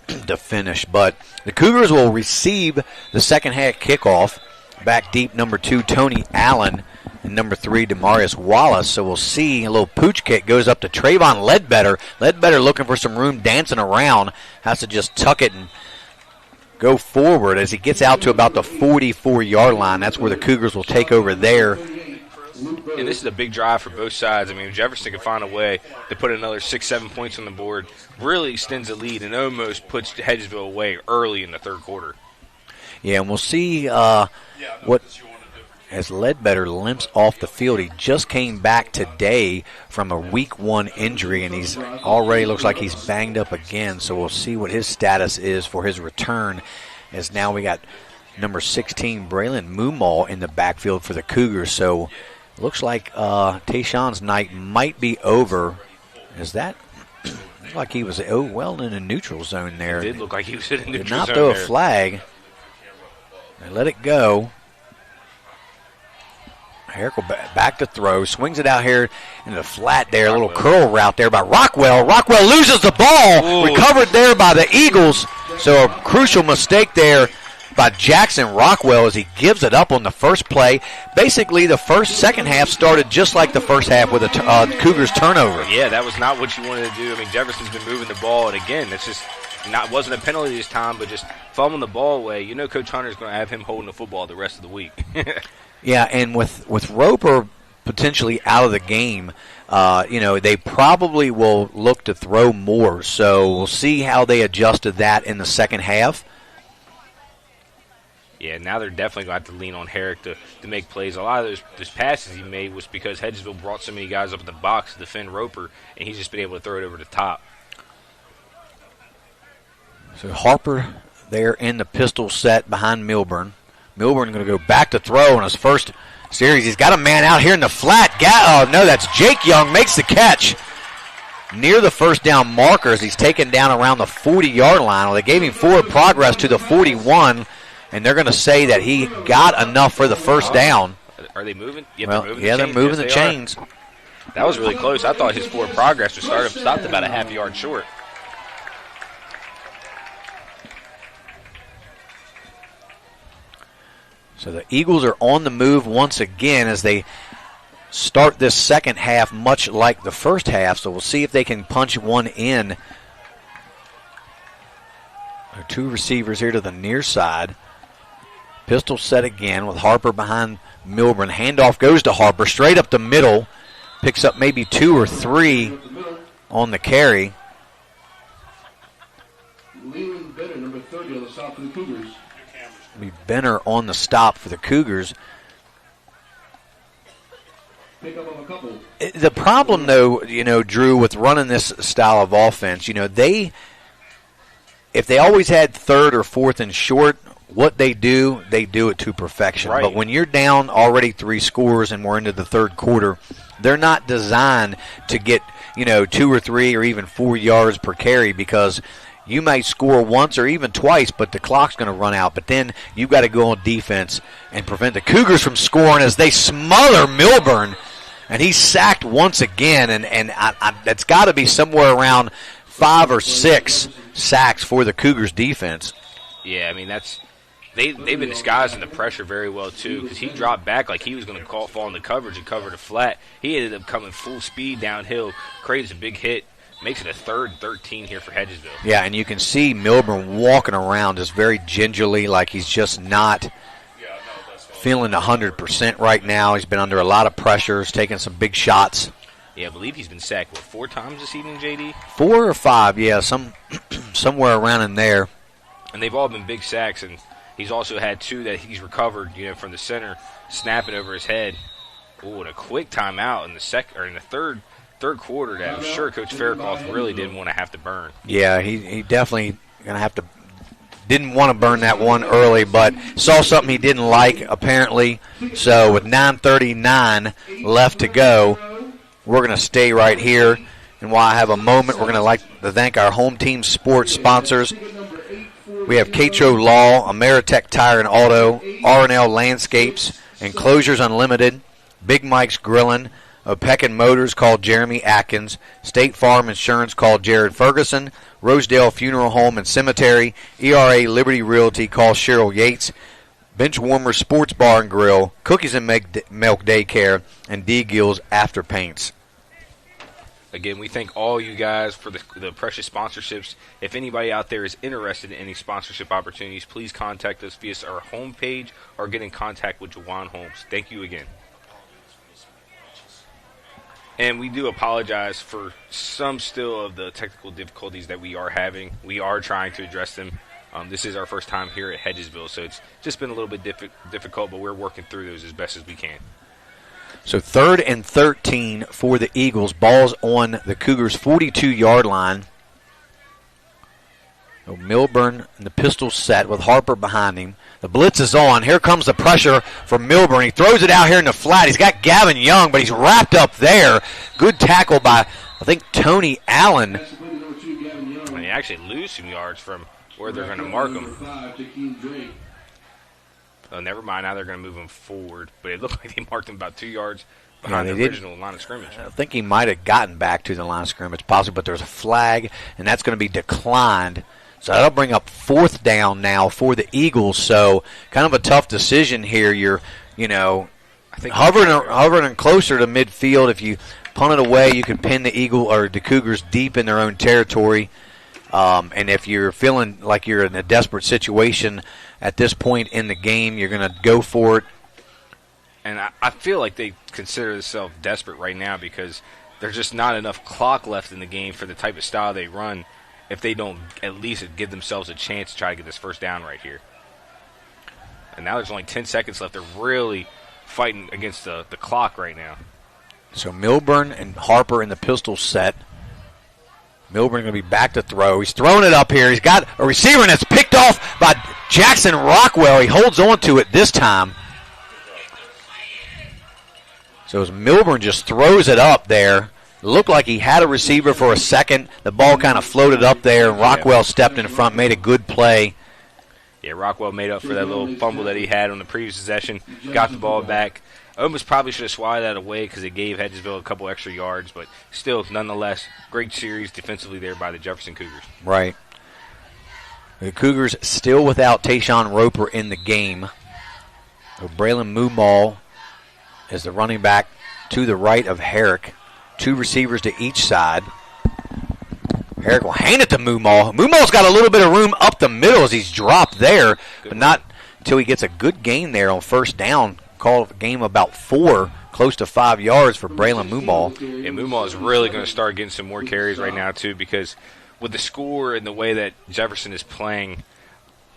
to finish. But the Cougars will receive the second half kickoff. Back deep, number 2, Tony Allen, and number 3, Demarius Wallace. So we'll see a little pooch kick goes up to Trayvon Ledbetter. Ledbetter looking for some room, dancing around, has to just tuck it and go forward as he gets out to about the 44-yard line. That's where the Cougars will take over there. And this is a big drive for both sides. I mean, Jefferson can find a way to put another 6-7 points on the board, really extends the lead, and almost puts Hedgesville away early in the third quarter. Yeah, and we'll see what as Ledbetter limps off the field. He just came back today from a week 1 injury, and he's already looks like he's banged up again. So we'll see what his status is for his return, as now we got number 16, Braylon Moomaw, in the backfield for the Cougars. So looks like Tayshawn's night might be over. Is that looked like he was well in the neutral zone there. It did look like he was in the neutral zone. Did not throw a flag. They let it go. Herrick will back to throw, swings it out here in the flat there, a little curl route there by Rockwell. Rockwell loses the ball, recovered there by the Eagles. So a crucial mistake there by Jackson Rockwell as he gives it up on the first play. Basically, the second half started just like the first half with a Cougars turnover. Yeah, that was not what you wanted to do. I mean, Jefferson's been moving the ball, and again, it's just wasn't a penalty this time, but just fumbling the ball away. You know Coach Hunter's going to have him holding the football the rest of the week. Yeah, and with Roper potentially out of the game, they probably will look to throw more. So we'll see how they adjust to that in the second half. Yeah, now they're definitely going to have to lean on Herrick to make plays. A lot of those passes he made was because Hedgesville brought so many guys up in the box to defend Roper, and he's just been able to throw it over the top. So Harper there in the pistol set behind Milburn. Milburn going to go back to throw in his first series. He's got a man out here in the flat. That's Jake Young makes the catch near the first down markers. He's taken down around the 40-yard line. Well, they gave him forward progress to the 41, and they're going to say that he got enough for the first down. Are they moving? They're moving the chains. That was really close. I thought his forward progress was stopped about a half yard short. So the Eagles are on the move once again as they start this second half much like the first half. So we'll see if they can punch one in. There are two receivers here to the near side. Pistol set again with Harper behind Milburn. Handoff goes to Harper straight up the middle. Picks up maybe 2 or 3 on the carry. Leland Bennett, number 30 on the stop for the Cougars. Be Benner on the stop for the Cougars. Pick up on a couple. The problem, though, Drew, with running this style of offense, if they always had third or fourth and short, what they do it to perfection. Right. But when you're down already 3 scores and we're into the third quarter, they're not designed to get, 2 or 3 or even 4 yards per carry because you might score once or even twice, but the clock's going to run out. But then you've got to go on defense and prevent the Cougars from scoring as they smother Milburn. And he's sacked once again, and that's got to be somewhere around 5 or 6 sacks for the Cougars defense. Yeah, I mean, they've been disguising the pressure very well, too, because he dropped back like he was going to fall in the coverage and cover the flat. He ended up coming full speed downhill, creates a big hit. Makes it a 3rd and 13 here for Hedgesville. Yeah, and you can see Milburn walking around just very gingerly, like he's just not feeling 100% right now. He's been under a lot of pressures, taking some big shots. Yeah, I believe he's been sacked, 4 times this evening, JD? 4 or 5, yeah, somewhere around in there. And they've all been big sacks, and he's also had 2 that he's recovered, from the center, snapping over his head. Oh, and a quick timeout in the third quarter that I'm sure Coach Faircloth really didn't want to have to burn. Yeah, he definitely didn't want to burn that one early, but saw something he didn't like apparently. So with 9:39 left to go, we're going to stay right here. And while I have a moment, we're going to like to thank our home team sports sponsors. We have Catro Law, Ameritech Tire and Auto, R&L Landscapes, Enclosures Unlimited, Big Mike's Grillin', Opeckin Motors, called Jeremy Atkins. State Farm Insurance, called Jared Ferguson. Rosedale Funeral Home and Cemetery. ERA Liberty Realty, called Cheryl Yates. Benchwarmer Sports Bar and Grill. Cookies and Milk Daycare. And D. Gill's After Paints. Again, we thank all you guys for the precious sponsorships. If anybody out there is interested in any sponsorship opportunities, please contact us via our homepage or get in contact with Jawan Holmes. Thank you again. And we do apologize for some still of the technical difficulties that we are having. We are trying to address them. This is our first time here at Hedgesville, so it's just been a little bit difficult, but we're working through those as best as we can. So 3rd and 13 for the Eagles. Ball's on the Cougars' 42-yard line. So Milburn in the pistol set with Harper behind him. The blitz is on. Here comes the pressure from Milburn. He throws it out here in the flat. He's got Gavin Young, but he's wrapped up there. Good tackle by, I think, Tony Allen. And he actually lose some yards from where they're going to mark him. Oh, never mind. Now they're going to move him forward. But it looked like they marked him about 2 yards behind the original line of scrimmage. I think he might have gotten back to the line of scrimmage, possibly, but there's a flag, and that's going to be declined. So that'll bring up 4th down now for the Eagles. So kind of a tough decision here. You're, I think hovering closer to midfield. If you punt it away, you could pin the Cougars deep in their own territory. And if you're feeling like you're in a desperate situation at this point in the game, you're going to go for it. And I feel like they consider themselves desperate right now because there's just not enough clock left in the game for the type of style they run if they don't at least give themselves a chance to try to get this first down right here. And now there's only 10 seconds left. They're really fighting against the clock right now. So Milburn and Harper in the pistol set. Milburn going to be back to throw. He's throwing it up here. He's got a receiver, and it's picked off by Jackson Rockwell. He holds on to it this time. So as Milburn just throws it up there, it looked like he had a receiver for a second. The ball kind of floated up there, and Rockwell stepped in front, made a good play. Yeah, Rockwell made up for that little fumble that he had on the previous possession, got the ball back. Almost probably should have swatted that away because it gave Hedgesville a couple extra yards, but still, nonetheless, great series defensively there by the Jefferson Cougars. Right. The Cougars still without Tayshawn Roper in the game. So Braylon Moomaw is the running back to the right of Herrick. Two receivers to each side. Herrick will hand it to Moomaw. Moomaw's got a little bit of room up the middle as he's dropped there, but not until he gets a good gain there on first down. Call a game about 4, close to 5 yards for Braylon Moomaw. And Moomaw is really going to start getting some more carries right now, too, because with the score and the way that Jefferson is playing,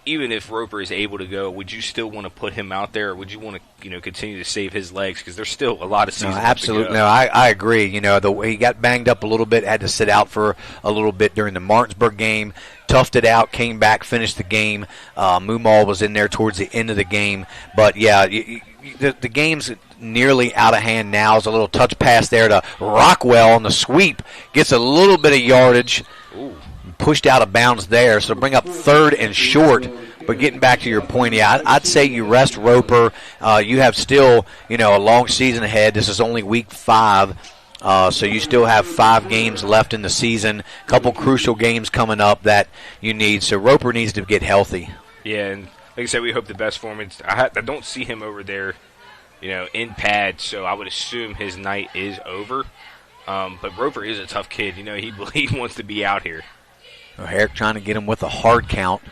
even if Roper is able to go, would you still want to put him out there, or would you want to continue to save his legs? Because there's still a lot of season left absolutely. to go. No, I agree. The way he got banged up a little bit, had to sit out for a little bit during the Martinsburg game, toughed it out, came back, finished the game. Moomaw was in there towards the end of the game. But, yeah, the game's nearly out of hand now. It's a little touch pass there to Rockwell on the sweep. Gets a little bit of yardage. Ooh. Pushed out of bounds there, so bring up 3rd and short. But getting back to your point, yeah, I'd say you rest Roper. You have still, a long season ahead. This is only week 5, so you still have 5 games left in the season. A couple crucial games coming up that you need. So Roper needs to get healthy. Yeah, and like I said, we hope the best for him. I don't see him over there, in pad, so I would assume his night is over. But Roper is a tough kid. He wants to be out here. Herrick trying to get him with a hard count.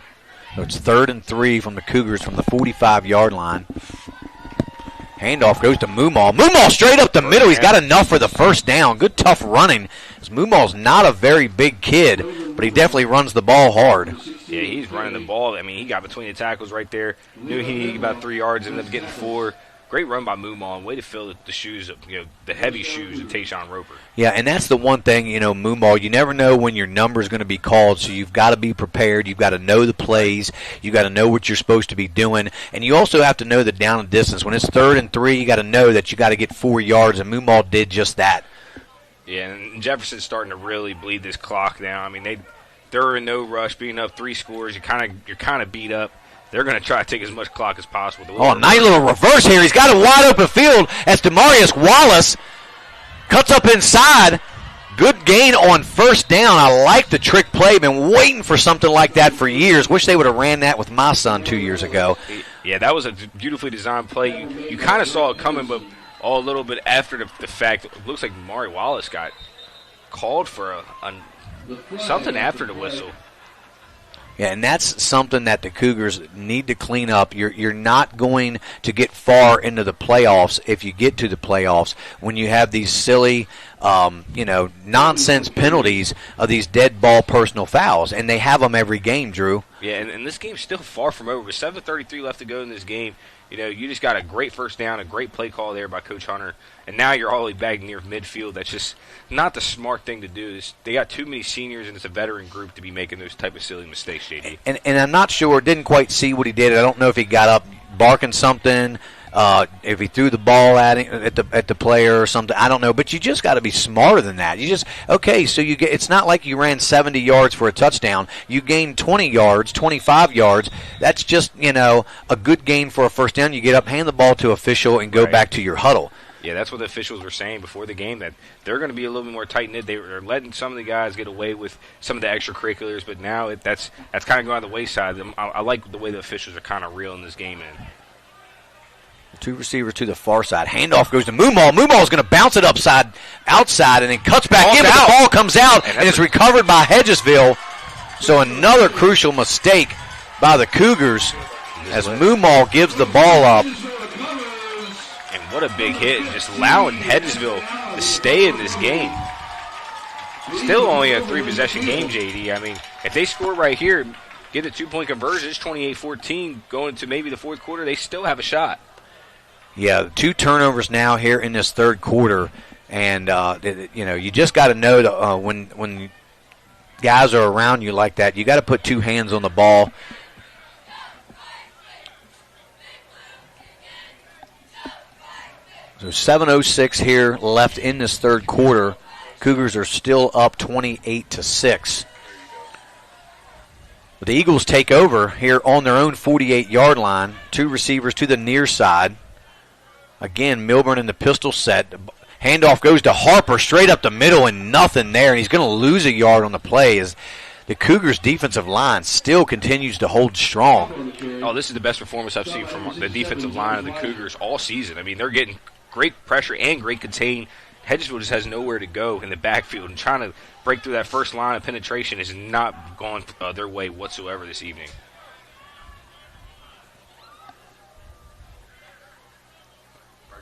So it's 3rd and 3 from the Cougars from the 45-yard line. Handoff goes to Moomaw. Moomaw straight up the middle. He's got enough for the first down. Good tough running. Moomaw's not a very big kid, but he definitely runs the ball hard. Yeah, he's running the ball. I mean, he got between the tackles right there. Knew he needed about 3 yards, ended up getting 4. Great run by Moomaw. Way to fill the shoes, the heavy shoes of Tayshawn Roper. Yeah, and that's the one thing, Moomaw, you never know when your number is going to be called, so you've got to be prepared. You've got to know the plays. You've got to know what you're supposed to be doing. And you also have to know the down and distance. When it's 3rd and 3, you got to know that you got to get 4 yards, and Moomaw did just that. Yeah, and Jefferson's starting to really bleed this clock now. I mean, they're in no rush, being up 3 scores. You're kind of beat up. They're going to try to take as much clock as possible. Nice little reverse here. He's got a wide open field as Demarius Wallace cuts up inside. Good gain on first down. I like the trick play. Been waiting for something like that for years. Wish they would have ran that with my son 2 years ago. Yeah, that was a beautifully designed play. You kind of saw it coming, but a little bit after the fact. It looks like Demarius Wallace got called for something after the whistle. Yeah, and that's something that the Cougars need to clean up. You're not going to get far into the playoffs if you get to the playoffs when you have these silly, nonsense penalties of these dead ball personal fouls, and they have them every game, Drew. Yeah, and this game's still far from over. With 7:33 left to go in this game, you just got a great first down, a great play call there by Coach Hunter, and now you're all the way back near midfield. That's just not the smart thing to do. They got too many seniors, and it's a veteran group to be making those type of silly mistakes, JD. And I'm not sure, didn't quite see what he did. I don't know if he got up barking something, if he threw the ball at the player or something. I don't know, but you just got to be smarter than that. So it's not like you ran 70 yards for a touchdown. You gained 20 yards, 25 yards. That's just, a good gain for a first down. You get up, hand the ball to official, and go back to your huddle. Yeah, that's what the officials were saying before the game, that they're going to be a little bit more tight-knit. They're letting some of the guys get away with some of the extracurriculars, but now that's kind of going on the wayside. I like the way the officials are kind of reeling this game in. 2 receivers to the far side. Handoff goes to Moomaw. Moomaw is going to bounce it outside, and then cuts back in, but the ball comes out, and it's recovered by Hedgesville. So another crucial mistake by the Cougars as Moomaw gives the ball up. And what a big hit, and just allowing Hedgesville to stay in this game. Still only a 3-possession game, JD. I mean, if they score right here, get a 2-point conversion, it's 28-14 going to maybe the fourth quarter, they still have a shot. Yeah, 2 turnovers now here in this third quarter. And, you just got to know when guys are around you like that, you got to put 2 hands on the ball. So 7:06 here left in this third quarter. Cougars are still up 28-6. But the Eagles take over here on their own 48-yard line. 2 receivers to the near side. Again, Milburn in the pistol set. Handoff goes to Harper straight up the middle and nothing there, and he's going to lose a yard on the play as the Cougars' defensive line still continues to hold strong. Oh, this is the best performance I've seen from the defensive line of the Cougars all season. I mean, they're getting great pressure and great contain. Hedgesville just has nowhere to go in the backfield, and trying to break through that first line of penetration has not gone their way whatsoever this evening.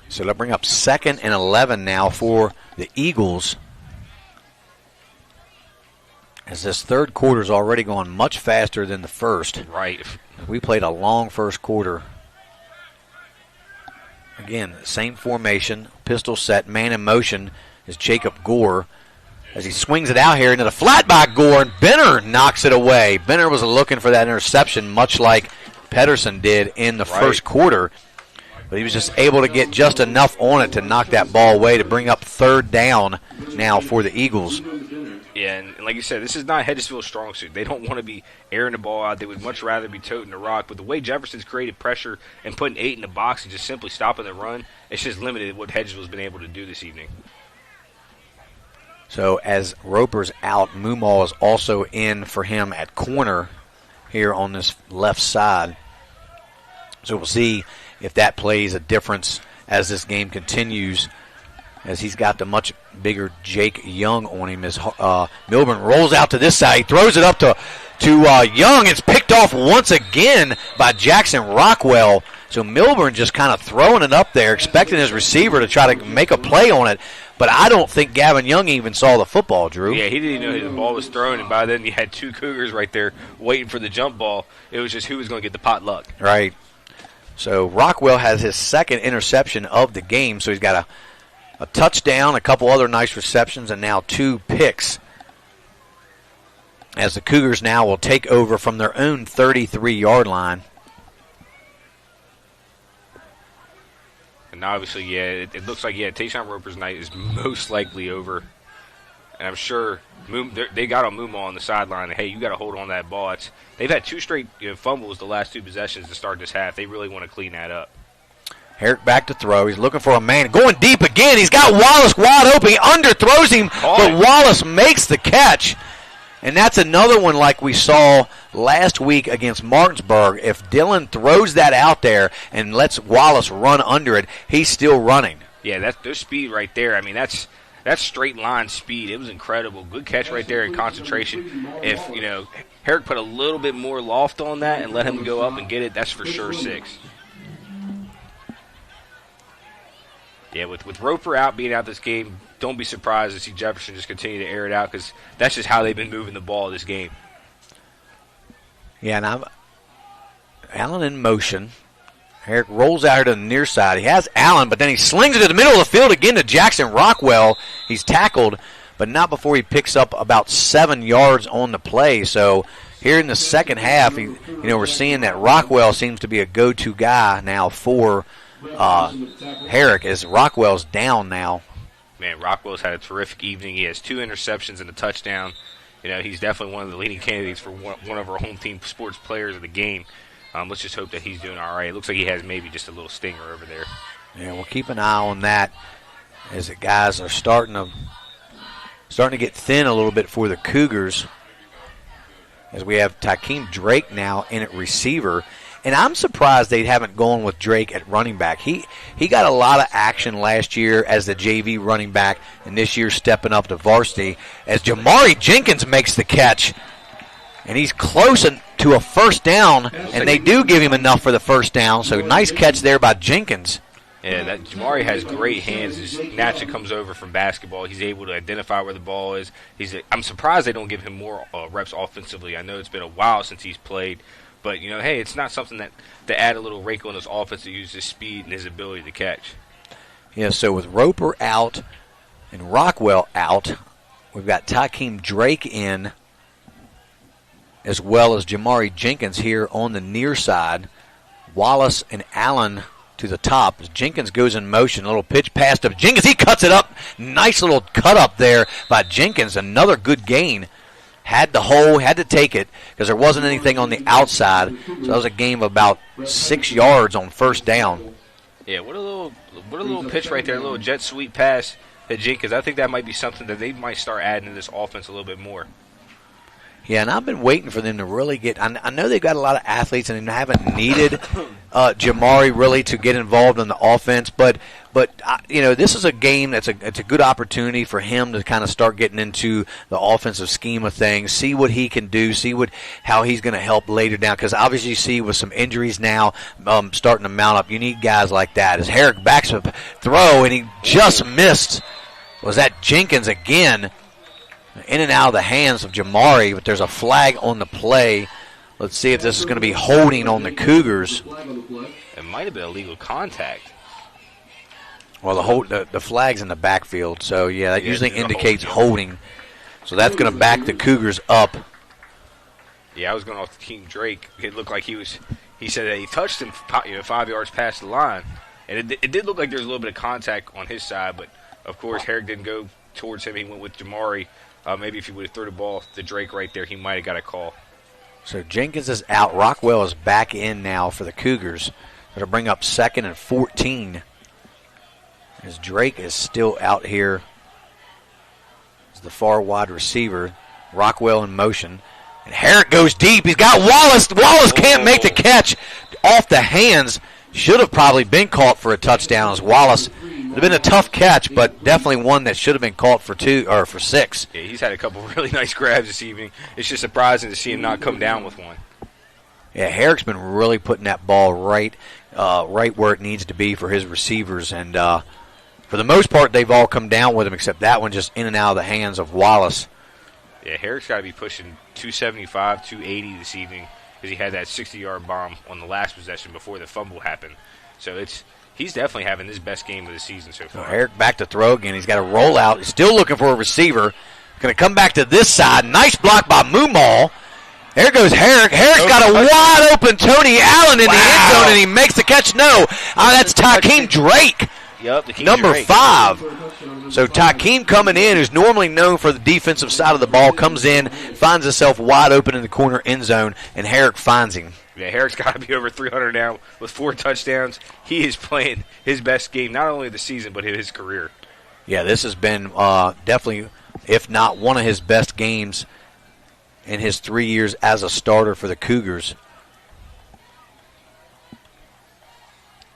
So they'll bring up 2nd and 11 now for the Eagles, as this third quarter is already going much faster than the first. Right. We played a long first quarter. Again, same formation, pistol set, man in motion is Jacob Gore as he swings it out here into the flat by Gore, and Benner knocks it away. Benner was looking for that interception much like Pedersen did in the first quarter, but he was just able to get just enough on it to knock that ball away to bring up 3rd down now for the Eagles. Yeah, and like you said, this is not Hedgesville's strong suit. They don't want to be airing the ball out. They would much rather be toting the rock. But the way Jefferson's created pressure and putting 8 in the box and just simply stopping the run, it's just limited what Hedgesville's been able to do this evening. So as Roper's out, Moomaw is also in for him at corner here on this left side. So we'll see if that plays a difference as this game continues, as he's got the much bigger Jake Young on him. As Milburn rolls out to this side, he throws it up to Young. It's picked off once again by Jackson Rockwell. So Milburn just kind of throwing it up there, expecting his receiver to try to make a play on it. But I don't think Gavin Young even saw the football, Drew. Yeah, he didn't know the ball was thrown, and by then you had 2 Cougars right there waiting for the jump ball. It was just who was going to get the potluck. Right. So Rockwell has his 2nd interception of the game, so he's got a touchdown, a couple other nice receptions, and now 2 picks, as the Cougars now will take over from their own 33-yard line. And obviously, it looks like, Tayshawn Roper's night is most likely over. And I'm sure they got on Moomaw on the sideline. Hey, you got to hold on that ball. They've had 2 straight fumbles the last 2 possessions to start this half. They really want to clean that up. Herrick back to throw. He's looking for a man. Going deep again. He's got Wallace wide open. He underthrows him, but Wallace makes the catch. And that's another one like we saw last week against Martinsburg. If Dillon throws that out there and lets Wallace run under it, he's still running. Yeah, their speed right there. I mean, that's straight line speed. It was incredible. Good catch right there in concentration. If, Herrick put a little bit more loft on that and let him go up and get it, that's for sure 6. Yeah, with Roper out, being out this game, don't be surprised to see Jefferson just continue to air it out, because that's just how they've been moving the ball this game. Yeah, and Allen in motion. Herrick rolls out here to the near side. He has Allen, but then he slings it to the middle of the field again to Jackson Rockwell. He's tackled, but not before he picks up about 7 yards on the play. So here in the second half, we're seeing that Rockwell seems to be a go-to guy now for Herrick, as Rockwell's down now. Man, Rockwell's had a terrific evening. He has 2 interceptions and a touchdown. He's definitely one of the leading candidates for one of our home team sports players of the game. Let's just hope that he's doing all right. It looks like he has maybe just a little stinger over there. Yeah, we'll keep an eye on that, as the guys are starting to get thin a little bit for the Cougars, as we have Tykeem Drake now in at receiver. And I'm surprised they haven't gone with Drake at running back. He got a lot of action last year as the JV running back, and this year stepping up to varsity, as Jamari Jenkins makes the catch. And he's close to a first down, and they do give him enough for the first down. So nice catch there by Jenkins. Yeah, that Jamari has great hands. He naturally comes over from basketball. He's able to identify where the ball is. I'm surprised they don't give him more reps offensively. I know it's been a while since he's played, but hey, it's not something that to add a little wrinkle in his offense to use his speed and his ability to catch. Yeah, so with Roper out and Rockwell out, we've got Takeem Drake in, as well as Jamari Jenkins here on the near side. Wallace and Allen to the top. Jenkins goes in motion. A little pitch pass to Jenkins. He cuts it up. Nice little cut up there by Jenkins. Another good gain. Had the hole, had to take it because there wasn't anything on the outside. So that was a gain of about 6 yards on first down. Yeah, what a little pitch right there. A little jet sweep pass to Jenkins. I think that might be something that they might start adding to this offense a little bit more. Yeah, and I've been waiting for them to really get – I know they've got a lot of athletes and they haven't needed Jamari really to get involved in the offense. But this is a game it's a good opportunity for him to kind of start getting into the offensive scheme of things, see what he can do, see how he's going to help later down. Because obviously you see with some injuries now starting to mount up, you need guys like that. As Herrick backs up throw, and he just missed. Was that Jenkins again? In and out of the hands of Jamari, but there's a flag on the play. Let's see if this is going to be holding on the Cougars. It might have been illegal contact. Well, the flag's in the backfield, so yeah, that usually indicates holding. So that's going to back the Cougars up. Yeah, I was going off Takeem Drake. It looked like he said that he touched him 5 yards past the line. And it did look like there was a little bit of contact on his side, but of course Herrick didn't go towards him. He went with Jamari. Maybe if he would have threw the ball to Drake right there, he might have got a call. So Jenkins is out. Rockwell is back in now for the Cougars. That'll bring up 2nd and 14. As Drake is still out here as the far wide receiver. Rockwell in motion. And Herrick goes deep. He's got Wallace. Wallace can't make the catch off the hands. Should have probably been caught for a touchdown as Wallace. It would have been a tough catch, but definitely one that should have been caught for 2 or for 6. Yeah, he's had a couple really nice grabs this evening. It's just surprising to see him not come down with one. Yeah, Herrick's been really putting that ball right where it needs to be for his receivers, and for the most part, they've all come down with him, except that one just in and out of the hands of Wallace. Yeah, Herrick's got to be pushing 275, 280 this evening because he had that 60-yard bomb on the last possession before the fumble happened. So he's definitely having his best game of the season so far. Herrick back to throw again. He's got a rollout. He's still looking for a receiver. Going to come back to this side. Nice block by Moomaw. There goes Herrick. Herrick's got a wide open Tony Allen in the end zone, and he makes the catch. No, that's Takeem Drake. Yep, number 5. So Takeem coming in, who's normally known for the defensive side of the ball, comes in, finds himself wide open in the corner end zone, and Herrick finds him. Yeah, Herrick's got to be over 300 now with 4 touchdowns. He is playing his best game, not only of the season, but his career. Yeah, this has been definitely, if not one of his best games in his 3 years as a starter for the Cougars.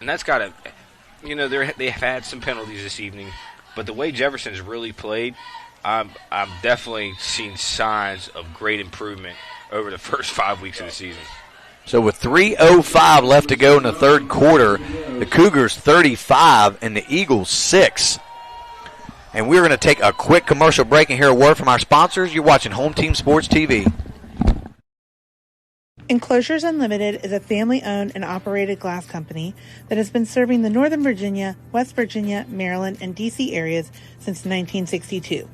And that's got to, they have had some penalties this evening, but the way Jefferson's really played, I'm definitely seeing signs of great improvement over the first 5 weeks of the season. So with 3:05 left to go in the third quarter, the Cougars 35 and the Eagles 6. And we're going to take a quick commercial break and hear a word from our sponsors. You're watching Home Team Sports TV. Enclosures Unlimited is a family-owned and operated glass company that has been serving the Northern Virginia, West Virginia, Maryland, and D.C. areas since 1962.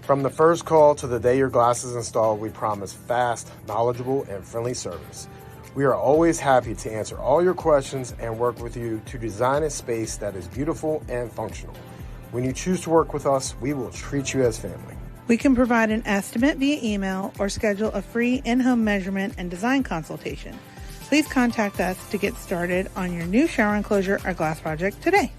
From the first call to the day your glass is installed, we promise fast, knowledgeable, and friendly service. We are always happy to answer all your questions and work with you to design a space that is beautiful and functional. When you choose to work with us, we will treat you as family. We can provide an estimate via email or schedule a free in-home measurement and design consultation. Please contact us to get started on your new shower enclosure or glass project today.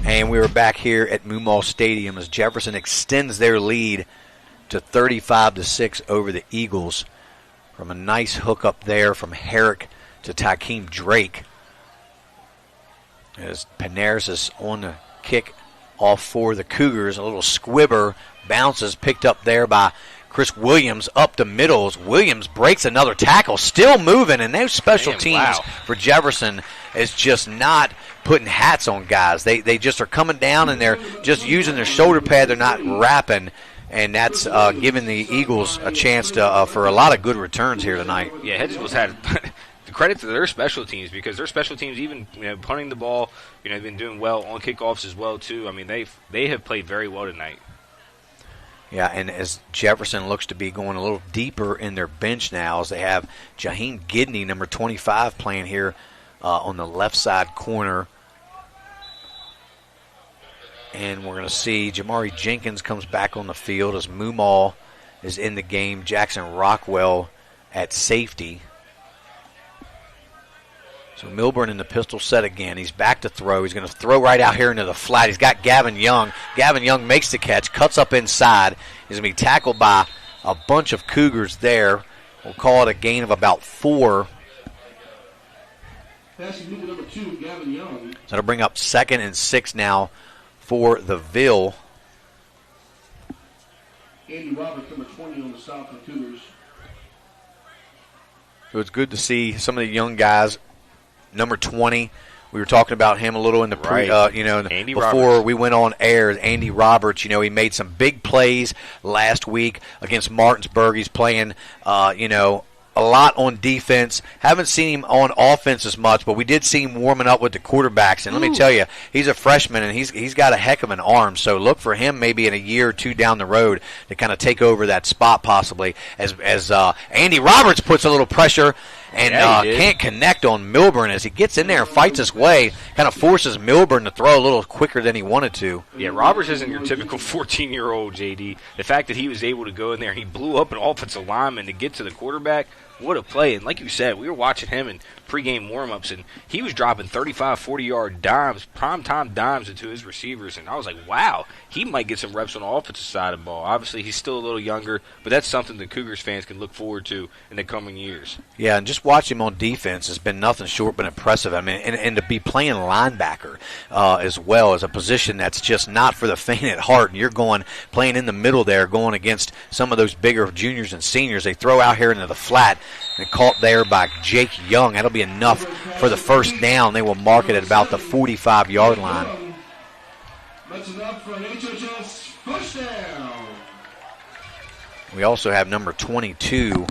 And we were back here at Moomaw Stadium as Jefferson extends their lead to 35-6 over the Eagles from a nice hook up there from Herrick to Takeem Drake. As Panaris is on the kick off for the Cougars. A little squibber bounces, picked up there by Chris Williams up the middles. Williams breaks another tackle, still moving, and those special teams for Jefferson is just not putting hats on guys. They just are coming down, and they're just using their shoulder pad. They're not wrapping, and that's giving the Eagles a chance to for a lot of good returns here tonight. Yeah, Hedgesville's had the credit to their special teams, because their special teams, even punting the ball, have been doing well on kickoffs as well too. I mean, they have played very well tonight. Yeah, and as Jefferson looks to be going a little deeper in their bench now, as they have Jaheim Gidney, number 25, playing here on the left side corner. And we're going to see Jamari Jenkins comes back on the field as Mumal is in the game. Jackson Rockwell at safety. So Milburn in the pistol set again. He's back to throw. He's going to throw right out here into the flat. He's got Gavin Young. Gavin Young makes the catch, cuts up inside. He's going to be tackled by a bunch of Cougars there. We'll call it a gain of about 4. Number 2, Gavin Young. So that'll bring up 2nd and 6 now for the Ville. Andy Roberts, number 20 on the stop for Cougars. So it's good to see some of the young guys. Number 20, we were talking about him a little in the before Roberts. We went on air. Andy Roberts, he made some big plays last week against Martinsburg. He's playing, a lot on defense. Haven't seen him on offense as much, but we did see him warming up with the quarterbacks. And let me tell you, he's a freshman, and he's got a heck of an arm. So look for him maybe in a year or two down the road to kind of take over that spot possibly. As Andy Roberts puts a little pressure and can't connect on Milburn as he gets in there and fights his way, kind of forces Milburn to throw a little quicker than he wanted to. Yeah, Roberts isn't your typical 14-year-old, JD. The fact that he was able to go in there, he blew up an offensive lineman to get to the quarterback. What a play. And like you said, we were watching him in pregame warm-ups, and he was dropping 35, 40-yard dimes, primetime dimes into his receivers. And I was like, wow, he might get some reps on the offensive side of the ball. Obviously, he's still a little younger, but that's something the Cougars fans can look forward to in the coming years. Yeah, and just watching him on defense has been nothing short but impressive. I mean, and to be playing linebacker as well as a position that's just not for the faint at heart. And you're playing in the middle there, going against some of those bigger juniors and seniors. They throw out here into the flat and caught there by Jake Young. That'll be enough for the first down. They will mark it at about the 45-yard line. That's enough for an HTS first down. We also have number 22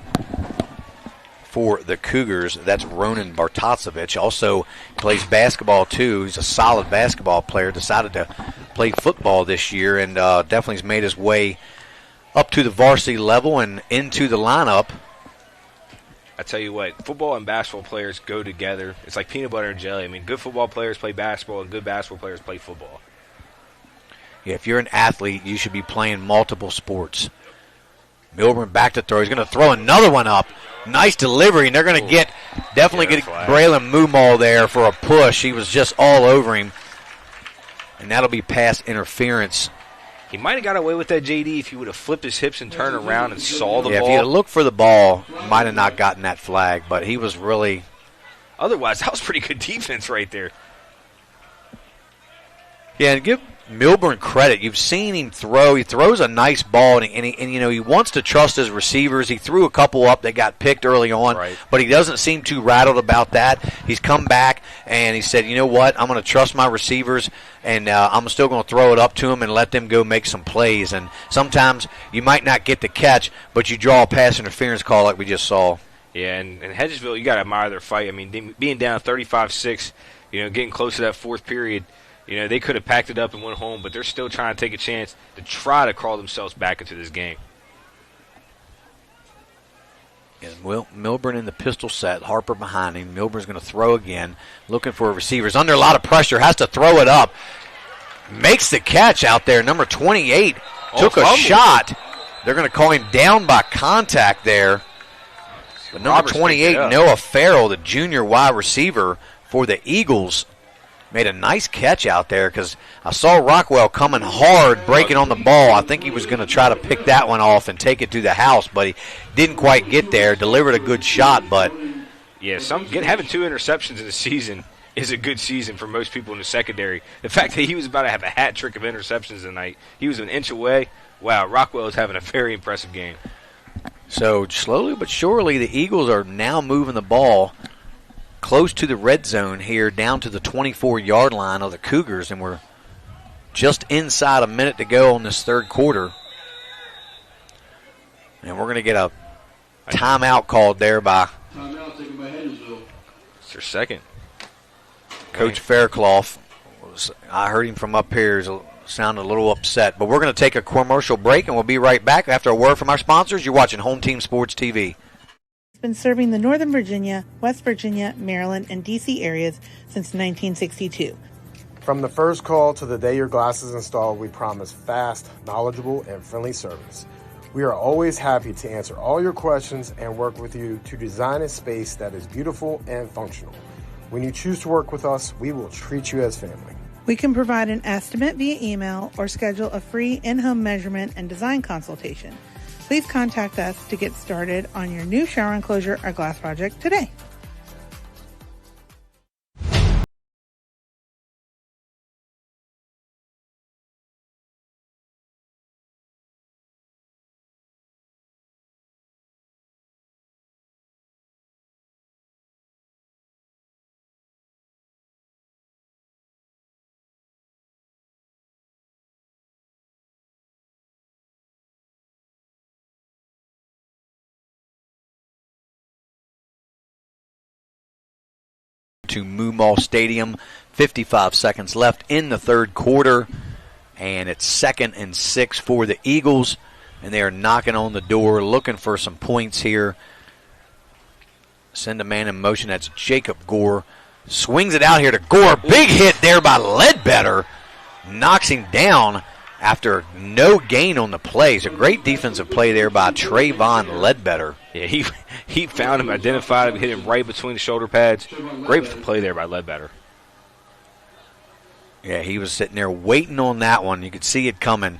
for the Cougars. That's Ronan Bartosevich. Also plays basketball, too. He's a solid basketball player. Decided to play football this year and definitely has made his way up to the varsity level and into the lineup. I tell you what, football and basketball players go together. It's like peanut butter and jelly. I mean, good football players play basketball, and good basketball players play football. Yeah, if you're an athlete, you should be playing multiple sports. Milburn back to throw. He's going to throw another one up. Nice delivery, and they're going to definitely get Braylon Mumal there for a push. He was just all over him, and that'll be pass interference. He might have got away with that, JD, if he would have flipped his hips and turned around and saw the ball. Yeah, if he had looked for the ball, might have not gotten that flag, but he was really... Otherwise, that was pretty good defense right there. Yeah, and give Milburn credit. You've seen him throw. He throws a nice ball, and he wants to trust his receivers. He threw a couple up that got picked early on, but he doesn't seem too rattled about that. He's come back, and he said, you know what, I'm going to trust my receivers, and I'm still going to throw it up to them and let them go make some plays. And sometimes you might not get the catch, but you draw a pass interference call like we just saw. Yeah, and Hedgesville, you got to admire their fight. I mean, being down 35-6, getting close to that fourth period, they could have packed it up and went home, but they're still trying to take a chance to try to crawl themselves back into this game. And Milburn in the pistol set, Harper behind him. Milburn's going to throw again, looking for receivers. Under a lot of pressure, has to throw it up. Makes the catch out there. Number 28 took a shot. They're going to call him down by contact there. But number 28, Noah Farrell, the junior wide receiver for the Eagles, made a nice catch out there because I saw Rockwell coming hard, breaking on the ball. I think he was going to try to pick that one off and take it to the house, but he didn't quite get there. Delivered a good shot, but yeah, having 2 interceptions in the season is a good season for most people in the secondary. The fact that he was about to have a hat trick of interceptions tonight, he was an inch away. Wow, Rockwell is having a very impressive game. So slowly but surely, the Eagles are now moving the ball close to the red zone here, down to the 24-yard line of the Cougars, and we're just inside a minute to go on this third quarter. And we're going to get a timeout called there by Timeout taken by Hedgesville. It's their second. Coach Faircloth. I heard him from up here. He sounded a little upset. But we're going to take a commercial break, and we'll be right back after a word from our sponsors. You're watching Home Team Sports TV. It's been serving the Northern Virginia, West Virginia, Maryland, and D.C. areas since 1962. From the first call to the day your glass is installed, we promise fast, knowledgeable, and friendly service. We are always happy to answer all your questions and work with you to design a space that is beautiful and functional. When you choose to work with us, we will treat you as family. We can provide an estimate via email or schedule a free in-home measurement and design consultation. Please contact us to get started on your new shower enclosure or glass project today. To Moomaw Stadium, 55 seconds left in the third quarter, and it's 2nd and 6 for the Eagles, and they are knocking on the door looking for some points here. Send a man in motion. That's Jacob Gore. Swings it out here to Gore. Big hit there by Ledbetter. Knocks him down after no gain on the play. It's a great defensive play there by Trayvon Ledbetter. Yeah, he found him, identified him, hit him right between the shoulder pads. Great play there by Ledbetter. Yeah, he was sitting there waiting on that one. You could see it coming.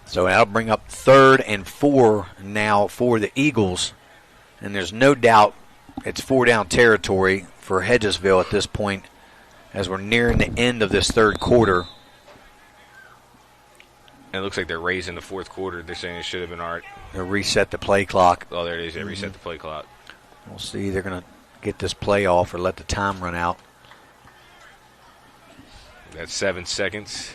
So that'll bring up 3rd and 4 now for the Eagles. And there's no doubt it's 4-down territory for Hedgesville at this point as we're nearing the end of this third quarter. And it looks like they're raising the fourth quarter. They're saying it should have been all right. They reset the play clock. Oh, there it is. They reset the play clock. We'll see. They're going to get this play off or let the time run out. That's 7 seconds.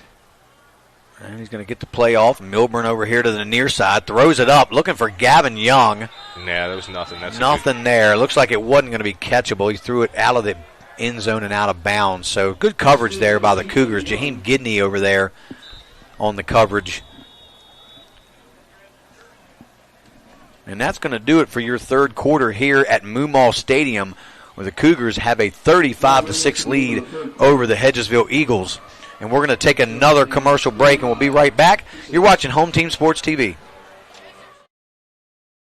And he's going to get the play off. Milburn over here to the near side. Throws it up. Looking for Gavin Young. Nah, there was nothing. That's nothing there. Looks like it wasn't going to be catchable. He threw it out of the end zone and out of bounds. So good coverage there by the Cougars. Jaheim Gidney over there on the coverage. And that's going to do it for your third quarter here at Moomaw Stadium, where the Cougars have a 35-6 lead over the Hedgesville Eagles. And we're going to take another commercial break, and we'll be right back. You're watching Home Team Sports TV.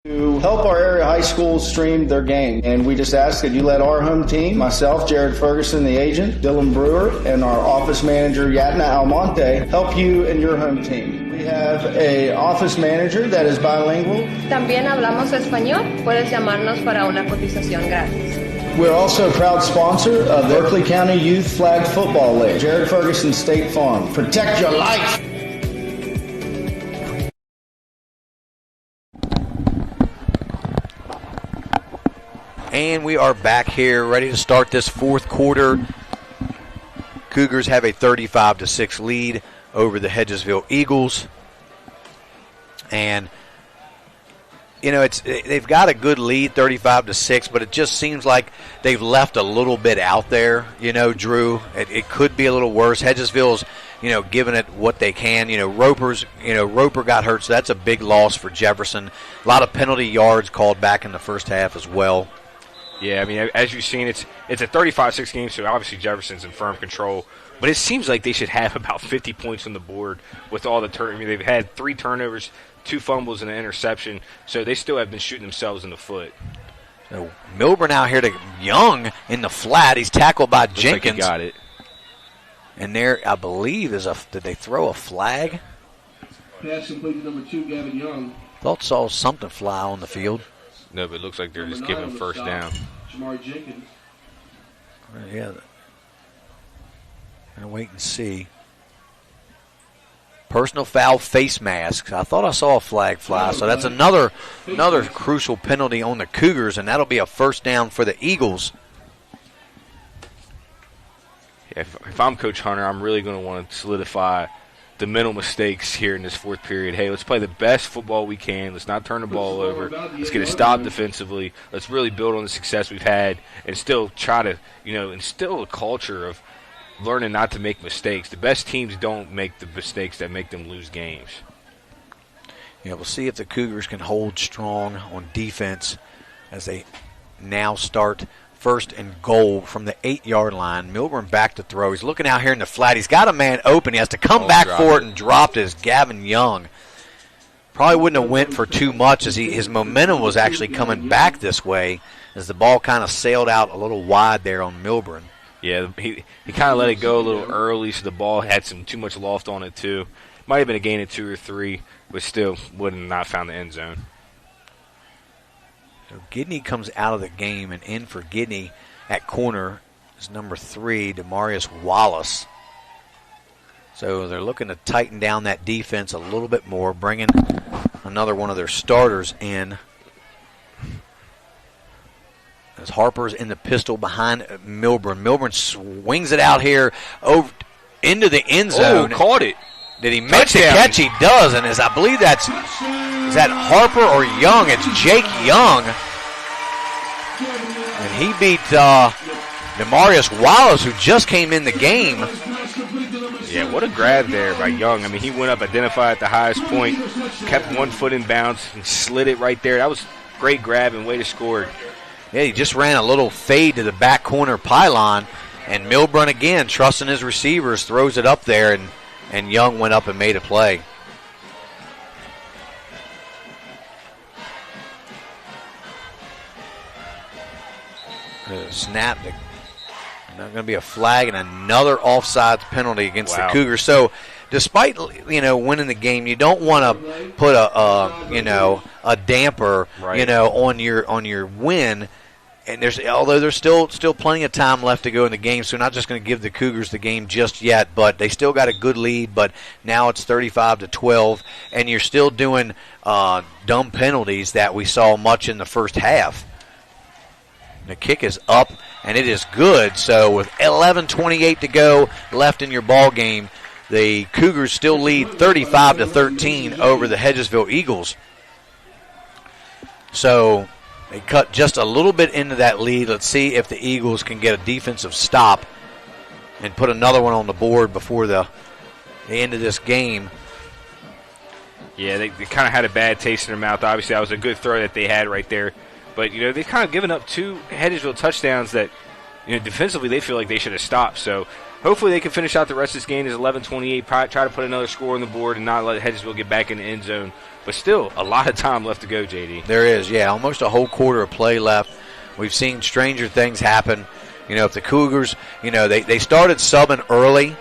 To help our area high schools stream their game, and we just ask that you let our home team, myself, Jared Ferguson, the agent, Dylan Brewer, and our office manager, Yatna Almonte, help you and your home team. We have an office manager that is bilingual. También hablamos español. Puedes llamarnos para una cotización gratis. We're also a proud sponsor of the Berkeley County Youth Flag Football League. Jared Ferguson State Farm. Protect your life. And we are back here ready to start this fourth quarter. Cougars have a 35-6 lead over the Hedgesville Eagles. And you know, they've got a good lead, 35-6, but it just seems like they've left a little bit out there. You know, Drew, it could be a little worse. Hedgesville's, you know, giving it what they can. You know, Roper got hurt, so that's a big loss for Jefferson. A lot of penalty yards called back in the first half as well. Yeah, I mean, as you've seen, it's a 35-6 game, so obviously Jefferson's in firm control. But it seems like they should have about 50 points on the board with all the turnovers. I mean, they've had 3 turnovers, 2 fumbles, and an interception, so they still have been shooting themselves in the foot. So Milburn out here to Young in the flat. He's tackled by Looks Jenkins. like he got it. And there, I believe, did they throw a flag? Pass complete to number 2, Gavin Young. Thought saw something fly on the field. No, but it looks like they're just giving first down. Jamari Jenkins. Yeah. Gonna wait and see. Personal foul face mask. I thought I saw a flag fly, so that's another crucial penalty on the Cougars, and that'll be a first down for the Eagles. Yeah, if I'm Coach Hunter, I'm really going to want to solidify the mental mistakes here in this fourth period. Hey, let's play the best football we can. Let's not turn the ball over. Let's get a stop defensively. Let's really build on the success we've had and still try to, instill a culture of learning not to make mistakes. The best teams don't make the mistakes that make them lose games. Yeah, we'll see if the Cougars can hold strong on defense as they now start first and goal from the 8-yard line. Milburn back to throw. He's looking out here in the flat. He's got a man open. He has to come back for it and dropped it as Gavin Young. Probably wouldn't have went for too much as his momentum was actually coming back this way as the ball kind of sailed out a little wide there on Milburn. Yeah, he kind of let it go a little early, so the ball had too much loft on it too. Might have been a gain of 2 or 3, but still would have not found the end zone. So Gidney comes out of the game, and in for Gidney at corner is number 3, Demarius Wallace. So they're looking to tighten down that defense a little bit more, bringing another one of their starters in. As Harper's in the pistol behind Milburn. Milburn swings it out here over into the end zone. Oh, caught it. Did he make the catch? He does, and I believe is that Harper or Young? It's Jake Young. And he beat Demarius Wallace, who just came in the game. Yeah, what a grab there by Young. I mean, he went up, identified at the highest point, kept 1 foot in bounds, and slid it right there. That was a great grab and way to score. Yeah, he just ran a little fade to the back corner pylon, and Milburn again, trusting his receivers, throws it up there, and Young went up and made a play. Snap. Not going to be a flag and another offsides penalty against the Cougars. So, despite winning the game, you don't want to put a damper on your win. And although there's still plenty of time left to go in the game, so we're not just going to give the Cougars the game just yet. But they still got a good lead. But now it's 35-12, and you're still doing dumb penalties that we saw much in the first half. The kick is up, and it is good. So with 11:28 to go left in your ball game, the Cougars still lead 35-13 over the Hedgesville Eagles. So they cut just a little bit into that lead. Let's see if the Eagles can get a defensive stop and put another one on the board before the end of this game. Yeah, they kind of had a bad taste in their mouth. Obviously, that was a good throw that they had right there. But, they've kind of given up 2 Hedgesville touchdowns that, defensively they feel like they should have stopped. So hopefully they can finish out the rest of this game as 11-28, try to put another score on the board and not let Hedgesville get back in the end zone. But still, a lot of time left to go, JD. There is, yeah, almost a whole quarter of play left. We've seen stranger things happen. If the Cougars, they started subbing early,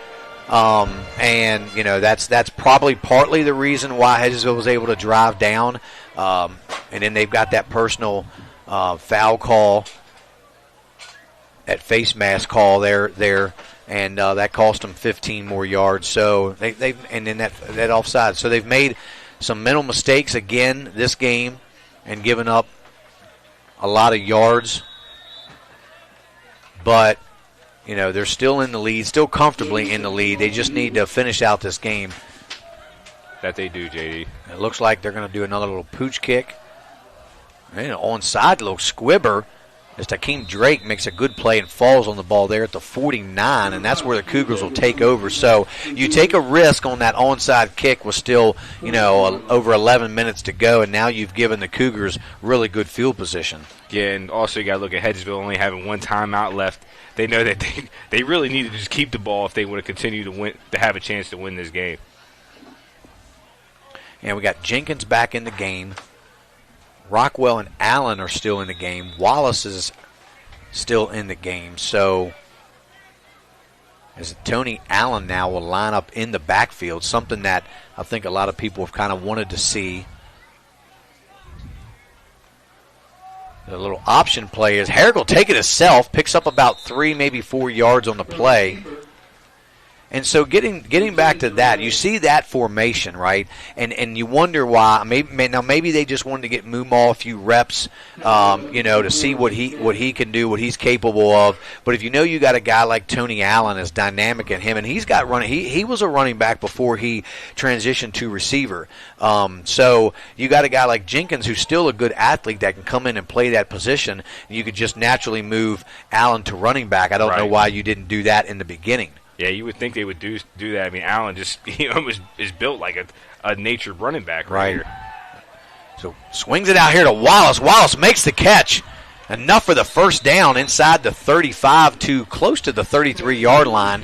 and, that's probably partly the reason why Hedgesville was able to drive down. And then they've got that personal foul call, that face mask call there, and that cost them 15 more yards. So and then that offside. So they've made some mental mistakes again this game and given up a lot of yards. But they're still in the lead, still comfortably in the lead. They just need to finish out this game. That they do, JD. It looks like they're going to do another little pooch kick. And onside little squibber as Takeem Drake makes a good play and falls on the ball there at the 49, and that's where the Cougars will take over. So you take a risk on that onside kick with still, over 11 minutes to go, and now you've given the Cougars really good field position. Yeah, and also you got to look at Hedgesville only having 1 timeout left. They know that they really need to just keep the ball if they want to continue to win, to have a chance to win this game. And we got Jenkins back in the game. Rockwell and Allen are still in the game. Wallace is still in the game. So as Tony Allen now will line up in the backfield, something that I think a lot of people have kind of wanted to see. The little option play is Herrick will take it himself, picks up about 3, maybe 4 yards on the play. And so getting back to that, you see that formation, right? And you wonder why. Maybe they just wanted to get Moomaw a few reps, to see what he can do, what he's capable of. But if you got a guy like Tony Allen as dynamic in him, and he's got running. He was a running back before he transitioned to receiver. So you got a guy like Jenkins who's still a good athlete that can come in and play that position. And you could just naturally move Allen to running back. I don't know why you didn't do that in the beginning. Yeah, you would think they would do that. I mean, Allen just is built like a natured running back right here. So swings it out here to Wallace. Wallace makes the catch. Enough for the first down inside the 35 to close to the 33-yard line.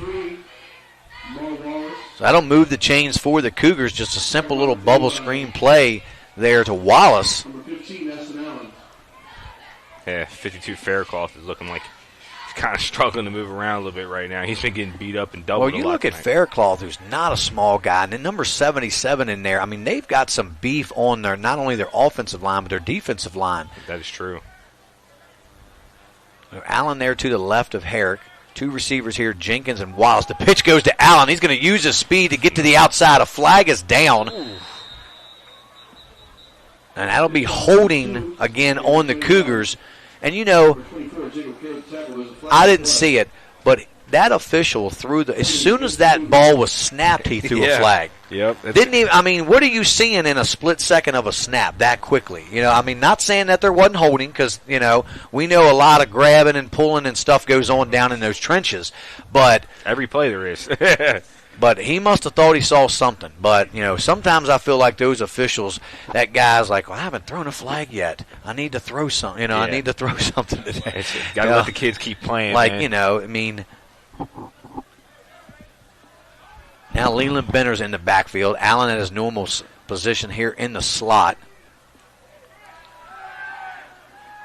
So that'll move the chains for the Cougars. Just a simple little bubble screen play there to Wallace. Yeah, 52 Faircloth is looking like kind of struggling to move around a little bit right now. He's been getting beat up and doubled. Well, you look at Faircloth, who's not a small guy, and then number 77 in there. I mean, they've got some beef on their not only their offensive line but their defensive line. That is true. Allen there to the left of Herrick. 2 receivers here, Jenkins and Wallace. The pitch goes to Allen. He's going to use his speed to get to the outside. A flag is down. And that'll be holding again on the Cougars. And, I didn't see it, but that official as soon as that ball was snapped, he threw a flag. Yep. Didn't even, what are you seeing in a split second of a snap that quickly? Not saying that there wasn't holding because, we know a lot of grabbing and pulling and stuff goes on down in those trenches. But every play there is. But he must have thought he saw something. But, sometimes I feel like those officials, that guy's like, well, I haven't thrown a flag yet. I need to throw something. I need to throw something today. Got to let the kids keep playing. Now Leland Benner's in the backfield. Allen at his normal position here in the slot.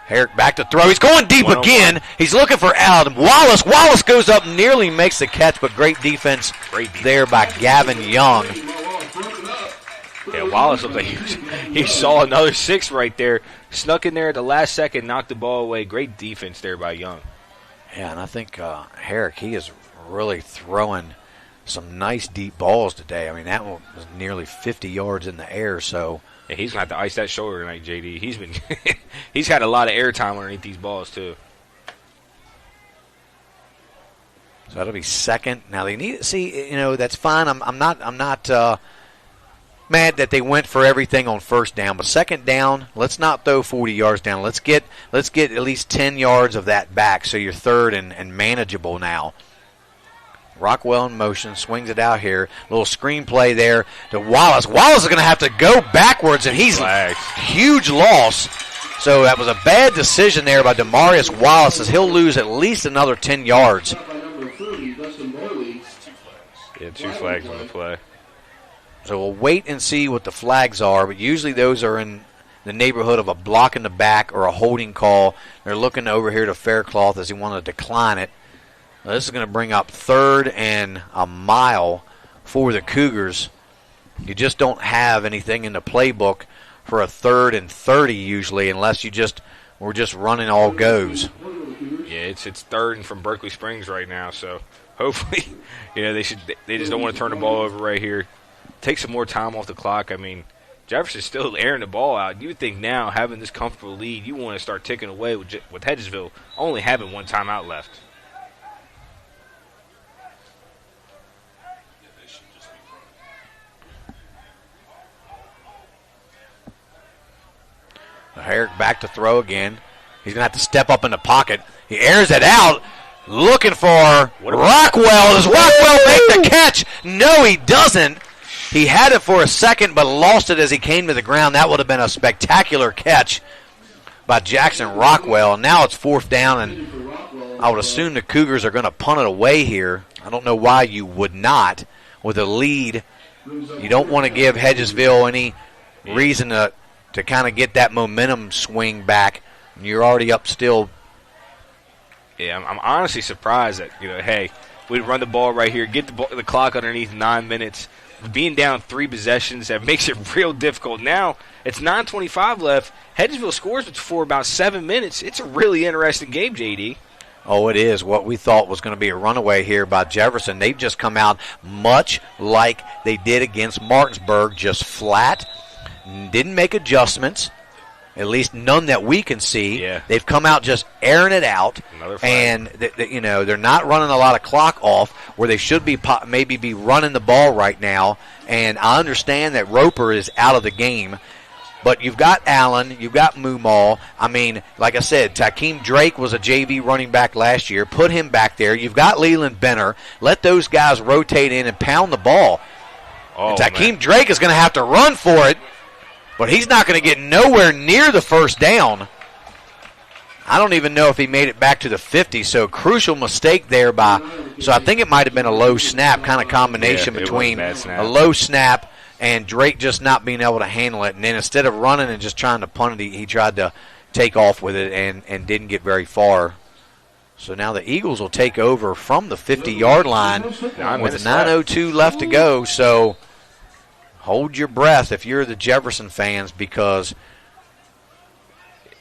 Herrick back to throw. He's going deep again. He's looking for Allen. Wallace. Wallace goes up, nearly makes the catch, but great defense there by Gavin Young. Yeah, Wallace looked like he saw another 6 right there. Snuck in there at the last second, knocked the ball away. Great defense there by Young. Yeah, and I think Herrick, he is really throwing some nice deep balls today. I mean, that one was nearly 50 yards in the air, so. Yeah, he's going to have to ice that shoulder tonight, JD. He's had a lot of airtime underneath these balls, too. So that'll be second. Now they need that's fine. I'm not mad that they went for everything on first down, but second down, let's not throw 40 yards down. Let's get at least 10 yards of that back, so you're third and manageable now. Rockwell in motion, swings it out here. Little screen play there to Wallace. Wallace is going to have to go backwards, and he's huge loss. So that was a bad decision there by Demarius Wallace, as he'll lose at least another 10 yards. Yeah, 2 flags on the play. So we'll wait and see what the flags are, but usually those are in the neighborhood of a block in the back or a holding call. They're looking over here to Faircloth as he wanted to decline it. Now, this is going to bring up 3rd and a mile for the Cougars. You just don't have anything in the playbook for a 3rd and 30 usually, unless we're just running all goes. Yeah, it's 3rd and from Berkeley Springs right now, so hopefully, they just don't want to turn the ball over right here. Take some more time off the clock. I mean, Jefferson's still airing the ball out. You would think now, having this comfortable lead, you want to start ticking away with Hedgesville only having 1 timeout left. Herrick back to throw again. He's going to have to step up in the pocket. He airs it out, looking for Rockwell. Does Rockwell make the catch? No, he doesn't. He had it for a second, but lost it as he came to the ground. That would have been a spectacular catch by Jackson Rockwell. And now it's 4th down, and I would assume the Cougars are going to punt it away here. I don't know why you would not. With a lead, you don't want to give Hedgesville any reason to kind of get that momentum swing back. You're already up still. Yeah, I'm honestly surprised that, hey, we'd run the ball right here, get the clock underneath 9 minutes, being down 3 possessions, that makes it real difficult. Now it's 9:25 left. Hedgesville scores before about 7 minutes. It's a really interesting game, JD. Oh, it is. What we thought was going to be a runaway here by Jefferson. They've just come out much like they did against Martinsburg, just flat, didn't make adjustments, at least none that we can see. Yeah. They've come out just airing it out, and they're not running a lot of clock off where they should be maybe be running the ball right now. And I understand that Roper is out of the game. But you've got Allen, you've got Mumal. I mean, like I said, Takeem Drake was a JV running back last year. Put him back there. You've got Leland Benner. Let those guys rotate in and pound the ball. Oh, Takeem Drake is going to have to run for it, but he's not going to get nowhere near the first down. I don't even know if he made it back to the 50, so crucial mistake there so I think it might have been a low snap kind of combination between a low snap and Drake just not being able to handle it. And then instead of running and just trying to punt it, he tried to take off with it and didn't get very far. So now the Eagles will take over from the 50-yard line with 9:02 left to go. So hold your breath if you're the Jefferson fans, because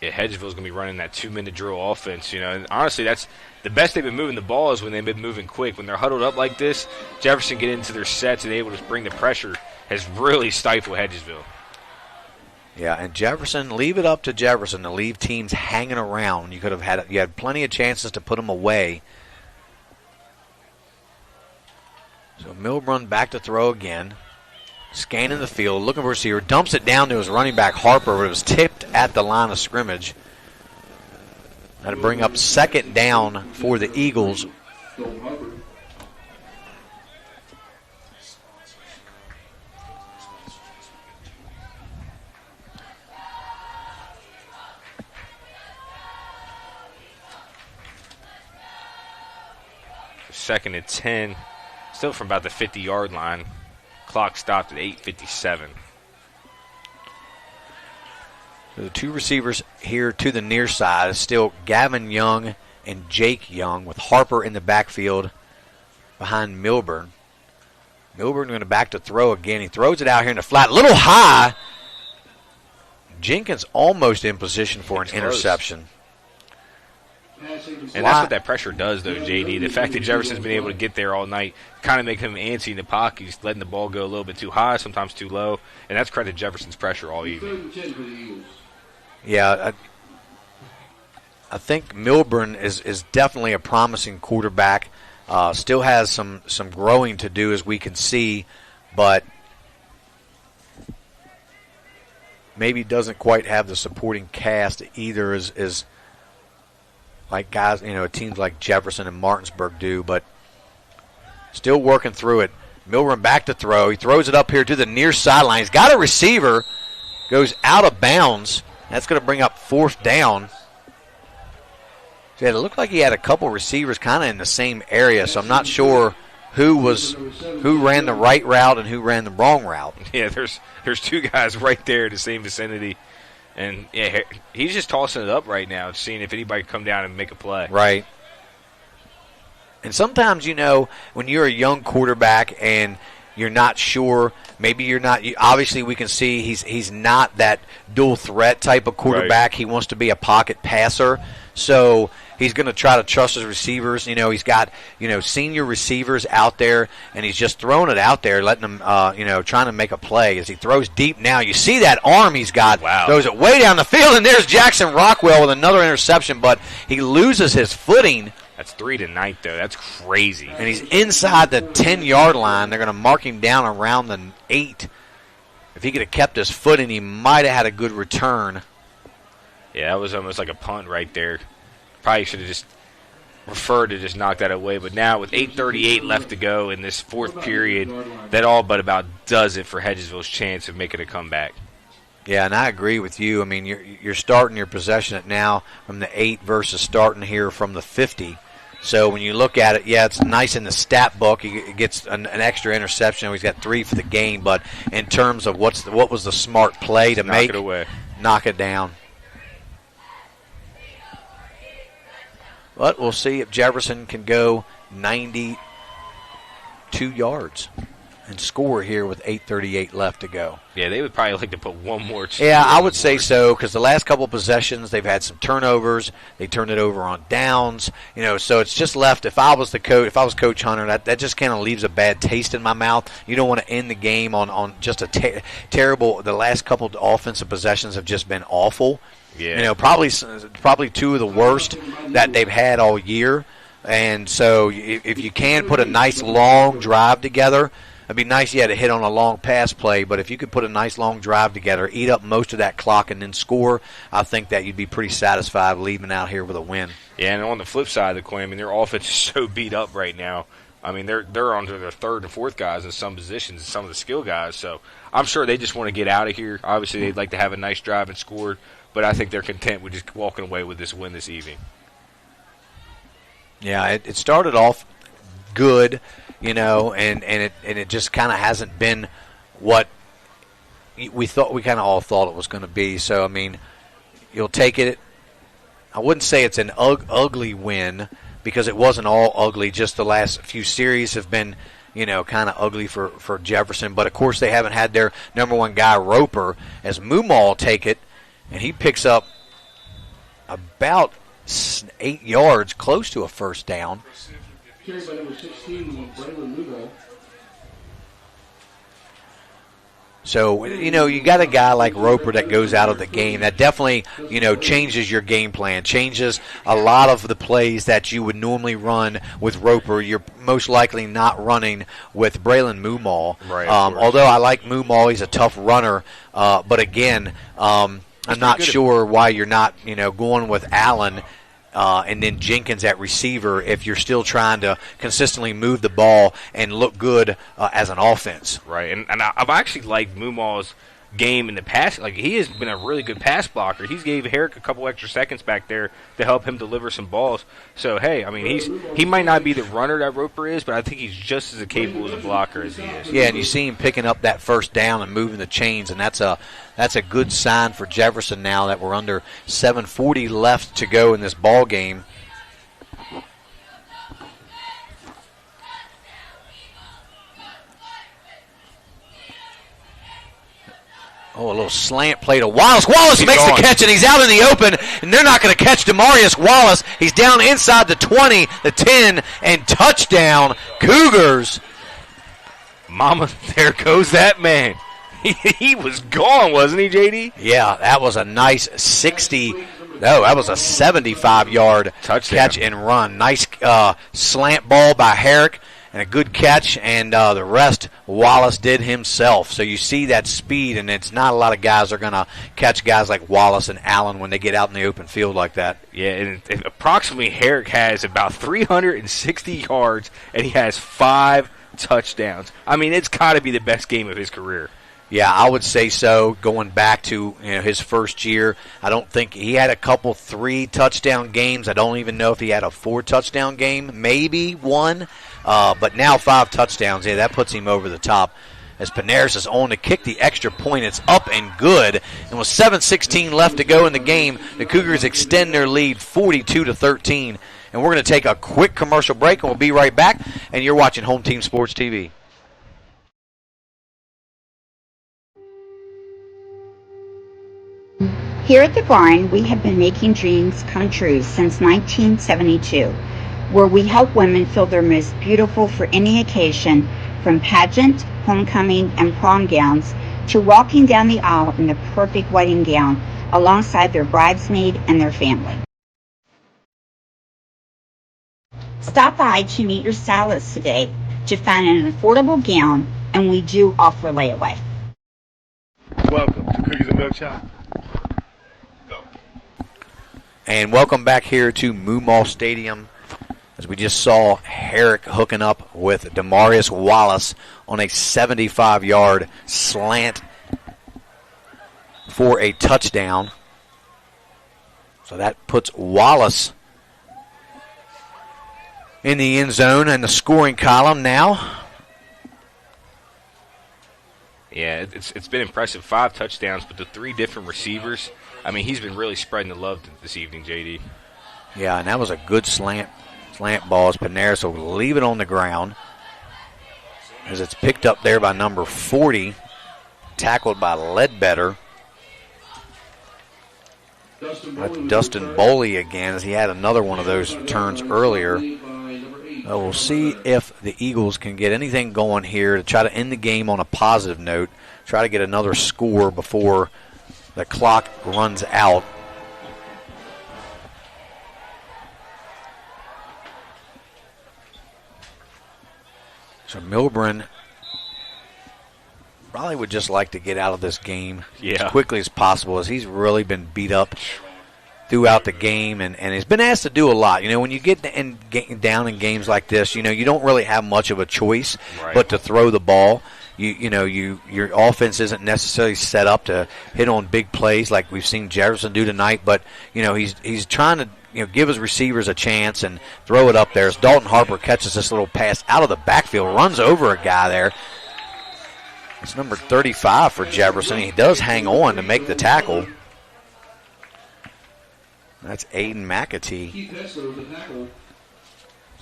Hedgesville's going to be running that 2-minute drill offense, And honestly, that's the best they've been moving the ball is when they've been moving quick. When they're huddled up like this, Jefferson get into their sets and able to bring the pressure has really stifled Hedgesville. Yeah, and Jefferson, leave it up to Jefferson to leave teams hanging around. You had plenty of chances to put them away. So Milburn back to throw again. Scanning the field, looking for a receiver, dumps it down to his running back Harper, but it was tipped at the line of scrimmage. That'll bring up second down for the Eagles. Second and 10, still from about the 50-yard line. Clock stopped at 8:57. The two receivers here to the near side is still Gavin Young and Jake Young, with Harper in the backfield behind Milburn. Milburn going to back to throw again. He throws it out here in the flat, a little high. Jenkins almost in position for an interception. And that's what that pressure does, though, JD. The fact that Jefferson's been able to get there all night kind of make him antsy in the pocket. He's letting the ball go a little bit too high, sometimes too low, and that's credit to Jefferson's pressure all evening. Yeah, I think Milburn is definitely a promising quarterback. Still has some growing to do, as we can see, but maybe doesn't quite have the supporting cast either as like guys, teams like Jefferson and Martinsburg do, but still working through it. Milburn back to throw. He throws it up here to the near sideline. He's got a receiver, goes out of bounds. That's going to bring up fourth down. So it looked like he had a couple receivers kind of in the same area, so I'm not sure who ran the right route and who ran the wrong route. Yeah, there's two guys right there in the same vicinity. And yeah, he's just tossing it up right now, seeing if anybody can come down and make a play. Right. And sometimes, when you're a young quarterback and you're not sure, maybe you're not. Obviously, we can see he's not that dual threat type of quarterback. Right. He wants to be a pocket passer. So he's going to try to trust his receivers. He's got, senior receivers out there, and he's just throwing it out there, letting them, trying to make a play. As he throws deep now, you see that arm he's got. Wow. Throws it way down the field, and there's Jackson Rockwell with another interception, but he loses his footing. That's 3 tonight, though. That's crazy. And he's inside the 10-yard line. They're going to mark him down around the 8. If he could have kept his footing, he might have had a good return. Yeah, that was almost like a punt right there. Probably should have just preferred to just knock that away. But now with 8:38 left to go in this fourth period, that all but about does it for Hedgesville's chance of making a comeback. Yeah, and I agree with you. I mean, you're starting your possession at now from the 8 versus starting here from the 50. So when you look at it, yeah, it's nice in the stat book. He gets an extra interception. He's got 3 for the game. But in terms of what was the smart play to make, knock it away, knock it down. But we'll see if Jefferson can go 92 yards. and score here with 8:38 left to go. Yeah, they would probably like to put one more. Yeah, I would say so, because the last couple of possessions they've had some turnovers. They turned it over on downs, so it's just left. If I was Coach Hunter, that just kind of leaves a bad taste in my mouth. You don't want to end the game on just a terrible. The last couple of offensive possessions have just been awful. Yeah, probably two of the worst that they've had all year. And so if you can put a nice long drive together, it'd be nice you had to hit on a long pass play, but if you could put a nice long drive together, eat up most of that clock, and then score, I think that you'd be pretty satisfied leaving out here with a win. Yeah, and on the flip side of the coin, their offense is so beat up right now. They're onto their third and fourth guys in some positions, some of the skill guys, so I'm sure they just want to get out of here. Obviously, they'd like to have a nice drive and score, but I think they're content with just walking away with this win this evening. Yeah, it started off good, and it just kind of hasn't been what we kind of all thought it was going to be. So you'll take it. I wouldn't say it's an ugly win, because it wasn't all ugly. Just the last few series have been, kind of ugly for Jefferson. But of course they haven't had their number one guy Roper, as Moomaw take it, and he picks up about 8 yards, close to a first down. Carried by number 16, Braylon Lugo. So, you got a guy like Roper that goes out of the game. That definitely, changes your game plan, changes a lot of the plays that you would normally run with Roper. You're most likely not running with Braylon Moomaw. Right, although I like Moomaw, he's a tough runner. But again, I'm not sure why you're not, going with Allen and then Jenkins at receiver if you're still trying to consistently move the ball and look good as an offense. Right, and I've actually liked Moomaw's game in the past. Like, he has been a really good pass blocker. He's gave Herrick a couple extra seconds back there to help him deliver some balls. So, hey, he might not be the runner that Roper is, but I think he's just as capable as a blocker as he is. Yeah, and you see him picking up that first down and moving the chains, and that's a good sign for Jefferson now that we're under 7:40 left to go in this ball game. Oh, a little slant play to Wallace. Wallace makes the catch, and he's out in the open, and they're not going to catch Demarius Wallace. He's down inside the 20, the 10, and touchdown, Cougars. Mama, there goes that man. He was gone, wasn't he, JD? Yeah, that was a nice 75-yard catch and run. Nice slant ball by Herrick. And a good catch, and the rest Wallace did himself. So you see that speed, and it's not a lot of guys are going to catch guys like Wallace and Allen when they get out in the open field like that. Yeah, and approximately Herrick has about 360 yards, and he has 5 touchdowns. It's got to be the best game of his career. Yeah, I would say so. Going back to his first year, I don't think he had a couple 3-touchdown games. I don't even know if he had a 4-touchdown game, maybe one. But now 5 touchdowns. Yeah, that puts him over the top. As Panaris is on to kick the extra point, it's up and good. And with 7:16 left to go in the game, the Cougars extend their lead 42-13. And we're going to take a quick commercial break, and we'll be right back. And you're watching Home Team Sports TV. Here at the barn, we have been making dreams come true since 1972, where we help women feel their most beautiful for any occasion, from pageant, homecoming, and prom gowns to walking down the aisle in the perfect wedding gown alongside their bridesmaid and their family. Stop by to meet your stylist today to find an affordable gown, and we do offer layaway. Welcome to Cookies and Milk Shop. And welcome back here to Moomaw Stadium, as we just saw Herrick hooking up with Demarius Wallace on a 75-yard slant for a touchdown. So that puts Wallace in the end zone and the scoring column now. Yeah, it's been impressive. 5 touchdowns, but the 3 different receivers. He's been really spreading the love this evening, JD. Yeah, and that was a good slant ball as Panaris will leave it on the ground. as it's picked up there by number 40, tackled by Ledbetter. Dustin Boley again, as he had another one of those turns earlier. We'll see if the Eagles can get anything going here to try to end the game on a positive note, try to get another score before the clock runs out. So Milburn probably would just like to get out of this game as quickly as possible, as he's really been beat up throughout the game, and he's been asked to do a lot. You know, when you get down in games like this, you know, you don't really have much of a choice but to throw the ball. Your offense isn't necessarily set up to hit on big plays like we've seen Jefferson do tonight, but you know, he's trying to give his receivers a chance and throw it up there. As Dalton Harper catches this little pass out of the backfield, runs over a guy there. It's number 35 for Jefferson. He does hang on to make the tackle. That's Aiden McAtee.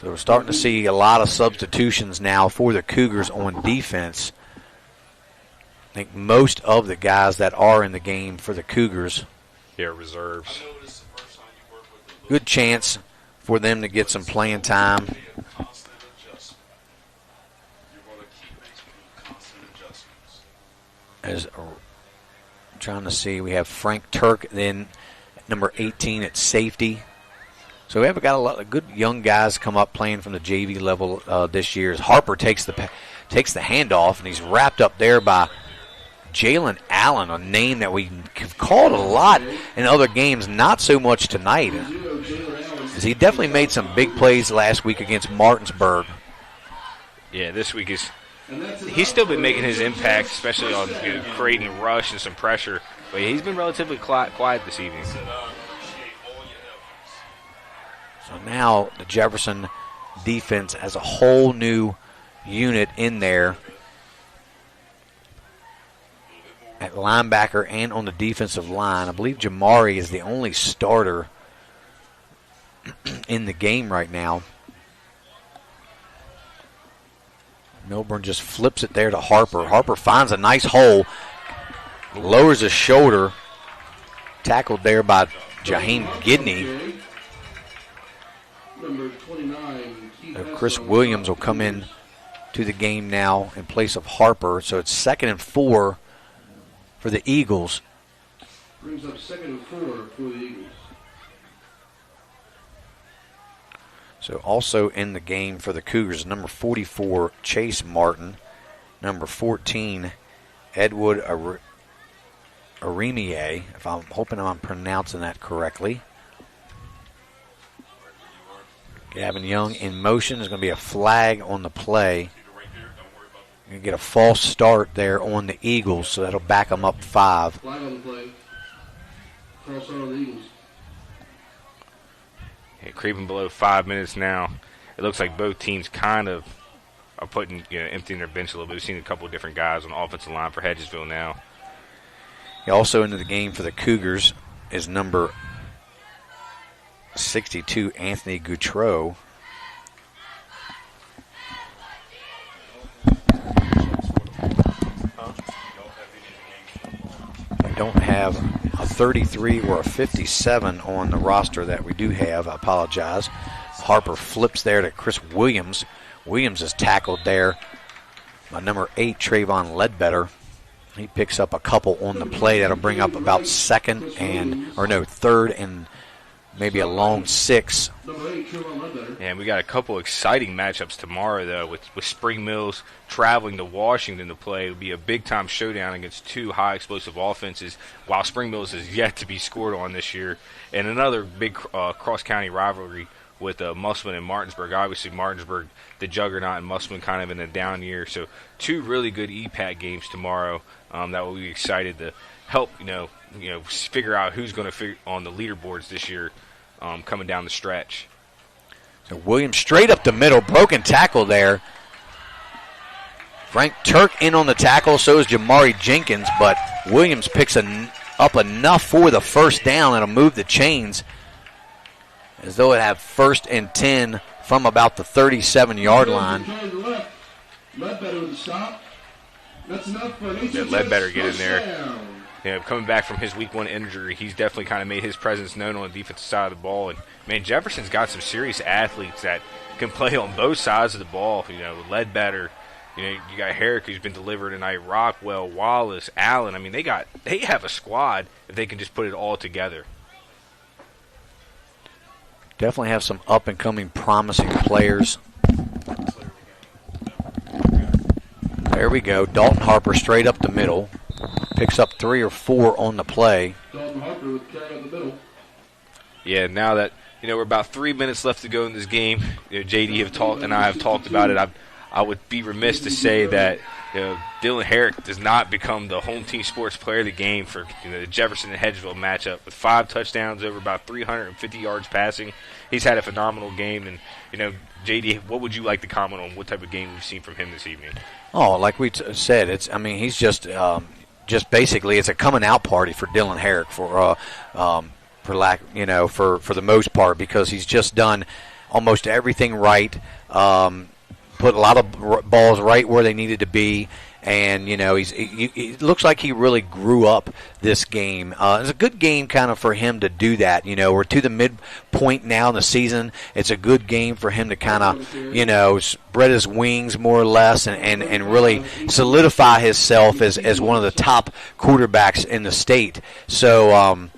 So we're starting to see a lot of substitutions now for the Cougars on defense. I think most of the guys that are in the game for the Cougars. Yeah, reserves. Good chance for them to get some playing time. As I'm trying to see, we have Frank Turk, then number 18 at safety. So we have got a lot of good young guys come up playing from the JV level this year. As Harper takes the handoff, and he's wrapped up there by Jalen Allen, a name that we've called a lot in other games, not so much tonight. As he definitely made some big plays last week against Martinsburg. Yeah, this week he's still been making his impact, especially on creating a rush and some pressure. But he's been relatively quiet this evening. So now the Jefferson defense has a whole new unit in there at linebacker and on the defensive line. I believe Jamari is the only starter in the game right now. Milburn just flips it there to Harper. Harper finds a nice hole, lowers his shoulder, tackled there by Jaheim Gidney. Chris Williams will come in to the game now in place of Harper. So it's 2nd and 4 for the Eagles. Brings up 2nd and 4 for the Eagles. So also in the game for the Cougars, number 44, Chase Martin. Number 14, Edward Arimier, if I'm hoping I'm pronouncing that correctly. Gavin Young in motion. There's going to be a flag on the play. You're going to get a false start there on the Eagles, so that'll back them up 5. Flag on the play. False start on the Eagles. Creeping below 5 minutes now. It looks like both teams kind of are emptying their bench a little bit. We've seen a couple of different guys on the offensive line for Hedgesville now. Also into the game for the Cougars is number 62, Anthony Goutreau. We don't have a 33 or a 57 on the roster that we do have. I apologize. Harper flips there to Chris Williams. Williams is tackled there by number 8, Trayvon Ledbetter. He picks up a couple on the play. That'll bring up about 3rd and maybe a long 6. And we got a couple exciting matchups tomorrow, though, with Spring Mills traveling to Washington to play. It'll be a big-time showdown against 2 high-explosive offenses, while Spring Mills is yet to be scored on this year. And another big cross-county rivalry with Musselman and Martinsburg. Obviously, Martinsburg, the juggernaut, and Musselman kind of in a down year. So 2 really good EPAC games tomorrow that will be excited to help, figure out who's going to figure on the leaderboards this year coming down the stretch. So Williams straight up the middle, broken tackle there. Frank Turk in on the tackle, so is Jamari Jenkins, but Williams picks up enough for the first down. It'll move the chains as though it had 1st and 10 from about the 37-yard line. Ledbetter with the stop. That's enough for an HTS. Ledbetter get in there. Coming back from his week 1 injury, he's definitely kind of made his presence known on the defensive side of the ball. And, man, Jefferson's got some serious athletes that can play on both sides of the ball. Ledbetter, you got Herrick, who's been delivered tonight, Rockwell, Wallace, Allen. I mean, they have a squad if they can just put it all together. Definitely have some up-and-coming promising players. There we go. Dalton Harper straight up the middle. Picks up 3 or 4 on the play. Dalton Harper with carry up the middle. Yeah, now that we're about 3 minutes left to go in this game, JD and I have talked about it. I would be remiss to say that Dylan Herrick does not become the home team sports player of the game for the Jefferson and Hedgesville matchup with 5 touchdowns over about 350 yards passing. He's had a phenomenal game, and JD, what would you like to comment on what type of game we've seen from him this evening? Oh, like we said, he's just basically it's a coming out party for Dylan Herrick for the most part, because he's just done almost everything right. Put a lot of balls right where they needed to be, and he looks like he really grew up this game. It's a good game kind of for him to do that. We're to the midpoint now in the season. It's a good game for him to kind of spread his wings more or less and really solidify himself as one of the top quarterbacks in the state. So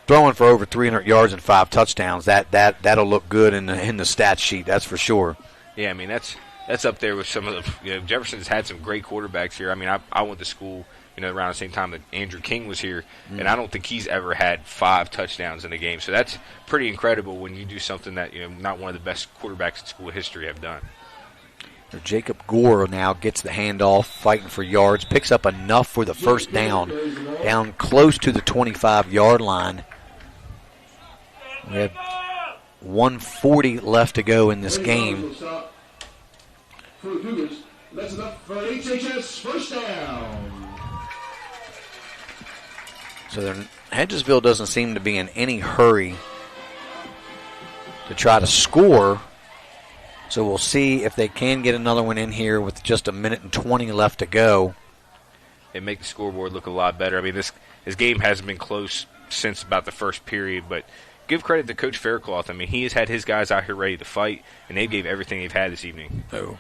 throwing for over 300 yards and 5 touchdowns, that'll look good in the stat sheet, that's for sure. Yeah, I mean, that's up there with some of the Jefferson's had some great quarterbacks here. I mean, I went to school around the same time that Andrew King was here, and I don't think he's ever had 5 touchdowns in a game. So that's pretty incredible when you do something that not one of the best quarterbacks in school history have done. Jacob Gore now gets the handoff, fighting for yards, picks up enough for the first down close to the 25-yard line. We have 1:40 left to go in this game. For the Cougars, that's enough for an HTS first down. So Hedgesville doesn't seem to be in any hurry to try to score. So we'll see if they can get another one in here with just 1:20 left to go. It make the scoreboard look a lot better. I mean, this game hasn't been close since about the first period, but give credit to Coach Faircloth. I mean, he has had his guys out here ready to fight, and they gave everything they've had this evening. Oh,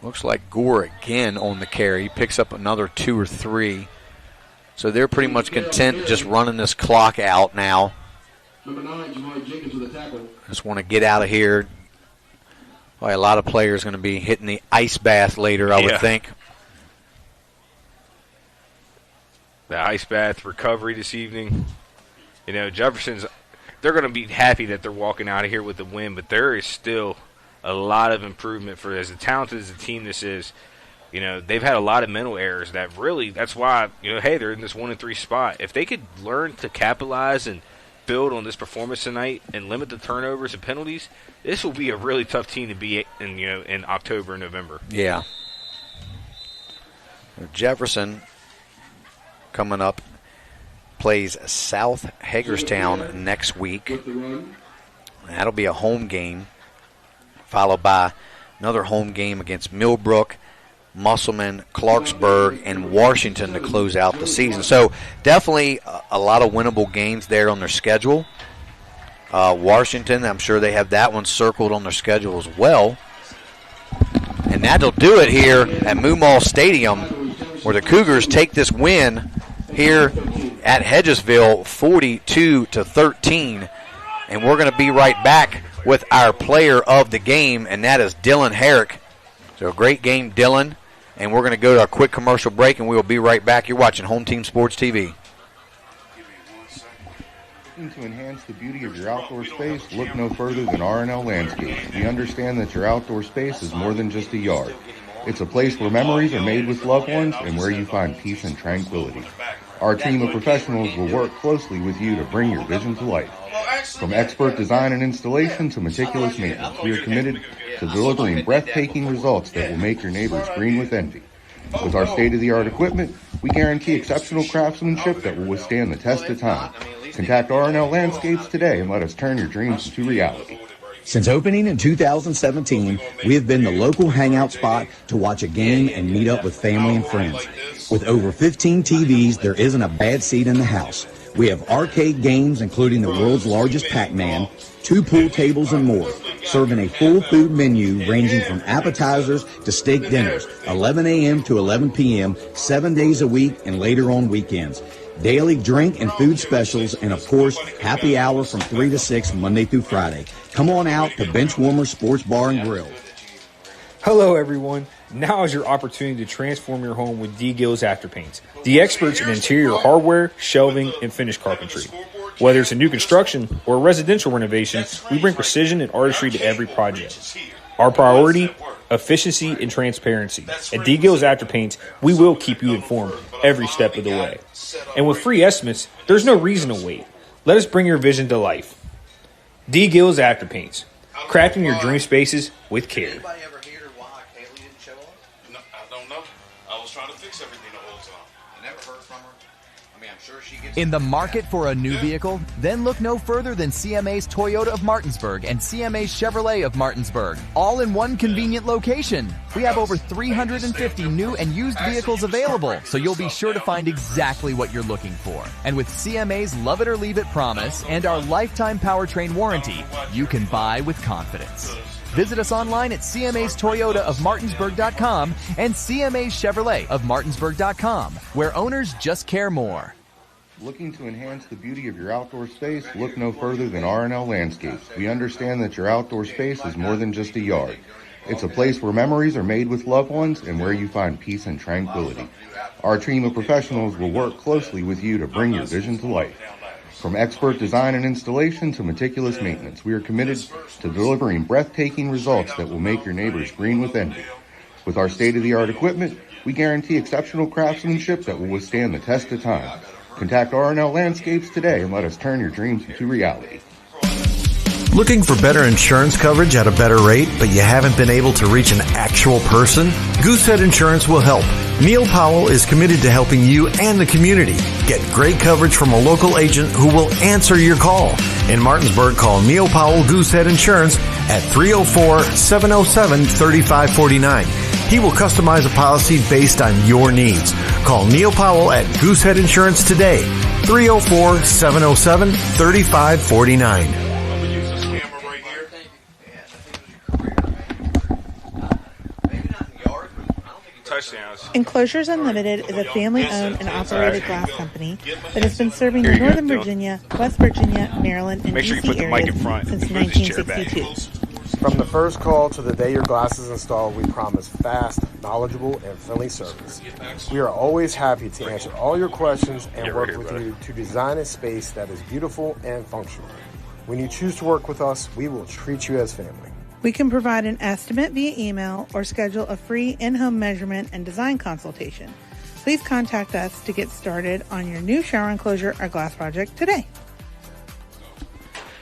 looks like Gore again on the carry. He picks up another 2 or 3. So they're pretty much content just running this clock out now. Number 9, Jamari Jenkins with a tackle. Just want to get out of here. Boy, a lot of players going to be hitting the ice bath later, I would think. The ice bath recovery this evening. Jefferson's, they're going to be happy that they're walking out of here with the win, but there is still a lot of improvement for as talented as the team this is. They've had a lot of mental errors that really, that's why, hey, they're in this 1-3 spot. If they could learn to capitalize and build on this performance tonight and limit the turnovers and penalties, this will be a really tough team to beat in October and November. Yeah. Jefferson coming up plays South Hagerstown next week. That'll be a home game, followed by another home game against Millbrook, Musselman, Clarksburg, and Washington to close out the season. So definitely a lot of winnable games there on their schedule. Washington, I'm sure they have that one circled on their schedule as well. And that'll do it here at Moomaw Stadium, where the Cougars take this win here at Hedgesville 42-13. And we're going to be right back with our player of the game, and that is Dylan Herrick. So a great game, Dylan. And we're going to go to a quick commercial break, and we will be right back. You're watching Home Team Sports TV. To enhance the beauty of your outdoor space, look no further than R&L Landscapes. We understand that your outdoor space is more than just a yard. It's a place where memories are made with loved ones and where you find peace and tranquility. Our team of professionals will work closely with you to bring your vision to life. From expert design and installation to meticulous maintenance, we are committed to delivering breathtaking results that will make your neighbors green with envy. With our state-of-the-art equipment, we guarantee exceptional craftsmanship that will withstand the test of time. Contact R&L Landscapes today and let us turn your dreams into reality. Since opening in 2017, we have been the local hangout spot to watch a game and meet up with family and friends. With over 15 TVs, there isn't a bad seat in the house. We have arcade games, including the world's largest Pac-Man, 2 pool tables, and more, serving a full food menu ranging from appetizers to steak dinners, 11 a.m. to 11 p.m., 7 days a week, and later on weekends. Daily drink and food specials, and of course, happy hour from 3 to 6 Monday through Friday. Come on out to Benchwarmer Sports Bar and Grill. Hello, everyone. Now is your opportunity to transform your home with D. Gill's Afterpaints, the experts in interior hardware, shelving, and finish carpentry. Whether it's a new construction or a residential renovation, we bring precision and artistry to every project. Our priority, efficiency and transparency. At D. Gill's Afterpaints, we will keep you informed every step of the way. And with free estimates, there's no reason to wait. Let us bring your vision to life. D. Gill's Afterpaints, crafting your dream spaces with care. In the market for a new vehicle? Then look no further than CMA's Toyota of Martinsburg and CMA's Chevrolet of Martinsburg, all in one convenient location. We have over 350 new and used vehicles available, so you'll be sure to find exactly what you're looking for. And with CMA's Love It or Leave It promise and our lifetime powertrain warranty, you can buy with confidence. Visit us online at CMA's Toyota of Martinsburg.com and CMA's Chevrolet of Martinsburg.com, where owners just care more. Looking to enhance the beauty of your outdoor space? Look no further than R&L Landscapes. We understand that your outdoor space is more than just a yard. It's a place where memories are made with loved ones and where you find peace and tranquility. Our team of professionals will work closely with you to bring your vision to life. From expert design and installation to meticulous maintenance, we are committed to delivering breathtaking results that will make your neighbors green with envy. With our state-of-the-art equipment, we guarantee exceptional craftsmanship that will withstand the test of time. Contact R&L Landscapes today and let us turn your dreams into reality. Looking for better insurance coverage at a better rate, but you haven't been able to reach an actual person? Goosehead Insurance will help. Neil Powell is committed to helping you and the community. Get great coverage from a local agent who will answer your call. In Martinsburg, call Neil Powell Goosehead Insurance at 304-707-3549. He will customize a policy based on your needs. Call Neil Powell at Goosehead Insurance today, 304-707-3549. Touchdowns. Enclosures Unlimited is a family-owned and operated glass company that has been serving the Northern Virginia, West Virginia, Maryland, and Make sure you DC put the mic in areas front. since Move this chair back. 1962. From the first call to the day your glass is installed, we promise fast, knowledgeable, and friendly service. We are always happy to answer all your questions and work with you to design a space that is beautiful and functional. When you choose to work with us, we will treat you as family. We can provide an estimate via email or schedule a free in-home measurement and design consultation. Please contact us to get started on your new shower enclosure or glass project today.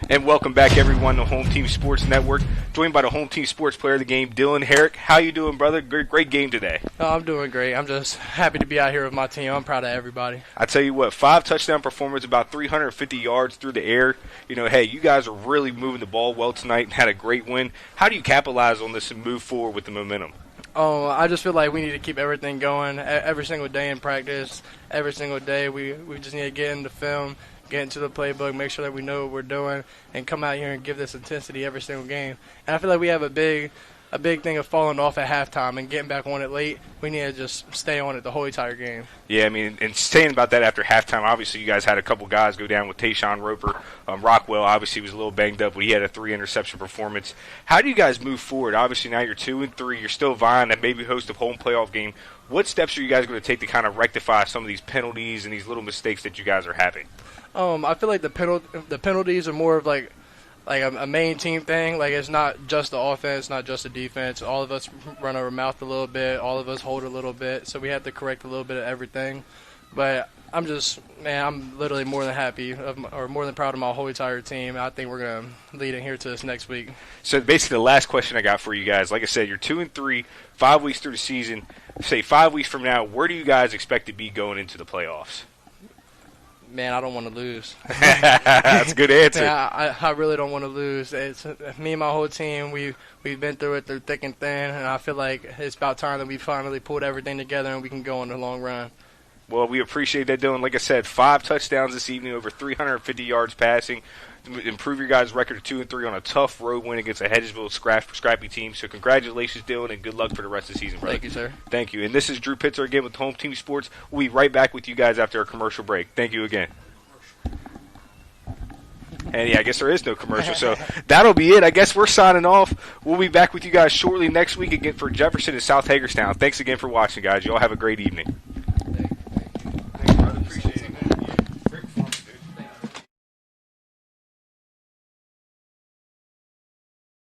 And welcome back, everyone, to Home Team Sports Network. Joined by the Home Team Sports Player of the Game, Dylan Herrick. How you doing, brother? Great game today. Oh, I'm doing great. I'm just happy to be out here with my team. I'm proud of everybody. I tell you what, 5 touchdown performance, about 350 yards through the air. You know, hey, you guys are really moving the ball well tonight and had a great win. How do you capitalize on this and move forward with the momentum? Oh, I just feel like we need to keep everything going every single day in practice. Every single day we just need to get into film, get into the playbook, make sure that we know what we're doing, and come out here and give this intensity every single game. And I feel like we have a big thing of falling off at halftime and getting back on it late. We need to just stay on it the whole entire game. Yeah, I mean, and saying about that after halftime, obviously you guys had a couple guys go down with Tayshawn Roper. Rockwell obviously was a little banged up, but he had a 3-interception performance. How do you guys move forward? Obviously now you're 2-3. You're still vying to maybe host a home playoff game. What steps are you guys going to take to kind of rectify some of these penalties and these little mistakes that you guys are having? I feel like the penalties are more of like a main team thing. Like, it's not just the offense, not just the defense. All of us run our mouth a little bit. All of us hold a little bit. So we have to correct a little bit of everything. But I'm literally more than happy or more than proud of my whole entire team. I think we're going to lead in here to this next week. So basically the last question I got for you guys, like I said, you're 2-3, 5 weeks through the season. Say 5 weeks from now, where do you guys expect to be going into the playoffs? Man, I don't want to lose. That's a good answer. Man, I really don't want to lose. It's me and my whole team. We've been through it through thick and thin, and I feel like it's about time that we finally pulled everything together and we can go on the long run. Well, we appreciate that, Dylan. Like I said, 5 touchdowns this evening, over 350 yards passing. Improve your guys' record to 2-3 on a tough road win against a Hedgesville scrappy team. So congratulations, Dylan, and good luck for the rest of the season, brother. Thank you, sir. Thank you. And this is Drew Pitzer again with Home Team Sports. We'll be right back with you guys after a commercial break. Thank you again. And, yeah, I guess there is no commercial, so that'll be it. I guess we're signing off. We'll be back with you guys shortly next week again for Jefferson and South Hagerstown. Thanks again for watching, guys. You all have a great evening.